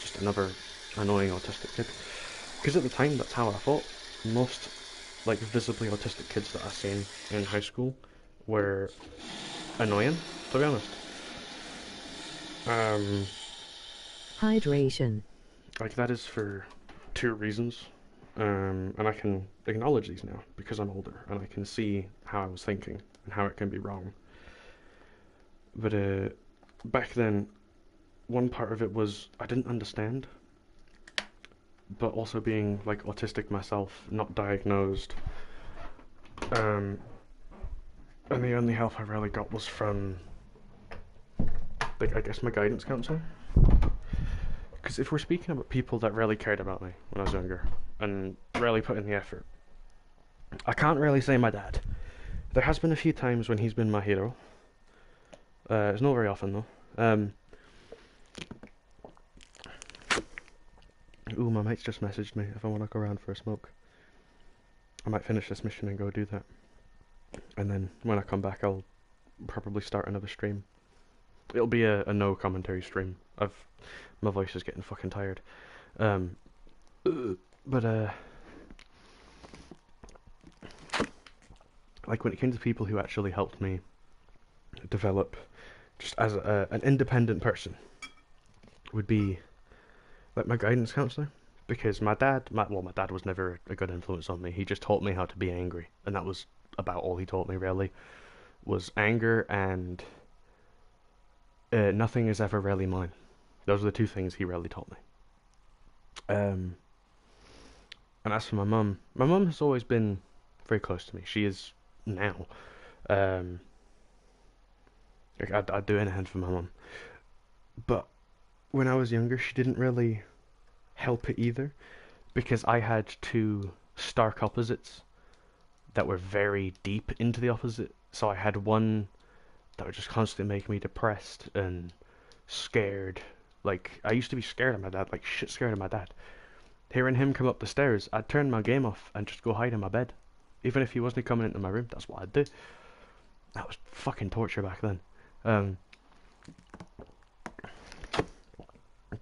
just another annoying autistic kid. Because at the time, that's how I thought. Most like visibly autistic kids that I've seen in high school were annoying, to be honest. Hydration. Like that is for two reasons. And I can acknowledge these now because I'm older and I can see how I was thinking and how it can be wrong. But back then, one part of it was I didn't understand. But also being like autistic myself, not diagnosed. And the only help I really got was from, like, I guess my guidance counselor. Because if we're speaking about people that really cared about me when I was younger and really put in the effort, I can't really say my dad. There has been a few times when he's been my hero. It's not very often though. Ooh, my mate's just messaged me if I want to go around for a smoke. I might finish this mission and go do that. And then when I come back, I'll probably start another stream. It'll be a no commentary stream. My voice is getting fucking tired. Like when it came to people who actually helped me develop just as an independent person, would be like my guidance counselor. Because my dad was never a good influence on me. He just taught me how to be angry, and that was about all he taught me really. Was anger and nothing is ever really mine. Those are the two things he really taught me. And as for my mum has always been very close to me. She is now. Like I'd do anything for my mum. But when I was younger, she didn't really help it either, because I had two stark opposites that were very deep into the opposite. So I had one that would just constantly make me depressed and scared. Like, I used to be scared of my dad, like shit scared of my dad. Hearing him come up the stairs, I'd turn my game off and just go hide in my bed. Even if he wasn't coming into my room, that's what I'd do. That was fucking torture back then.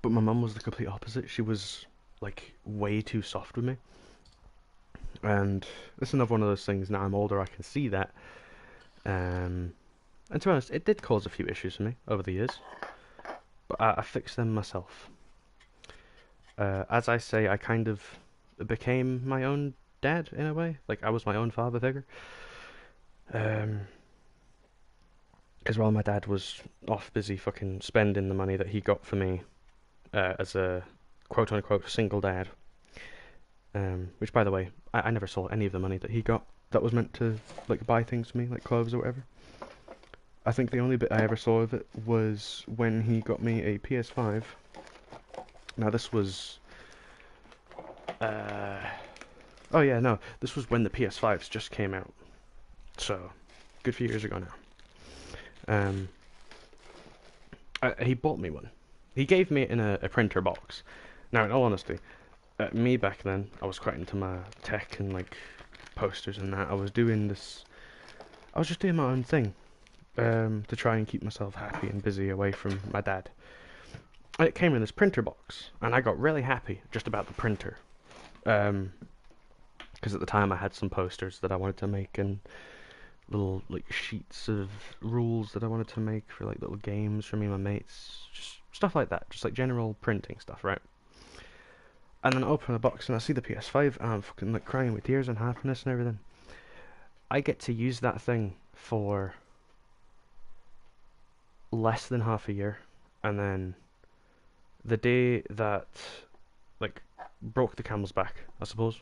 But my mum was the complete opposite. She was, like, way too soft with me. And this is another one of those things, now I'm older, I can see that. And to be honest, it did cause a few issues for me over the years. But I fixed them myself. As I say, I kind of became my own dad, in a way. Like, I was my own father figure. Because while my dad was off busy fucking spending the money that he got for me as a quote-unquote single dad, which, by the way, I never saw any of the money that he got that was meant to, like, buy things for me, like clothes or whatever. I think the only bit I ever saw of it was when he got me a PS5. Now, this was... oh yeah, no, this was when the PS5s just came out. So, good few years ago now. He bought me one. He gave me it in a printer box. Now, in all honesty, me back then, I was quite into my tech and like posters and that. I was just doing my own thing to try and keep myself happy and busy away from my dad. And it came in this printer box, and I got really happy just about the printer. Because at the time I had some posters that I wanted to make and little like sheets of rules that I wanted to make for like little games for me and my mates, just stuff like that, just like general printing stuff, right? And then I open the box and I see the PS5 and I'm fucking like crying with tears and happiness and everything. I get to use that thing for less than half a year, and then the day that like broke the camel's back, I suppose,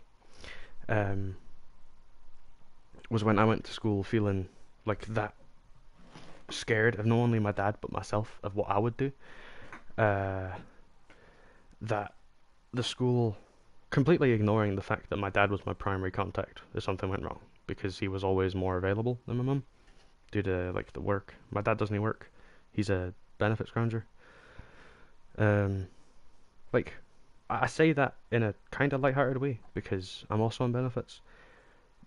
was when I went to school feeling like that scared of not only my dad but myself of what I would do. That the school completely ignoring the fact that my dad was my primary contact if something went wrong, because he was always more available than my mum due to like the work. My dad doesn't work; he's a benefits grounder. Like I say that in a kind of lighthearted way because I'm also on benefits,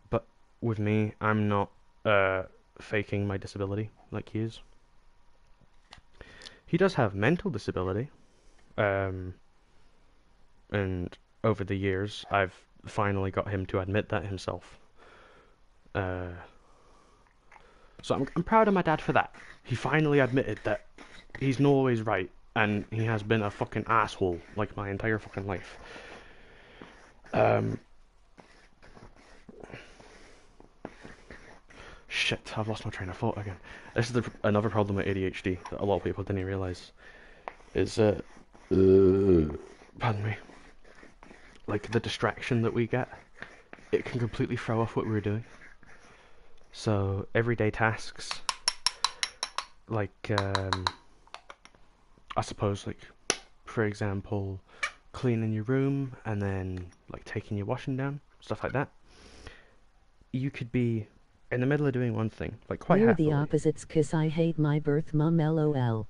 but with me, I'm not faking my disability like he is. He does have mental disability, and over the years, I've finally got him to admit that himself. So I'm proud of my dad for that. He finally admitted that he's not always right, and he has been a fucking asshole like my entire fucking life. Shit, I've lost my train of thought again. This is another problem with ADHD that a lot of people didn't realise. Is pardon me. Like the distraction that we get, it can completely throw off what we're doing. So everyday tasks, like I suppose, like for example, cleaning your room and then like taking your washing down, stuff like that. You could be in the middle of doing one thing, like quite We're happily. the opposites 'cause I hate my birth mum, lol.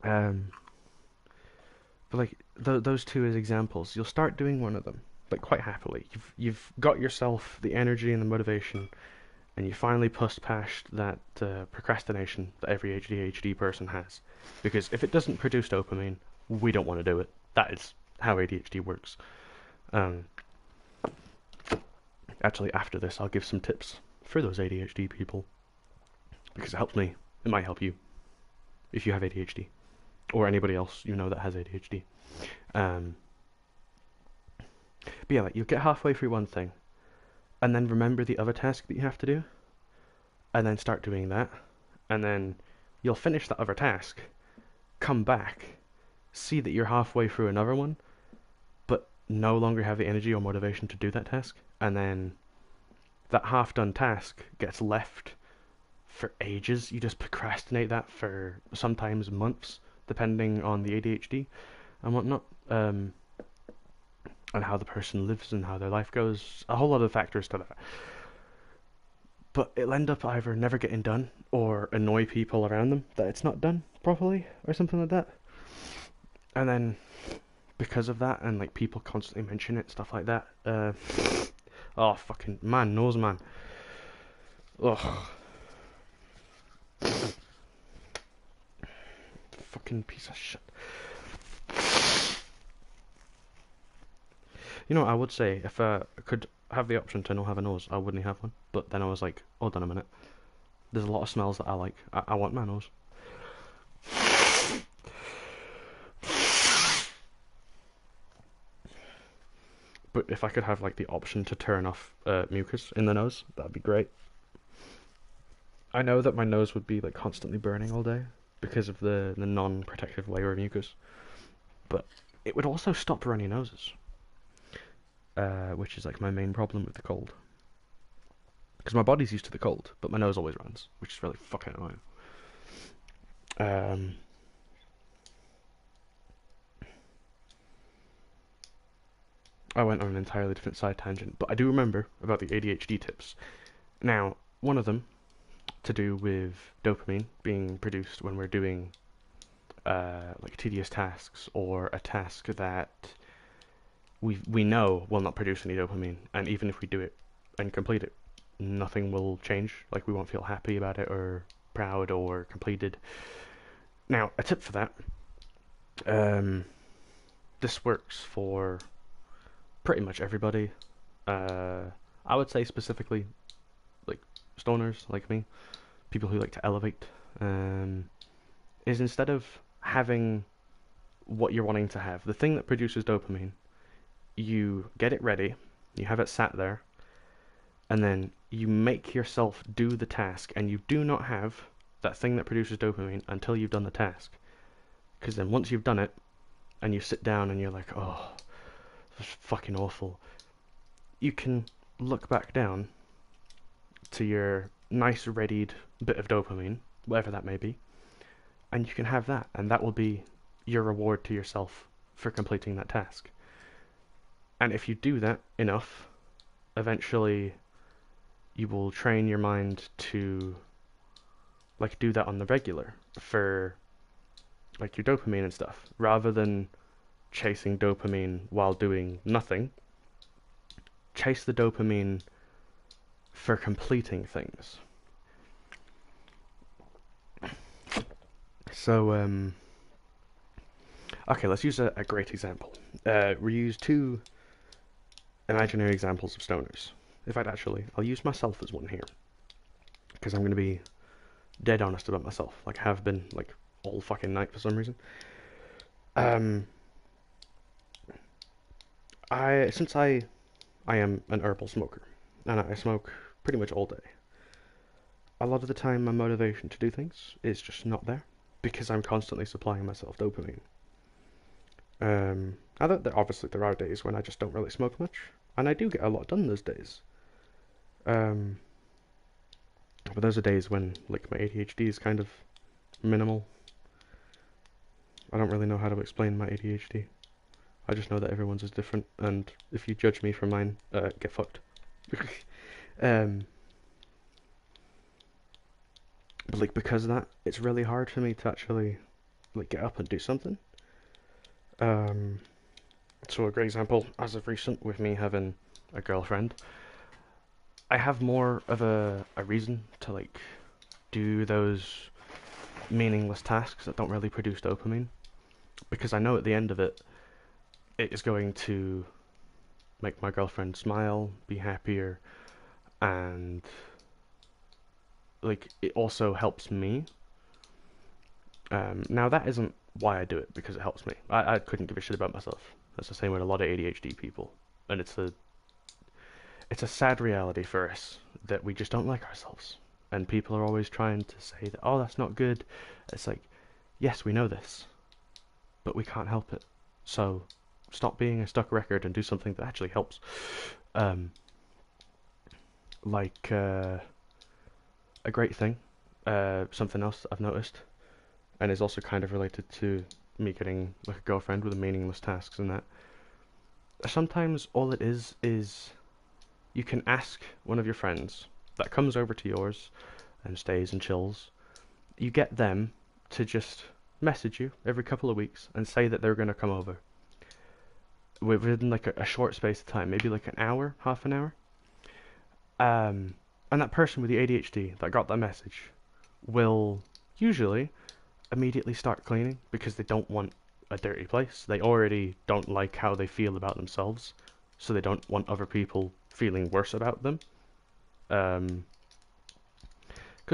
But like those two as examples, you'll start doing one of them like quite happily. You've got yourself the energy and the motivation, and you finally pushed past that procrastination that every ADHD person has. Because if it doesn't produce dopamine, we don't want to do it. That is how ADHD works. Actually, after this, I'll give some tips for those ADHD people, because it helps me. It might help you if you have ADHD, or anybody else you know that has ADHD. But yeah, like you'll get halfway through one thing, and then remember the other task that you have to do, and then start doing that, and then you'll finish that other task, come back, see that you're halfway through another one, but no longer have the energy or motivation to do that task, and then that half-done task gets left for ages. You just procrastinate that for sometimes months, depending on the ADHD and whatnot, and how the person lives and how their life goes. A whole lot of factors to that. But it'll end up either never getting done or annoy people around them that it's not done properly or something like that. And then because of that, and like people constantly mention it, stuff like that. Oh fucking man knows, man. Ugh. Fucking piece of shit. You know what I would say, if I could have the option to not have a nose, I wouldn't have one. But then I was like, hold on a minute. There's a lot of smells that I like. I want my nose. But if I could have like the option to turn off mucus in the nose, that'd be great. I know that my nose would be like constantly burning all day because of the non-protective layer of mucus, but it would also stop runny noses, which is like my main problem with the cold. Because my body's used to the cold, but my nose always runs, which is really fucking annoying. I went on an entirely different side tangent, but I do remember about the ADHD tips. Now, one of them to do with dopamine being produced when we're doing like tedious tasks or a task that we know will not produce any dopamine, and even if we do it and complete it, nothing will change. Like, we won't feel happy about it or proud or completed. Now, a tip for that, this works for pretty much everybody. I would say specifically like stoners like me, people who like to elevate, is instead of having what you're wanting to have, the thing that produces dopamine, you get it ready, you have it sat there, and then you make yourself do the task, and you do not have that thing that produces dopamine until you've done the task. Because then once you've done it, and you sit down and you're like, oh, this is fucking awful, you can look back down to your nice readied bit of dopamine, whatever that may be, and you can have that, and that will be your reward to yourself for completing that task. And if you do that enough, eventually you will train your mind to like do that on the regular for like your dopamine and stuff, rather than chasing dopamine while doing nothing. Chase the dopamine for completing things. So okay, let's use a great example. We use two imaginary examples of stoners. In fact, actually, I'll use myself as one here, because I'm going to be dead honest about myself, like I have been like all fucking night for some reason. Since I am an herbal smoker, and I smoke pretty much all day, a lot of the time my motivation to do things is just not there, because I'm constantly supplying myself dopamine. Obviously there are days when I just don't really smoke much, and I do get a lot done those days. But those are days when like my ADHD is kind of minimal. I don't really know how to explain my ADHD. I just know that everyone's is different, and if you judge me for mine, get fucked. But like, because of that, it's really hard for me to actually like get up and do something. So a great example, as of recent, with me having a girlfriend, I have more of a reason to like do those meaningless tasks that don't really produce dopamine, because I know at the end of it, it is going to make my girlfriend smile, be happier, and like it also helps me. Now that isn't why I do it, because it helps me. I couldn't give a shit about myself. That's the same with a lot of ADHD people, and it's a sad reality for us that we just don't like ourselves, and people are always trying to say that, oh, that's not good. It's like, yes, we know this, but we can't help it. So stop being a stuck record and do something that actually helps. A great thing, something else that I've noticed, and is also kind of related to me getting like a girlfriend with the meaningless tasks and that. Sometimes all it is you can ask one of your friends that comes over to yours and stays and chills. You get them to just message you every couple of weeks and say that they're going to come over within like a short space of time, maybe like an hour, half an hour. And that person with the ADHD that got that message will usually immediately start cleaning, because they don't want a dirty place. They already don't like how they feel about themselves, so they don't want other people feeling worse about them. Because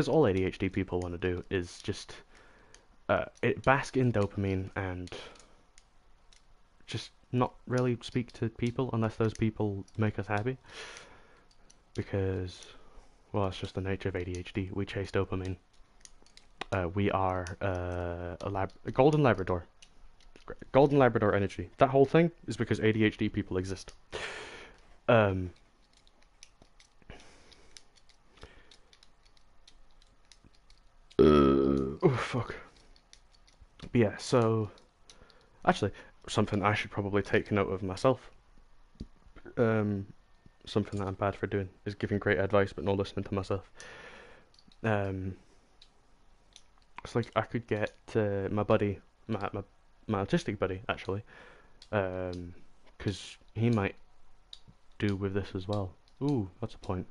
all ADHD people want to do is just bask in dopamine and just not really speak to people unless those people make us happy. Because, well, it's just the nature of ADHD. We chase dopamine. We are a golden Labrador. Golden Labrador energy. That whole thing is because ADHD people exist. Oh, fuck. But yeah, so actually, something I should probably take note of myself. Something that I'm bad for doing is giving great advice but not listening to myself. it's like I could get my buddy, my autistic buddy, actually, because he might do with this as well. Ooh, that's a point.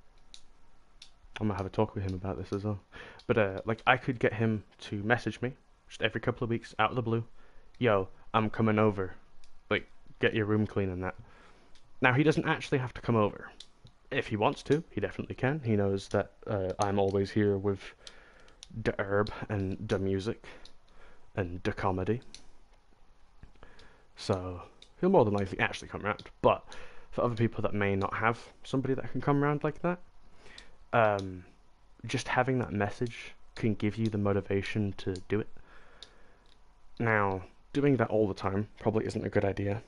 I'm gonna have a talk with him about this as well. But like I could get him to message me just every couple of weeks out of the blue. Yo, I'm coming over. Like, get your room clean and that. Now he doesn't actually have to come over. If he wants to, he definitely can. He knows that I'm always here with the herb and the music and the comedy. So he'll more than likely actually come around. But for other people that may not have somebody that can come around like that, just having that message can give you the motivation to do it. Now, doing that all the time probably isn't a good idea,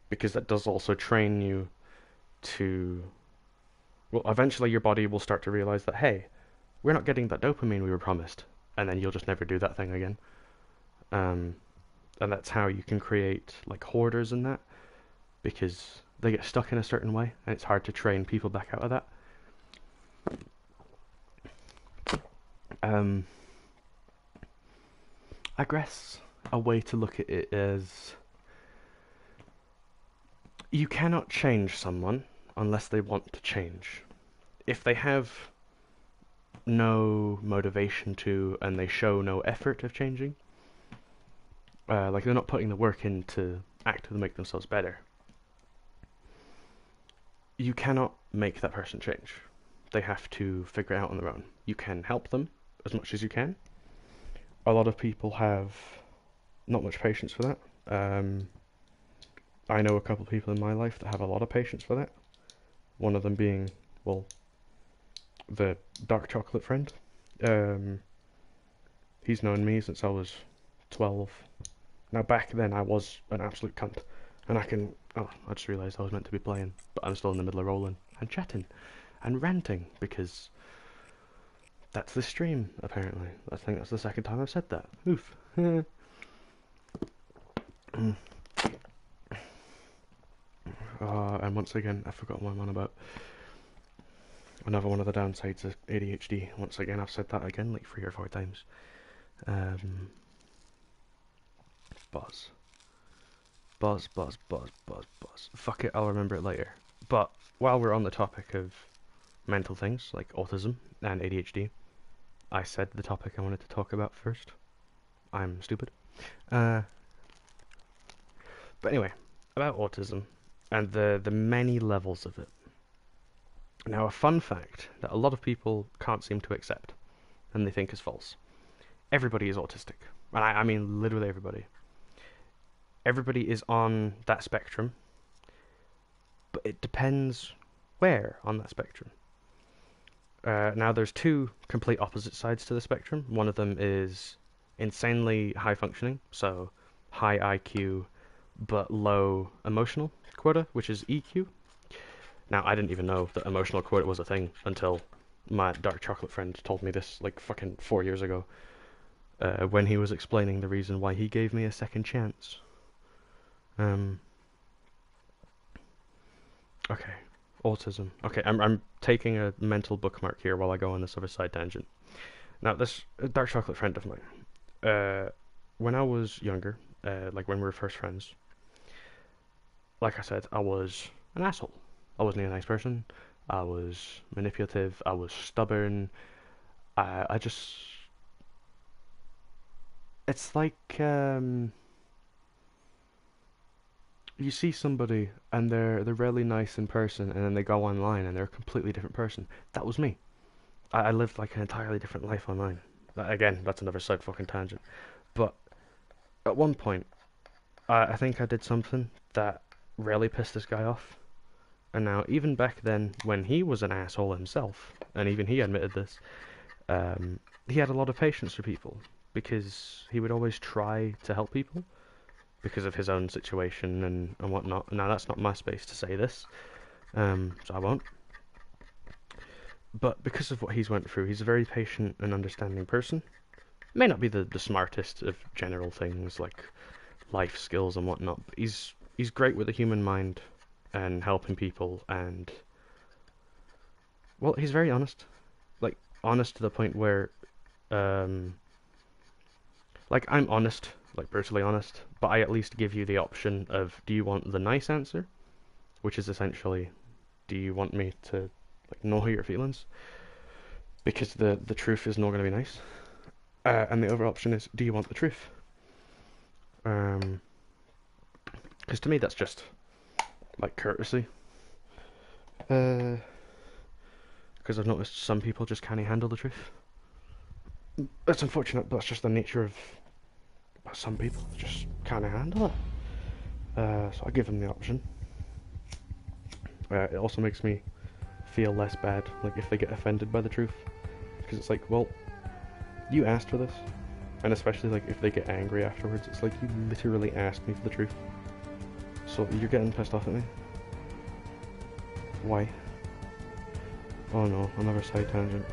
because that does also train you to... Well, eventually your body will start to realize that, hey, we're not getting that dopamine we were promised, and then you'll just never do that thing again. And that's how you can create, like, hoarders and that, because they get stuck in a certain way, and it's hard to train people back out of that. I guess a way to look at it is you cannot change someone unless they want to change. If they have no motivation to, and they show no effort of changing, like they're not putting the work in to actively make themselves better, you cannot make that person change. They have to figure it out on their own. You can help them as much as you can. A lot of people have not much patience for that. I know a couple of people in my life that have a lot of patience for that. One of them being, well, the dark chocolate friend. He's known me since I was 12. Now back then I was an absolute cunt. And I can... Oh, I just realised I was meant to be playing. But I'm still in the middle of rolling and chatting and ranting, because that's the stream, apparently. I think that's the second time I've said that. Oof. And once again, I forgot what I'm on about. Another one of the downsides of ADHD. Once again, I've said that again like 3 or 4 times. Buzz. Buzz. Fuck it, I'll remember it later. But while we're on the topic of mental things like autism and ADHD, I said the topic I wanted to talk about first. I'm stupid. But anyway, about autism and the many levels of it. Now, a fun fact that a lot of people can't seem to accept, and they think is false. Everybody is autistic. And I mean literally everybody. Everybody is on that spectrum, but it depends where on that spectrum. Now, there's 2 complete opposite sides to the spectrum. One of them is insanely high functioning, so high IQ but low emotional quota, which is EQ. Now, I didn't even know that emotional quota was a thing until my dark chocolate friend told me this like fucking 4 years ago, when he was explaining the reason why he gave me a second chance. Okay, autism. Okay, I'm taking a mental bookmark here while I go on this other side tangent. Now, this dark chocolate friend of mine, when I was younger, like when we were first friends, like I said, I was an asshole. I wasn't a nice person. I was manipulative. I was stubborn. I just... It's like, you see somebody and they're really nice in person, and then they go online and they're a completely different person. That was me. I lived like an entirely different life online. Again, that's another side fucking tangent. But at one point, I think I did something that really pissed this guy off. And now, even back then, when he was an asshole himself, and even he admitted this, he had a lot of patience for people, because he would always try to help people because of his own situation and whatnot. Now, that's not my space to say this, so I won't. But because of what he's went through, he's a very patient and understanding person. May not be the smartest of general things like life skills and whatnot, but he's great with the human mind and helping people, and well, he's very honest. Like, honest to the point where like, I'm honest, like, brutally honest, but I at least give you the option of, do you want the nice answer, which is essentially, do you want me to, like, know how you're feelings, because the truth is not going to be nice, and the other option is, do you want the truth, because to me that's just, like, courtesy, because I've noticed some people just can't handle the truth. It's unfortunate, but that's just the nature of some people. Just can't handle it. So I give them the option. It also makes me feel less bad, like, if they get offended by the truth. Because it's like, well, you asked for this. And especially, like, if they get angry afterwards, it's like, you literally asked me for the truth. So you're getting pissed off at me? Why? Oh no, another side tangent.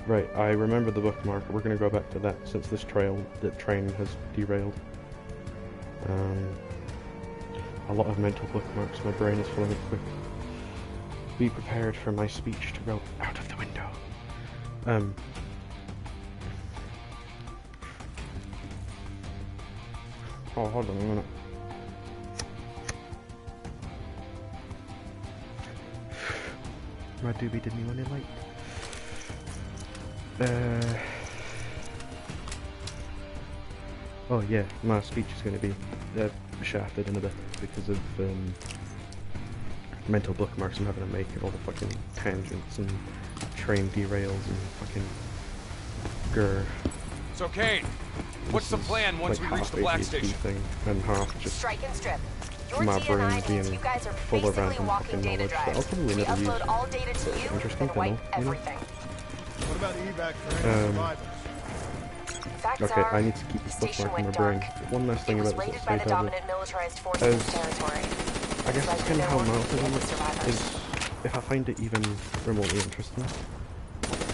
Right, I remember the bookmark. We're gonna go back to that since this train has derailed. A lot of mental bookmarks. My brain is filling up quick. Be prepared for my speech to go out of the window. Oh, hold on a minute. My doobie did me when it light. Oh yeah, my speech is going to be shafted in a bit because of mental bookmarks I'm having to make and all the fucking tangents and train derails and fucking grr. So Kane, what's the plan once we reach the black station? Thing and half just strike and strip. Your my brain DNI being means you guys are full of basically random walking fucking data knowledge that I'll drives. probably We never use. upload all data to you, Interesting then to wipe know, everything. What about evac for any survivors? Facts Okay, are, I need to keep this station bookmark in my went brain. dark. One last thing It was about this raided by the side tablet. dominant militarized force in this territory. I guess it's kind of how Marathon works, survivors. is if I find it even remotely interesting,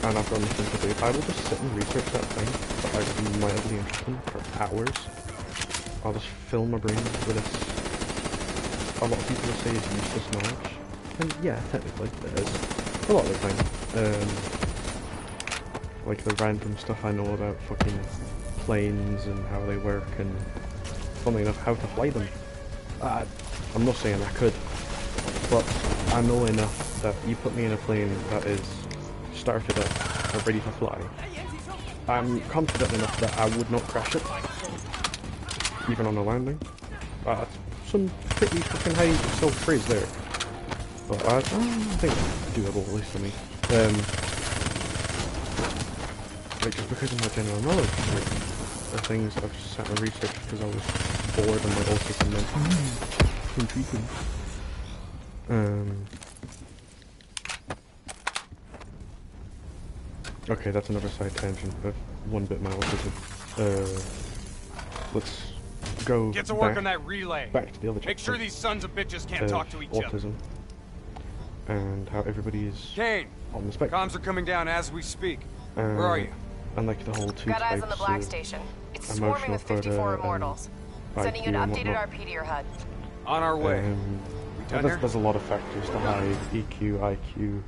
and I've got nothing to do, I will just sit and research that thing that I find mildly interesting for hours. I'll just fill my brain with this, a lot of people will say is useless knowledge, and yeah, technically it is, a lot of the time. Like the random stuff I know about fucking planes and how they work, and funnily enough, how to fly them. I'm not saying I could, but I know enough that you put me in a plane that is started up and ready to fly. I'm confident enough that I would not crash it, even on a landing. That's some pretty fucking high self-praise there. But I think it's doable, at least for me. Like, just because of my general knowledge, like, the things that I've just sat and researched because I was bored and my autism meant, intriguing. Okay, that's another side tangent, but one bit my autism. Let's go Get to work on that relay. back to the other Make sure these sons of bitches can't talk to each autism. And how everybody is Kane, on the spectrum. comms are coming down as we speak. Where are you? And like the whole two Got types eyes on the black of station. It's swarming with 54 immortals. Sending you an updated RP to your HUD. On our way. There's a lot of factors to hide, EQ, IQ,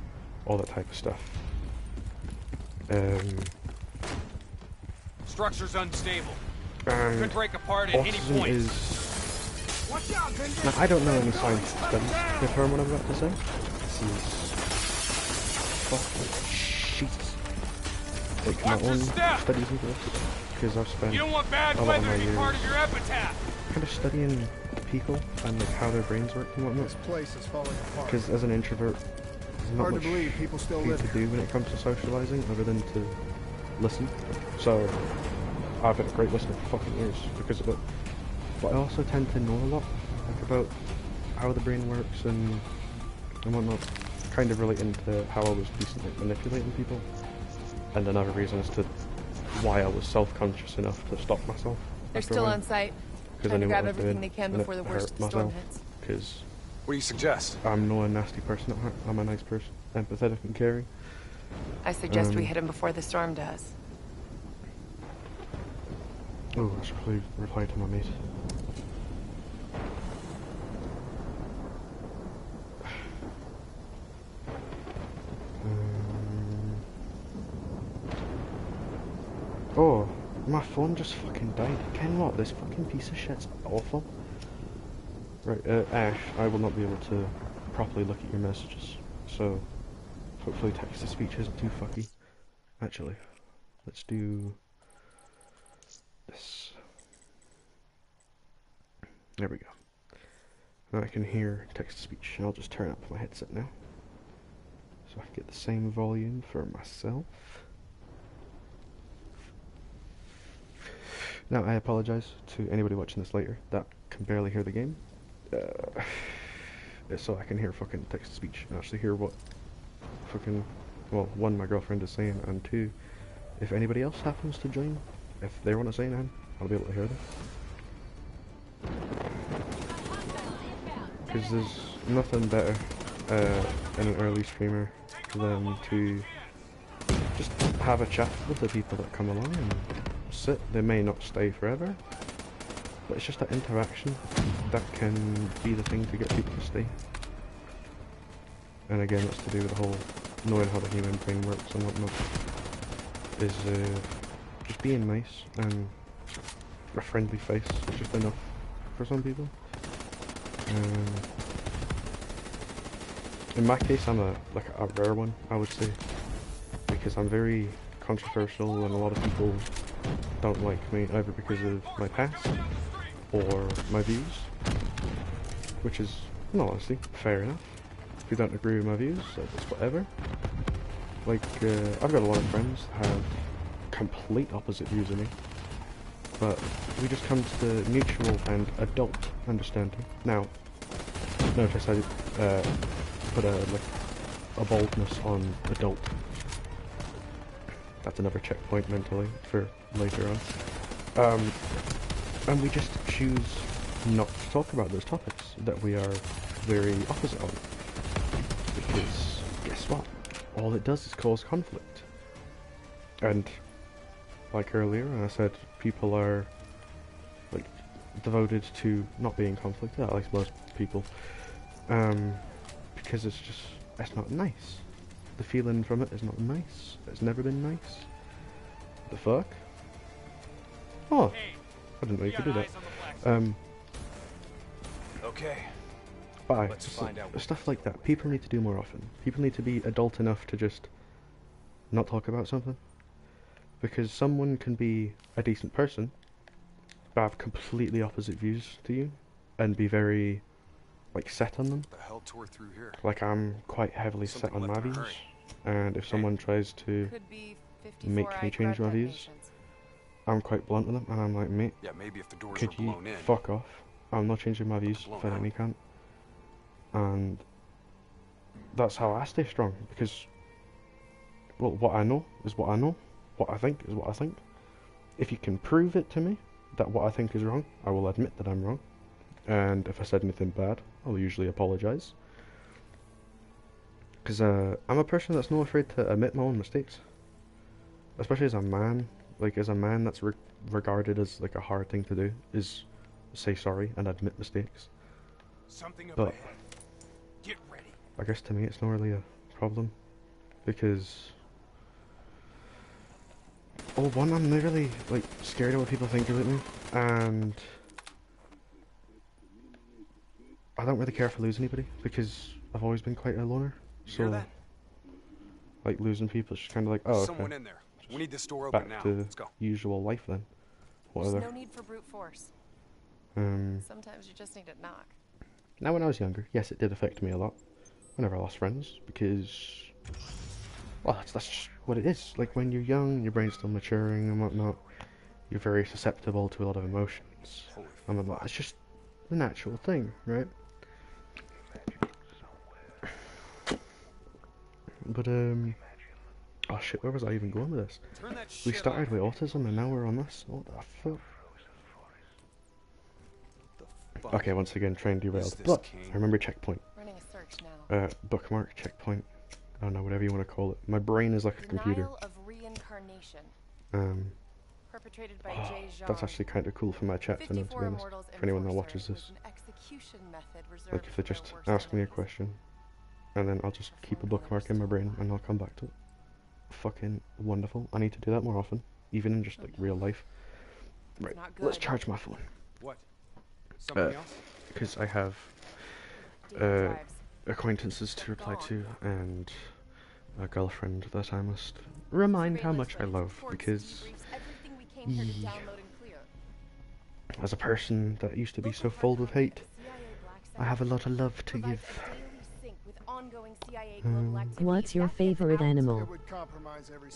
all that type of stuff. Structure's unstable. And Could break apart at any autism point. Now, I don't know any science studies to confirm what I'm about to say. This is fucking shit. Like my own studies into this, because I've spent You don't want bad a lot of weather my to be years part of your epitaph. kind of studying people and like how their brains work and whatnot. This place is falling apart. Because as an introvert, there's not Hard much to believe people still for you live to here. do when it comes to socializing other than to listen. So I've been a great listener for fucking years because of it. But I also tend to know a lot, like about how the brain works and whatnot, kind of relating to how I was decent at manipulating people. And another reason as to why I was self-conscious enough to stop myself. They're still on site. Because I Trying to knew grab what I was everything doing, they can and before it the worst hurt storm myself. hits. Because what do you suggest? I'm no a nasty person at heart. I'm a nice person, empathetic and caring. I suggest we hit him before the storm does. Oh, I should probably reply to my mate. Oh, my phone just fucking died. Ken, what? This fucking piece of shit's awful. Right, Ash, I will not be able to properly look at your messages, so hopefully text-to-speech isn't too fucky. Actually, let's do this. There we go. Now I can hear text-to-speech. I'll just turn up my headset now, so I can get the same volume for myself. Now, I apologize to anybody watching this later that can barely hear the game. So I can hear fucking text-to-speech and actually hear what fucking, well, one, my girlfriend is saying, and two, if anybody else happens to join, if they want to say anything, I'll be able to hear them. Because there's nothing better in an early streamer than to just have a chat with the people that come along and sit. They may not stay forever, but it's just that interaction that can be the thing to get people to stay. And again, that's to do with the whole knowing how the human brain works and whatnot. Is just being nice and a friendly face is just enough for some people. In my case, I'm a rare one, I would say, because I'm very controversial and a lot of people don't like me either because of my past or my views, which is, in all honesty, fair enough. If you don't agree with my views, it's whatever. Like, I've got a lot of friends that have complete opposite views of me, but we just come to the mutual and adult understanding. Now, notice I put a boldness on adult. That's another checkpoint mentally for later on. And we just choose not to talk about those topics that we are very opposite on. Because, guess what? All it does is cause conflict. And, like earlier, I said people are, like, devoted to not being conflicted, at least most people. Because it's just, it's not nice. The feeling from it is not nice. It's never been nice. The fuck? Oh, I didn't know you could do that. Okay. Bye. Let's find out. Stuff like that. People need to do more often. People need to be adult enough to just not talk about something. Because someone can be a decent person, but have completely opposite views to you, and be very, like, set on them. The hell tore through here? Like, I'm quite heavily set on my views, and if someone tries to make me change my views, I'm quite blunt with them, and I'm like, mate, yeah, maybe if the doors could were you blown in, fuck off? I'm not changing my views for any cunt. And that's how I stay strong, because, well, what I know is what I know, what I think is what I think. If you can prove it to me that what I think is wrong, I will admit that I'm wrong. And if I said anything bad, I'll usually apologise. Because I'm a person that's not afraid to admit my own mistakes. Especially as a man. Like, as a man, that's regarded as, like, a hard thing to do, is say sorry and admit mistakes. But Get ready. I guess to me it's not really a problem. Because, well, one, I'm not really, like, scared of what people think about me. And I don't really care if I lose anybody, because I've always been quite a loner. So, like, losing people is just kind of like, oh, okay. Someone in there. We need this door open now. Let's go. Usual life then. There's no need for brute force. Sometimes you just need to knock. Now, when I was younger, yes, it did affect me a lot. Whenever I lost friends, because, well, that's just what it is. Like, when you're young, your brain's still maturing and whatnot, you're very susceptible to a lot of emotions. And whatnot. It's just the natural thing, right? But, oh shit, where was I even going with this? We started with autism and now we're on this. What the fuck? Okay, once again, train derailed. But, I remember checkpoint. Running a search now. Bookmark, checkpoint. I don't know, whatever you want to call it. My brain is like a computer. Denial of reincarnation. Perpetrated by Jay Jean. That's actually kind of cool for my chat to know, to be honest. For anyone that watches this. Like, if they just ask me a question, and then I'll just keep a bookmark in my brain, and I'll come back to it. Fucking wonderful. I need to do that more often. even in just like real life. Right, not let's good. charge my phone. What? Something else? Because I have acquaintances to reply to and a girlfriend that I must remind how much I love, because as a person that used to be so full of hate, I have a lot of love to give. What's your favorite animal?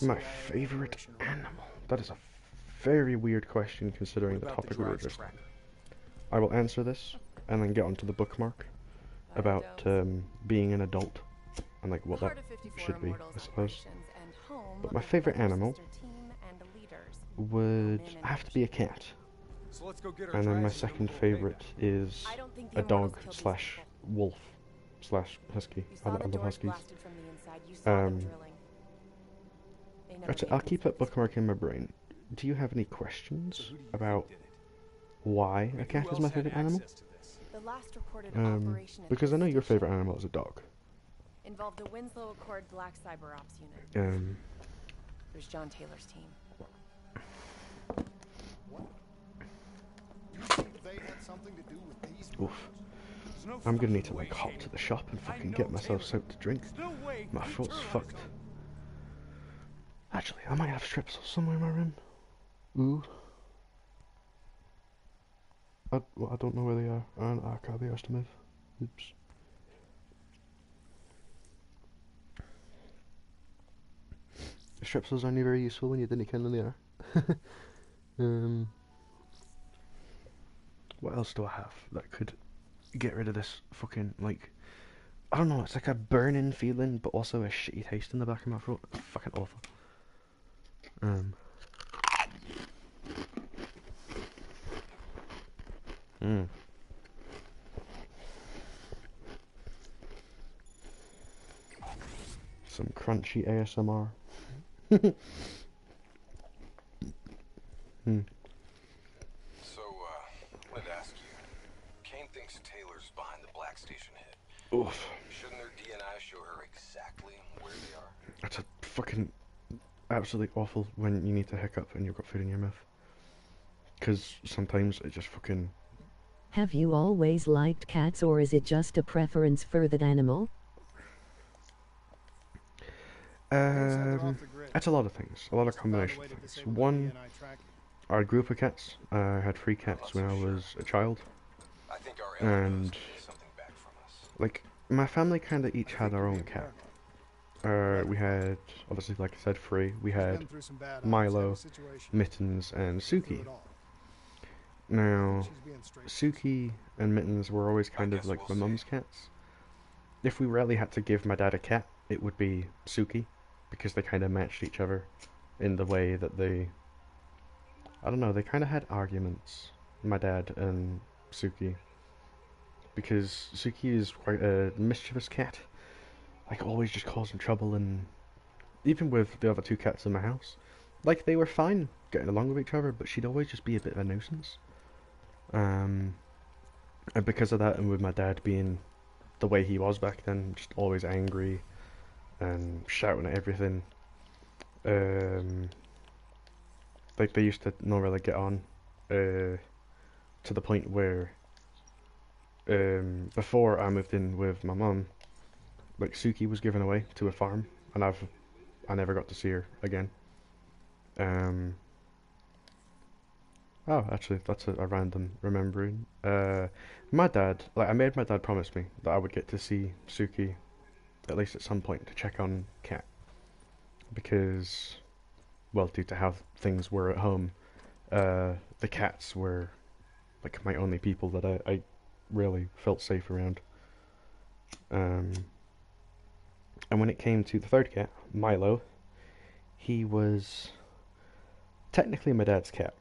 My favorite animal? That is a very weird question considering the topic we were just on. I will answer this and then get onto the bookmark about being an adult and like what that should be, I suppose. But my favorite animal would have to be a cat. And then my second favorite is a dog slash wolf slash husky. I love huskies. Actually, I'll keep that bookmark in my brain. Do you have any questions about why a cat is my favorite animal? Because I know your favorite animal is a dog. Involved the Winslow Accord Black Cyber Ops unit. There's John Taylor's team. Oof. I'm gonna need to like hop to the shop and fucking get myself something to drink. My throat's fucked. Actually, I might have strips somewhere in my room. Ooh. I don't know where they are, and I can't be asked to move. Oops. Stripsils are only very useful when you didn't kill them in the air. What else do I have that could get rid of this fucking, like, I don't know, it's like a burning feeling, but also a shitty taste in the back of my throat. It's fucking awful. Some crunchy ASMR. So, let's ask you. Kane thinks Taylor's behind the Black Station hit. Oof. Shouldn't their DNI show her exactly where they are? That's a fucking absolutely awful when you need to hiccup and you've got food in your mouth. Because sometimes it just fucking... Have you always liked cats, or is it just a preference for that animal? It's a lot of things, a lot of combination of things. One, our group of cats, I had 3 cats when I was a child, and like my family kind of each had our own cat. We had, obviously, like I said, 3. We had Milo, Mittens, and Suki. Now, Suki and Mittens were always kind of like my mum's cats. If we really had to give my dad a cat, it would be Suki, because they kind of matched each other in the way that they... I don't know, they kind of had arguments, my dad and Suki. Because Suki is quite a mischievous cat, like always just causing trouble, and even with the other 2 cats in my house, like they were fine getting along with each other, but she'd always just be a bit of a nuisance. And because of that, and with my dad being the way he was back then, just always angry and shouting at everything, like they used to not really get on, to the point where before I moved in with my mum, like Suki was given away to a farm, and I never got to see her again. Oh, actually, that's a random remembering. My dad, like, I made my dad promise me that I would get to see Suki at least at some point to check on Cat, because, well, due to how things were at home, the cats were like my only people that I really felt safe around. And when it came to the 3rd cat, Milo, he was technically my dad's cat,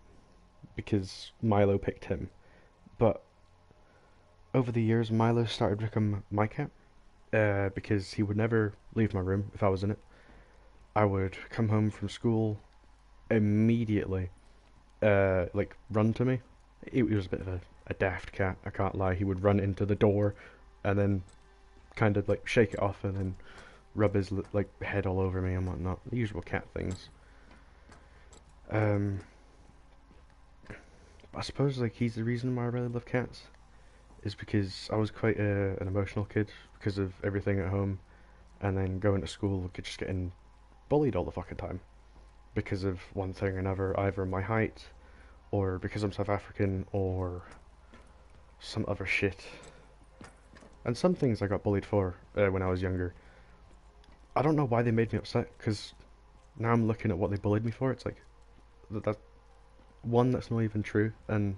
because Milo picked him. But over the years, Milo started to become my cat, because he would never leave my room if I was in it. I would come home from school, immediately, like, run to me. He was a bit of a daft cat, I can't lie. He would run into the door, and then kind of, like, shake it off, and then rub his, like, head all over me and whatnot. The usual cat things. Um, I suppose like he's the reason why I really love cats, is because I was quite an emotional kid because of everything at home, and then going to school, just getting bullied all the fucking time because of one thing or another, either my height, or because I'm South African, or some other shit. And some things I got bullied for when I was younger. I don't know why they made me upset, because now I'm looking at what they bullied me for. It's like, that one, that's not even true, and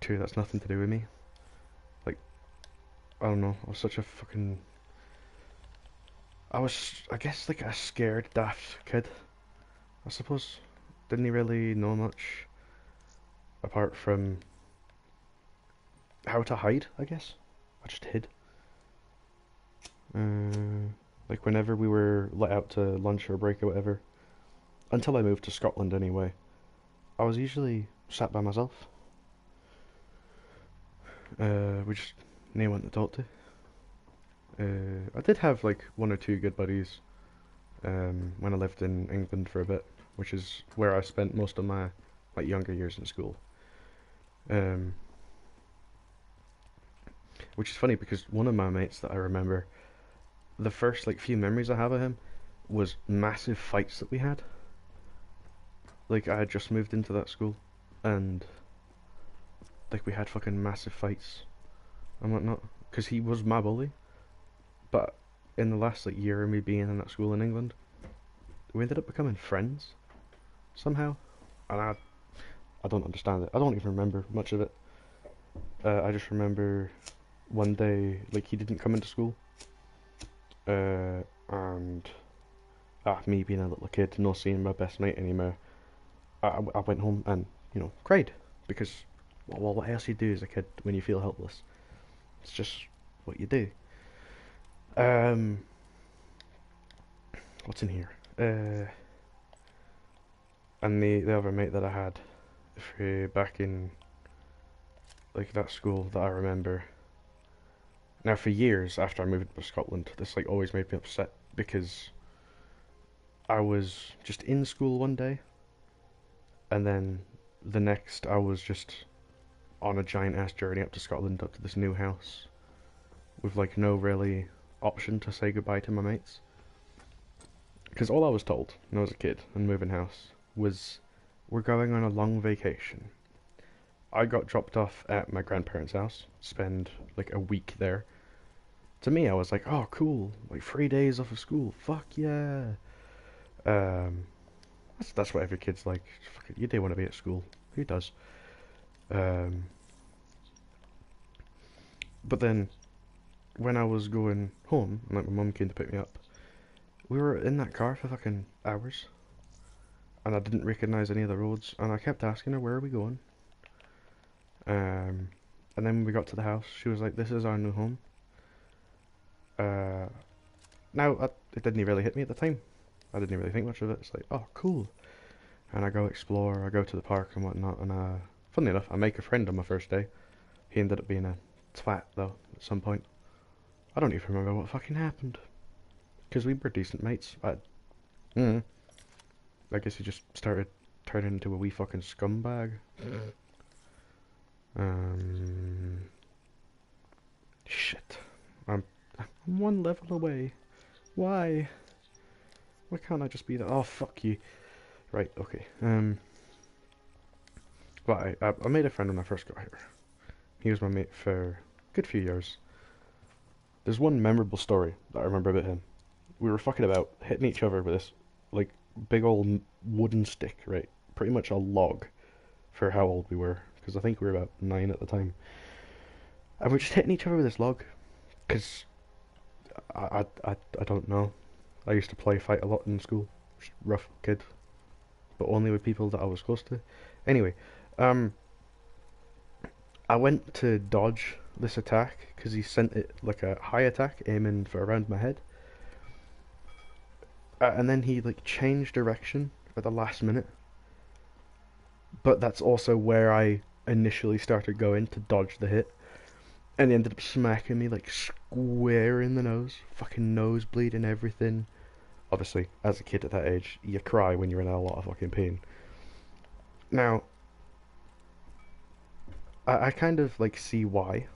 two, that's nothing to do with me. Like, I don't know, I was such a fucking... I was, I guess, like a scared, daft kid, I suppose. Didn't really know much, apart from how to hide, I guess. I just hid. Like whenever we were let out to lunch or break or whatever, until I moved to Scotland anyway, I was usually sat by myself. We just no one to talk to. I did have like one or two good buddies when I lived in England for a bit, which is where I spent most of my like younger years in school. Which is funny because one of my mates that I remember, the first like few memories I have of him was massive fights that we had. Like I had just moved into that school, and like we had fucking massive fights and whatnot, because he was my bully. But in the last like year of me being in that school in England, we ended up becoming friends somehow, and I don't understand it. I don't even remember much of it. I just remember one day like he didn't come into school, and me being a little kid, not seeing my best mate anymore, I went home and, you know, cried, because well, what else you do as a kid when you feel helpless? It's just what you do. What's in here? And the other mate that I had back in like that school that I remember. Now for years after I moved to Scotland, this like always made me upset, because I was just in school one day, and then the next I was just on a giant ass journey up to Scotland, up to this new house, with like no really option to say goodbye to my mates. Because all I was told when I was a kid and moving house was, we're going on a long vacation. I got dropped off at my grandparents' house, spend like a week there. To me, I was like, oh cool, like 3 days off of school, fuck yeah. That's what every kid's like. Fuck it, you do want to be at school. Who does? But then, when I was going home, and like my mum came to pick me up, we were in that car for fucking hours, and I didn't recognise any of the roads, and I kept asking her, where are we going? And then when we got to the house, she was like, this is our new home. Now, it didn't really hit me at the time. I didn't really think much of it. It's like, oh, cool. And I go explore, I go to the park and whatnot, and funnily enough, I make a friend on my first day. He ended up being a twat, though, at some point. I don't even remember what fucking happened, because we were decent mates. I guess he just started turning into a wee fucking scumbag. Shit. I'm one level away. Why? Why can't I just be that? Oh, fuck you. Right, okay. But I made a friend when I first got here. He was my mate for a good few years. There's one memorable story that I remember about him. We were fucking about, hitting each other with this, like, big old wooden stick, right? Pretty much a log for how old we were, because I think we were about 9 at the time. And we're just hitting each other with this log, because I don't know. I used to play fight a lot in school. Just rough kid. But only with people that I was close to. Anyway, I went to dodge this attack, because he sent it like a high attack, aiming for around my head. And then he like changed direction at the last minute. But that's also where I initially started going to dodge the hit. And he ended up smacking me like square in the nose. Fucking nosebleed and everything. obviously, as a kid at that age, you cry when you're in a lot of fucking pain. Now, I kind of like see why,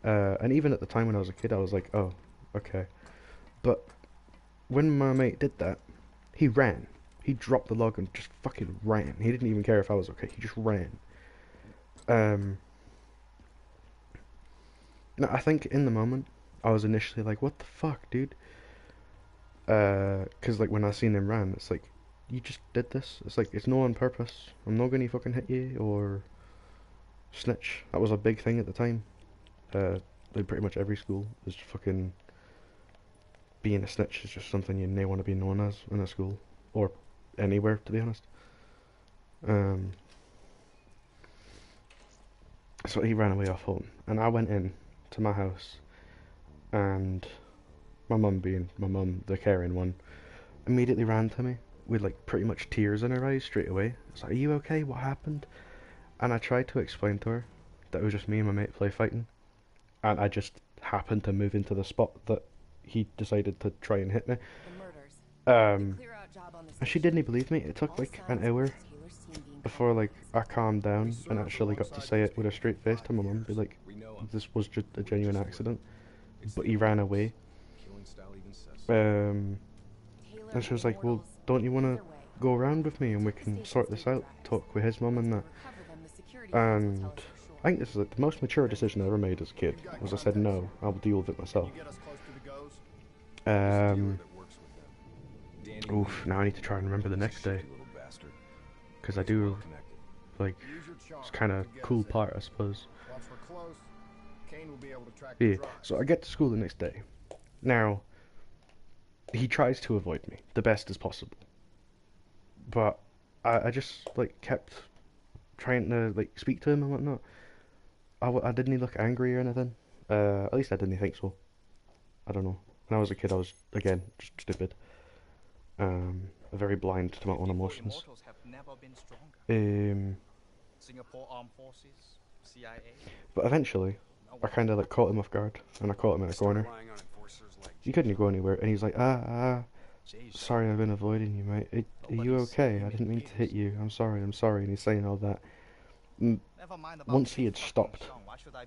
and even at the time when I was a kid, I was like, oh, okay. But when my mate did that, he ran. He dropped the log and just fucking ran. He didn't even care if I was okay. He just ran. Now, I think in the moment, I was initially like, what the fuck, dude? Because like when I seen him ran, it's like, you just did this. It's like, it's no on purpose. I'm not gonna fucking hit you or snitch. That was a big thing at the time. Like pretty much every school is fucking being a snitch is just something you may want to be known as in a school or anywhere, to be honest. So he ran away off home, and I went in to my house, and my mum, being my mum, the caring one, immediately ran to me with like pretty much tears in her eyes straight away. It's like, are you okay? What happened? And I tried to explain to her that it was just me and my mate play fighting, and I just happened to move into the spot that he decided to try and hit me. And she didn't believe me. It took like an hour before like I calmed down and actually got to say it with a straight face to my mum, be like, this was just a genuine accident, but he ran away. And she was like, well, don't you want to go around with me and we can sort this out, talk with his mum and that. And I think this is like the most mature decision I ever made as a kid, was I said no, I'll deal with it myself. Oof, now I need to try and remember the next day, because I do, like, it's kind of cool part, I suppose. Yeah, so I get to school the next day. Now, he tries to avoid me the best as possible, but I just like kept trying to like speak to him and whatnot. I didn't look angry or anything. At least I didn't think so. I don't know. When I was a kid, I was again just stupid. Very blind to my own emotions. Singapore Armed Forces, CIA. But eventually, I kind of like caught him off guard, and I caught him in a corner. He couldn't go anywhere, and he's like, sorry, I've been avoiding you, mate. Are you okay? I didn't mean to hit you. I'm sorry, and he's saying all that. And once he had stopped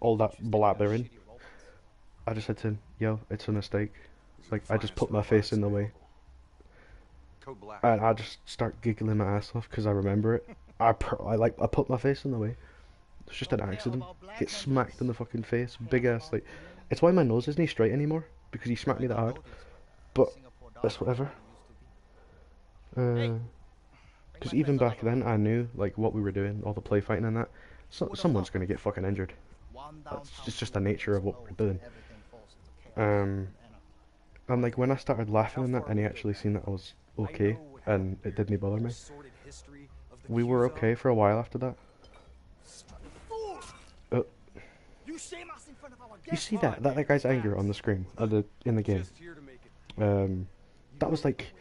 all that blabbering, I just said to him, yo, it's a mistake. Like, I just put my face in the way. And I just start giggling my ass off because I remember it. I put my face in the way. It's just an accident. Get smacked in the fucking face, big ass. Like, it's why my nose isn't straight anymore, because he smacked me that hard. But that's whatever. Because even back then, I knew like what we were doing, all the play fighting and that. So someone's gonna get fucking injured. It's just the nature of what we're doing. And like when I started laughing and that, and he actually seen that I was okay, and it didn't bother me. We were okay for a while after that. You see that guy's anger on the screen, in the game. That was like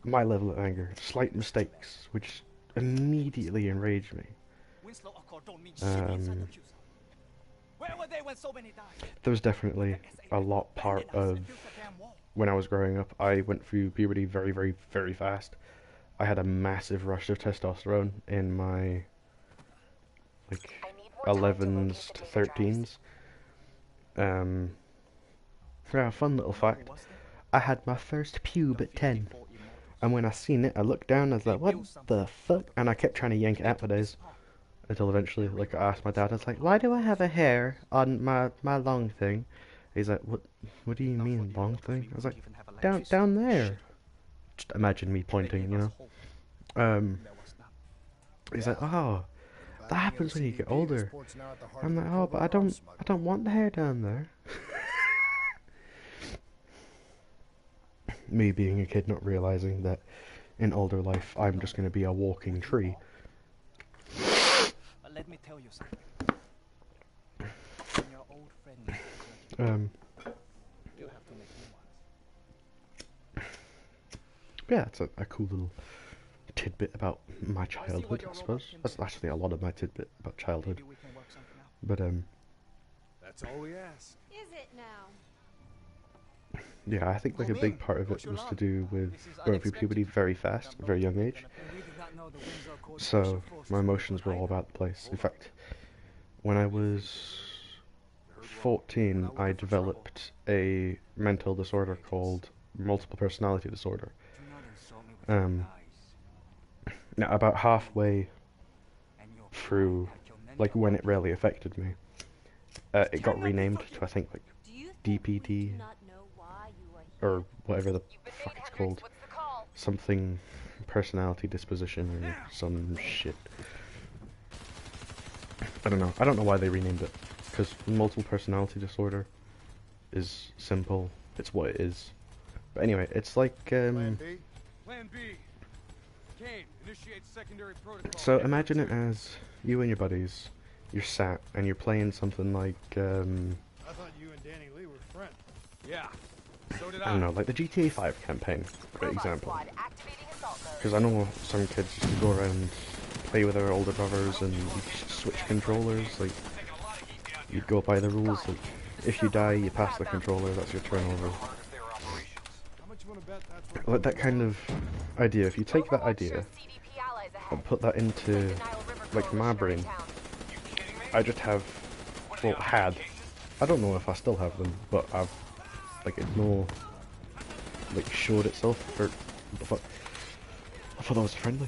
my level of anger. Slight mistakes, which immediately enraged me. There was definitely a lot part of when I was growing up. I went through puberty very, very, very fast. I had a massive rush of testosterone in my like 11s to 13s. Yeah, fun little fact. I had my first pube at 10. And when I seen it, I looked down, I was like, what the fuck? And I kept trying to yank it out for days. Until eventually, like, I asked my dad, I was like, why do I have a hair on my long thing? He's like, what do you mean, long thing? I was like, down there. Just imagine me pointing, you know? He's like, oh, that happens when you get older. I'm like, oh, but I don't want the hair down there. Me being a kid, not realizing that in older life, I'm just going to be a walking tree. But let me tell you something. When your old friend you have to make new ones. Yeah, it's a cool little tidbit about my childhood, I suppose. That's actually a lot of my tidbit about childhood. But that's all we ask. Is it now? yeah, I think like a big part of it was to do with going through puberty very fast, at a very young age. So my emotions were all about the place. In fact, when I was 14, I developed a mental disorder called multiple personality disorder. Now about halfway through, like when it really affected me, it got renamed to I think like DPD or whatever the fuck it's called, something personality disposition or some shit. I don't know. I don't know why they renamed it, because multiple personality disorder is simple. It's what it is. But anyway, it's like Plan B? Plan B. Kane, initiate secondary protocol. So imagine it as you and your buddies, you're sat and you're playing something like I thought you and Danny Lee were friends. Yeah. So did I don't know, like the GTA 5 campaign, for example. Because I know some kids used to go around, play with their older brothers, and you just switch controllers. Like, you'd go by the rules. Like, if you die, you pass the controller. That's your turn over. Like that kind of idea. If you take that idea and put that into like my brain, I just have, well, had. I don't know if I still have them, but I've like it's no like showed itself for what the fuck. I thought that was friendly.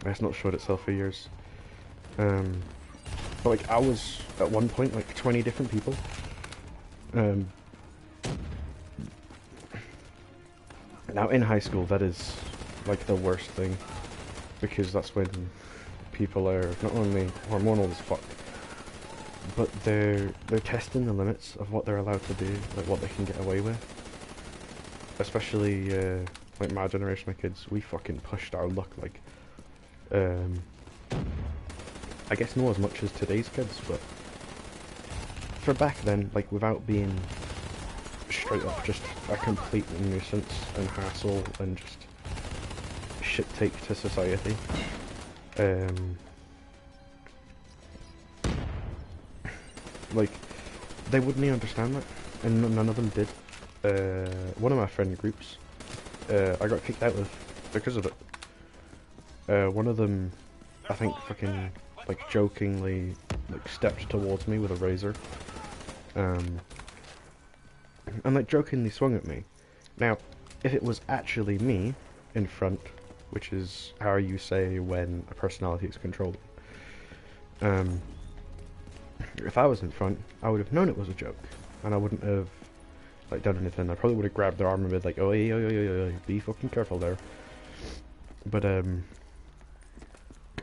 It's not showed itself for years. But like I was at one point like 20 different people. Now in high school that is like the worst thing, because that's when people are not only hormonal as fuck, but they're testing the limits of what they're allowed to do, like what they can get away with. Especially like my generation of kids, we fucking pushed our luck. Like, I guess not as much as today's kids, but for back then, like without being straight up just a complete nuisance and hassle and just shit take to society. Like, they wouldn't even understand that, and none of them did. One of my friend groups, I got kicked out of because of it. One of them, I think, fucking like jokingly like stepped towards me with a razor, and like jokingly swung at me. Now, if it was actually me in front, which is how you say when a personality is controlled, if I was in front, I would have known it was a joke, and I wouldn't have like done anything. I probably would have grabbed their arm and been like, "Oh, be fucking careful there." But at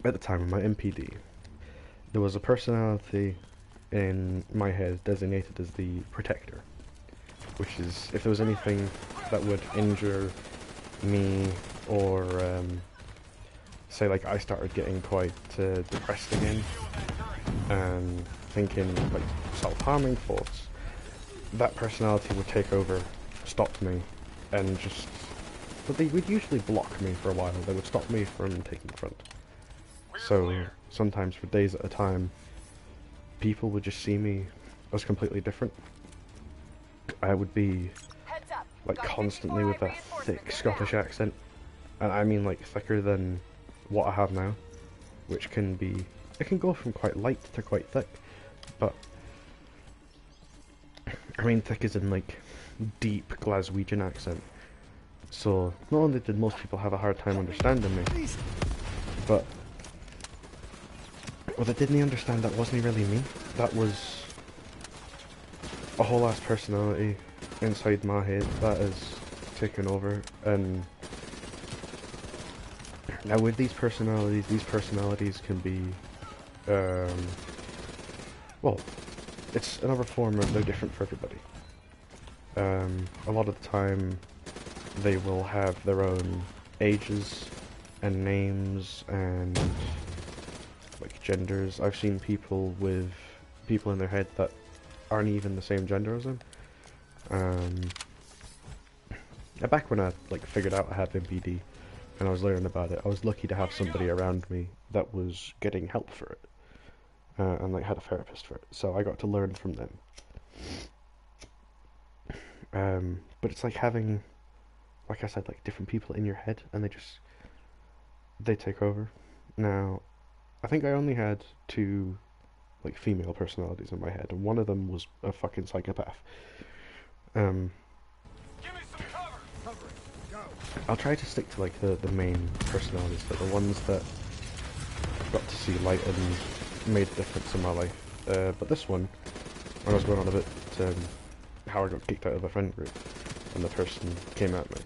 the time of my MPD, there was a personality in my head designated as the protector, which is if there was anything that would injure me, or say like I started getting quite depressed again and thinking like self-harming thoughts, that personality would take over, stop me, and just, but they would usually block me for a while. They would stop me from taking the front. So sometimes for days at a time, people would just see me as completely different. I would be like constantly with that thick Scottish accent, and I mean like thicker than what I have now, which can be, it can go from quite light to quite thick, but I mean thick as in like deep Glaswegian accent. So not only did most people have a hard time understanding me, but well, they didn't understand that wasn't really me. That was a whole ass personality inside my head that is taken over. And now with these personalities can be, well, it's another form of, they're different for everybody. A lot of the time they will have their own ages and names and like genders. I've seen people with people in their head that aren't even the same gender as them. Back when I like figured out I had MPD and I was learning about it, I was lucky to have somebody around me that was getting help for it, and like had a therapist for it, so I got to learn from them. But it's like having, like I said, like different people in your head, and they take over. Now, I think I only had two, like, female personalities in my head, and one of them was a fucking psychopath. Um, I'll try to stick to, like, the main personalities, but the ones that got to see light and made a difference in my life. But this one, when I was going on a bit, how I got kicked out of a friend group, and the person came at me.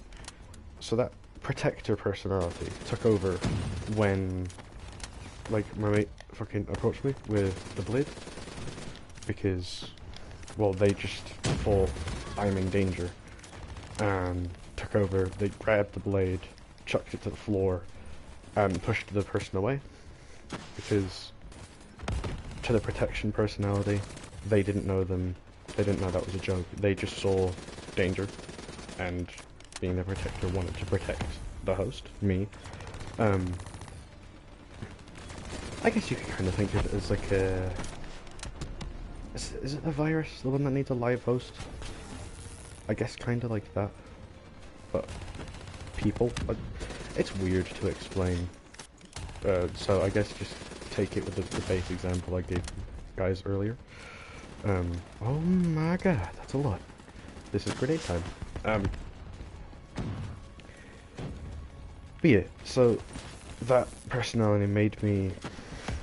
So that protector personality took over when, like, my mate fucking approached me with the blade, because, well, they just thought I'm in danger, and took over. They grabbed the blade, chucked it to the floor, and pushed the person away, because to the protection personality, they didn't know that was a joke. They just saw danger, and being the protector wanted to protect the host, me. I guess you could kind of think of it as like a... Is it a virus? The one that needs a live host? I guess kind of like that. But people? It's weird to explain. So I guess just take it with the base example I gave you guys earlier. Oh my god, that's a lot. This is grenade time. But yeah, so that personality made me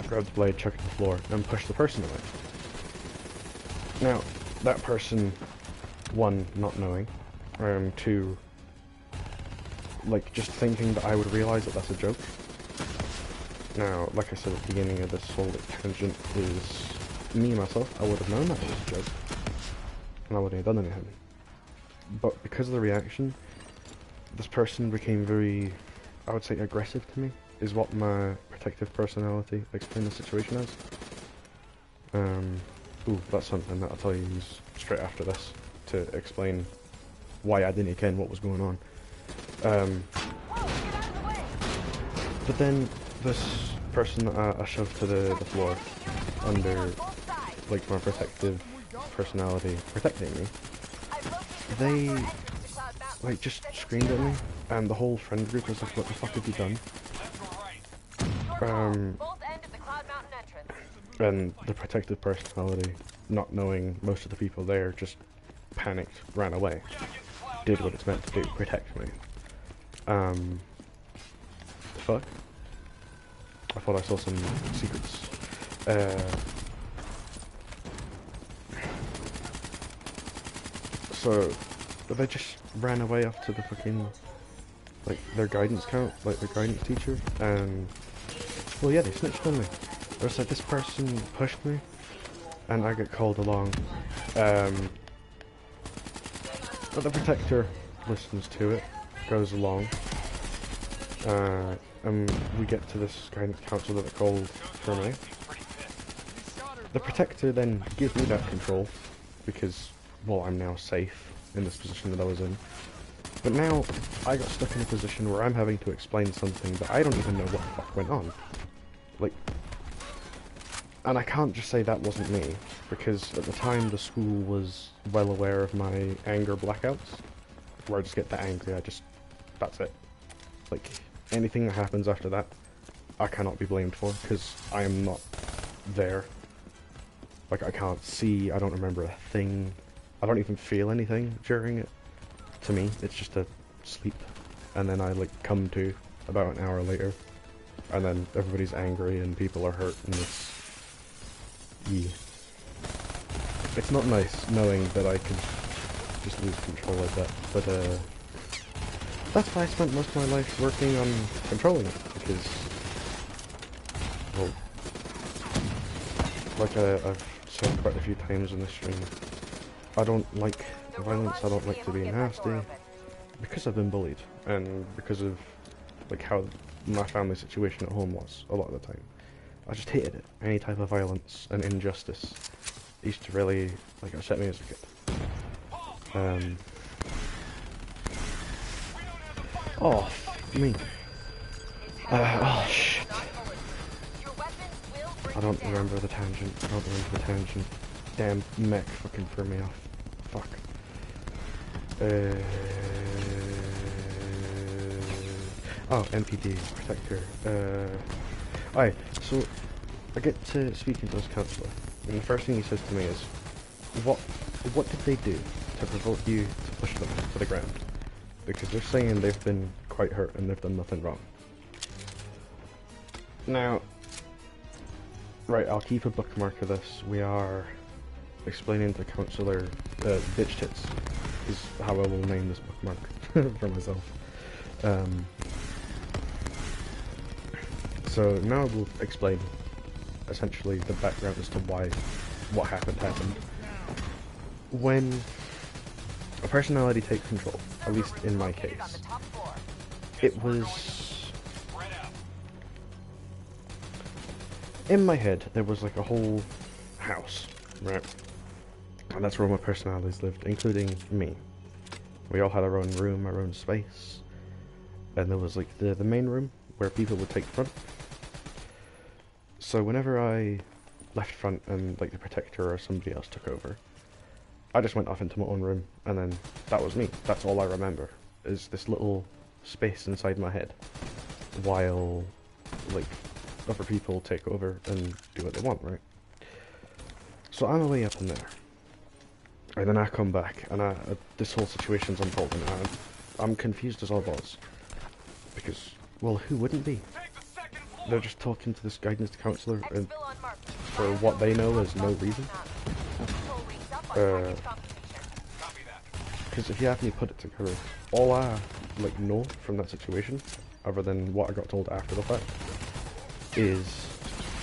grab the blade, chuck it to the floor, and push the person away. Now, that person, one, not knowing, two, like, just thinking that I would realise that that's a joke. Now, like I said at the beginning of this whole tangent, is me, myself, I would have known that it was a joke, and I wouldn't have done anything. But because of the reaction, this person became very, I would say, aggressive to me, is what my protective personality explained the situation as. Ooh, that's something that I'll tell you straight after this, to explain why I didn't ken what was going on. But then, this person that I shoved to the floor, under, like, my protective personality protecting me, they, like, just screamed at me, and the whole friend group was like, what the fuck have you done? And the protective personality, not knowing most of the people there, just panicked, ran away, did what it's meant to do, protect me. The fuck? I thought I saw some secrets. So, they just ran away off to the fucking, like, their guidance like their guidance teacher, and, well, yeah, they snitched on me. It was like, this person pushed me, and I get called along. But the protector listens to it, goes along, and we get to this guidance council that they called for me. The protector then gives me that control, because, well, I'm now safe in this position that I was in. But now, I got stuck in a position where I'm having to explain something that I don't even know what the fuck went on. Like, and I can't just say that wasn't me, because at the time the school was well aware of my anger blackouts, where I just get that angry, that's it. Like, anything that happens after that, I cannot be blamed for, because I am not there. Like, I can't see, I don't remember a thing, I don't even feel anything during it. To me, it's just a sleep, and then I, like, come to about an hour later, and then everybody's angry and people are hurt, and yeah. It's not nice knowing that I can just lose control like that, but that's why I spent most of my life working on controlling it, because, well, like I've said quite a few times in this stream, I don't like violence, I don't like to be nasty, because I've been bullied, and because of, like, how my family situation at home was a lot of the time. I just hated it. Any type of violence and injustice used to really, like, upset me as a kid. Oh, me. Oh, shit. I don't remember the tangent. Damn mech fucking threw me off. Fuck. Oh, MPD, Protector. Alright, so I get to speaking to this counsellor, and the first thing he says to me is, what did they do to provoke you to push them to the ground? Because they're saying they've been quite hurt and they've done nothing wrong. Now, right, I'll keep a bookmark of this. We are explaining to counsellor, bitch tits is how I will name this bookmark for myself. So now we'll explain essentially the background as to why what happened. When a personality takes control, at least in my case, it was... in my head, there was like a whole house, right? And that's where all my personalities lived, including me. We all had our own room, our own space. And there was like the main room where people would take front. So whenever I left front and like the Protector or somebody else took over, I just went off into my own room, and then that was me. That's all I remember, is this little space inside my head, while like other people take over and do what they want, right? So I'm away up in there, and then I come back, and this whole situation's unfolding, and I'm confused as all balls, because, well, who wouldn't be? They're just talking to this guidance counsellor, and for what they know, there's no reason. Because if you have me put it together, all I like know from that situation, other than what I got told after the fact, is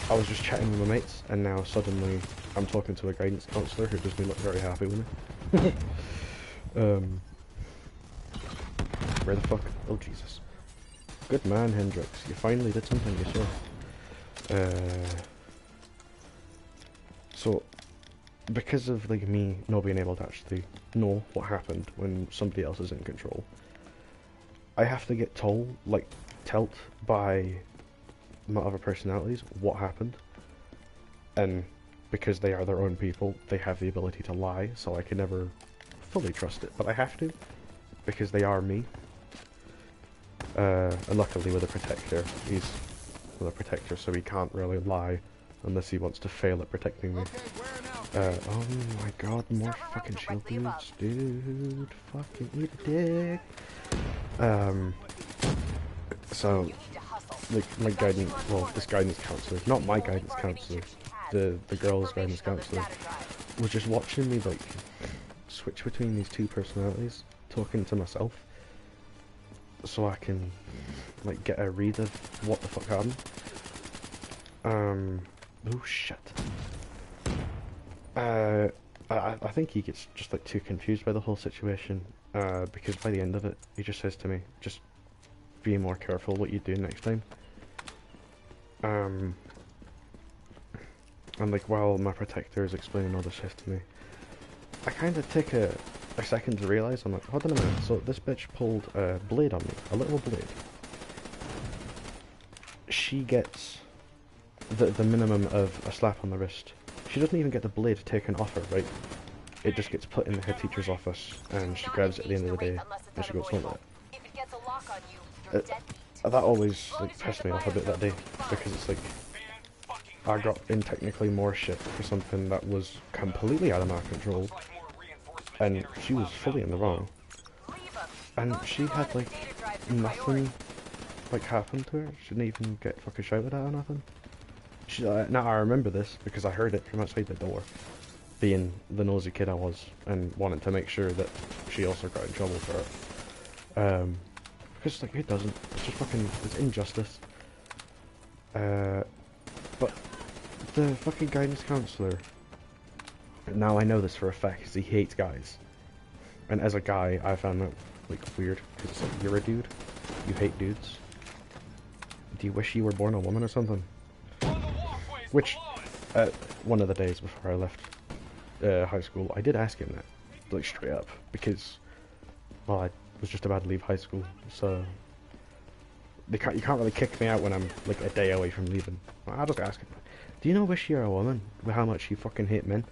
I was just chatting with my mates, and now suddenly I'm talking to a guidance counsellor who doesn't look very happy with me. Where the fuck? Oh Jesus! Good man, Hendrix. You finally did something yourself. So, because of like me not being able to actually know what happened when somebody else is in control, I have to get told by my other personalities what happened, and because they are their own people, they have the ability to lie, so I can never fully trust it, but I have to, because they are me. And luckily with a Protector, he's with a Protector, so he can't really lie unless he wants to fail at protecting me. Oh my god, more fucking shield dudes, dude. Fucking eat a dick. So, like, my guidance, well, this guidance counsellor, not my guidance counsellor, the girl's guidance counsellor, was just watching me, like, switch between these two personalities, talking to myself, so I can, like, get a read of what the fuck happened. Oh shit. I think he gets just like too confused by the whole situation, because by the end of it, he just says to me, just be more careful what you do next time. And like while my Protector is explaining all this shit to me, I kind of take a second to realise, I'm like, hold on a minute, so this bitch pulled a blade on me, a little blade. She gets the minimum of a slap on the wrist. She doesn't even get the blade taken off her, right? It just gets put in the head teacher's office, and she grabs it at the end of the day, and she goes home with it. That always like pissed me off a bit that day, because it's like, I got in technically more shit for something that was completely out of my control, and she was fully in the wrong. And she had like nothing like happen to her. She didn't even get fucking shouted at or nothing. Now I remember this because I heard it from outside the door, being the nosy kid I was, and wanted to make sure that she also got in trouble for it. Because like, who doesn't? It's just fucking, it's injustice. But the fucking guidance counsellor, now I know this for a fact, because he hates guys. And as a guy, I found that like weird, because it's like, you're a dude, you hate dudes. Do you wish you were born a woman or something? Which, one of the days before I left high school, I did ask him that, like straight up, because, well, I was just about to leave high school, so you can't really kick me out when I'm like a day away from leaving. I'll just ask him, do you know wish you're a woman, with how much you fucking hate men?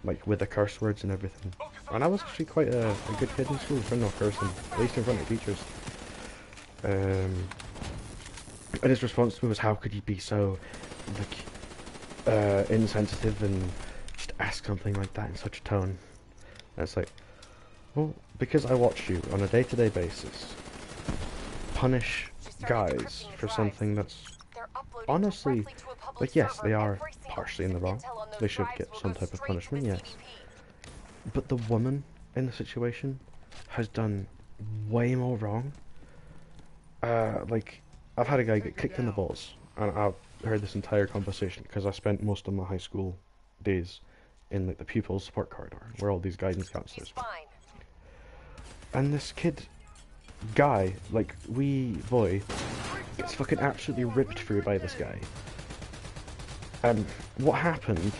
Like, with the curse words and everything. And I was actually quite a good kid in school, for no cursing, at least in front of teachers. And his response to me was, how could you be so like, insensitive and just ask something like that in such a tone? And it's like, well, because I watch you on a day-to-day basis punish guys for something that's honestly, like, yes, they are partially in the wrong. They should get some type of punishment, yes. But the woman in the situation has done way more wrong. Like, I've had a guy get kicked in the balls, and I've heard this entire conversation because I spent most of my high school days in like the pupil support corridor, where all these guidance counselors were. And this guy, like wee boy, gets fucking absolutely ripped through by this guy. And what happened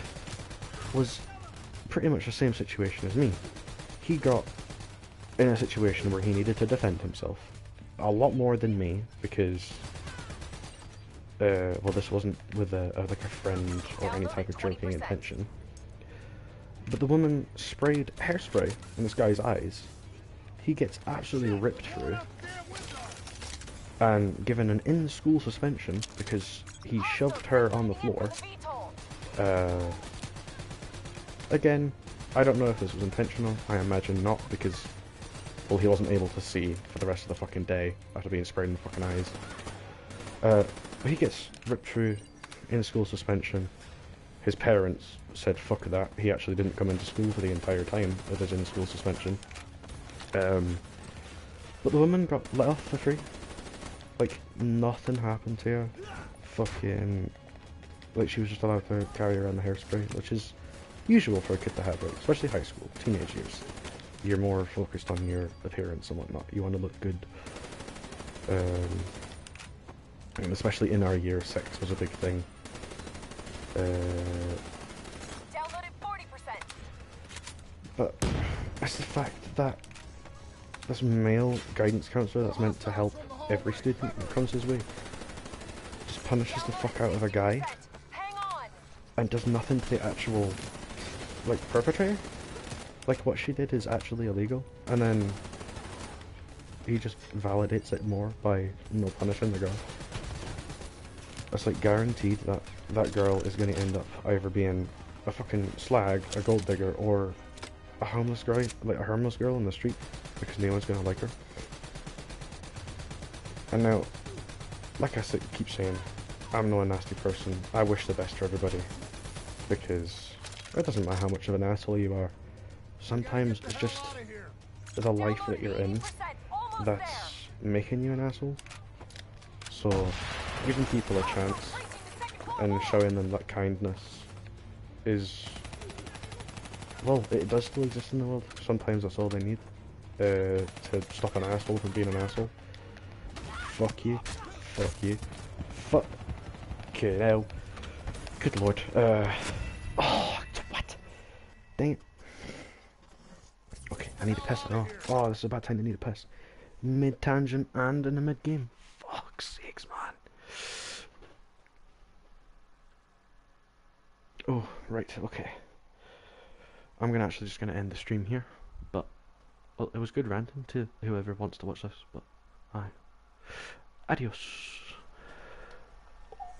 was pretty much the same situation as me. He got in a situation where he needed to defend himself a lot more than me, because well, this wasn't with like a friend or any type of joking intention. But the woman sprayed hairspray in this guy's eyes. He gets absolutely ripped through and given an in-school suspension because he shoved her on the floor. Again, I don't know if this was intentional. I imagine not, because, well, he wasn't able to see for the rest of the fucking day after being sprayed in the fucking eyes. But he gets ripped through, in-school suspension. His parents said fuck that. He actually didn't come into school for the entire time of his in-school suspension. But the woman got let off for free. Like, nothing happened to her. Fucking, like, she was just allowed to carry around the hairspray, which is usual for a kid to have, right? Especially high school, teenage years. You're more focused on your appearance and whatnot. You want to look good. And especially in our year, sex was a big thing. Downloaded 40%. But it's the fact that this male guidance counsellor that's meant to help every student that comes his way just punishes the fuck out of a guy and does nothing to the actual, like, perpetrator. Like, what she did is actually illegal, and then he just validates it more by no punishing the girl. It's like guaranteed that that girl is going to end up either being a fucking slag, a gold digger, or a homeless guy, like a homeless girl in the street, because no one's going to like her. And now, like I keep saying, I'm not a nasty person. I wish the best for everybody, because it doesn't matter how much of an asshole you are. Sometimes it's just the life that you're in that's making you an asshole. So, giving people a chance and showing them that kindness is, well, it does still exist in the world. Sometimes that's all they need to stop an asshole from being an asshole. Fuck you. Fuck you. Fuck. Okay, now. Good lord. Oh, what? Dang it. Okay, I need to piss. Oh, this is about time to need a piss. Mid-tangent and in the mid-game. Fuck's sakes, man. Oh, right, okay. I'm actually just gonna end the stream here, but, well, it was good ranting to whoever wants to watch this, but, aye. Adios.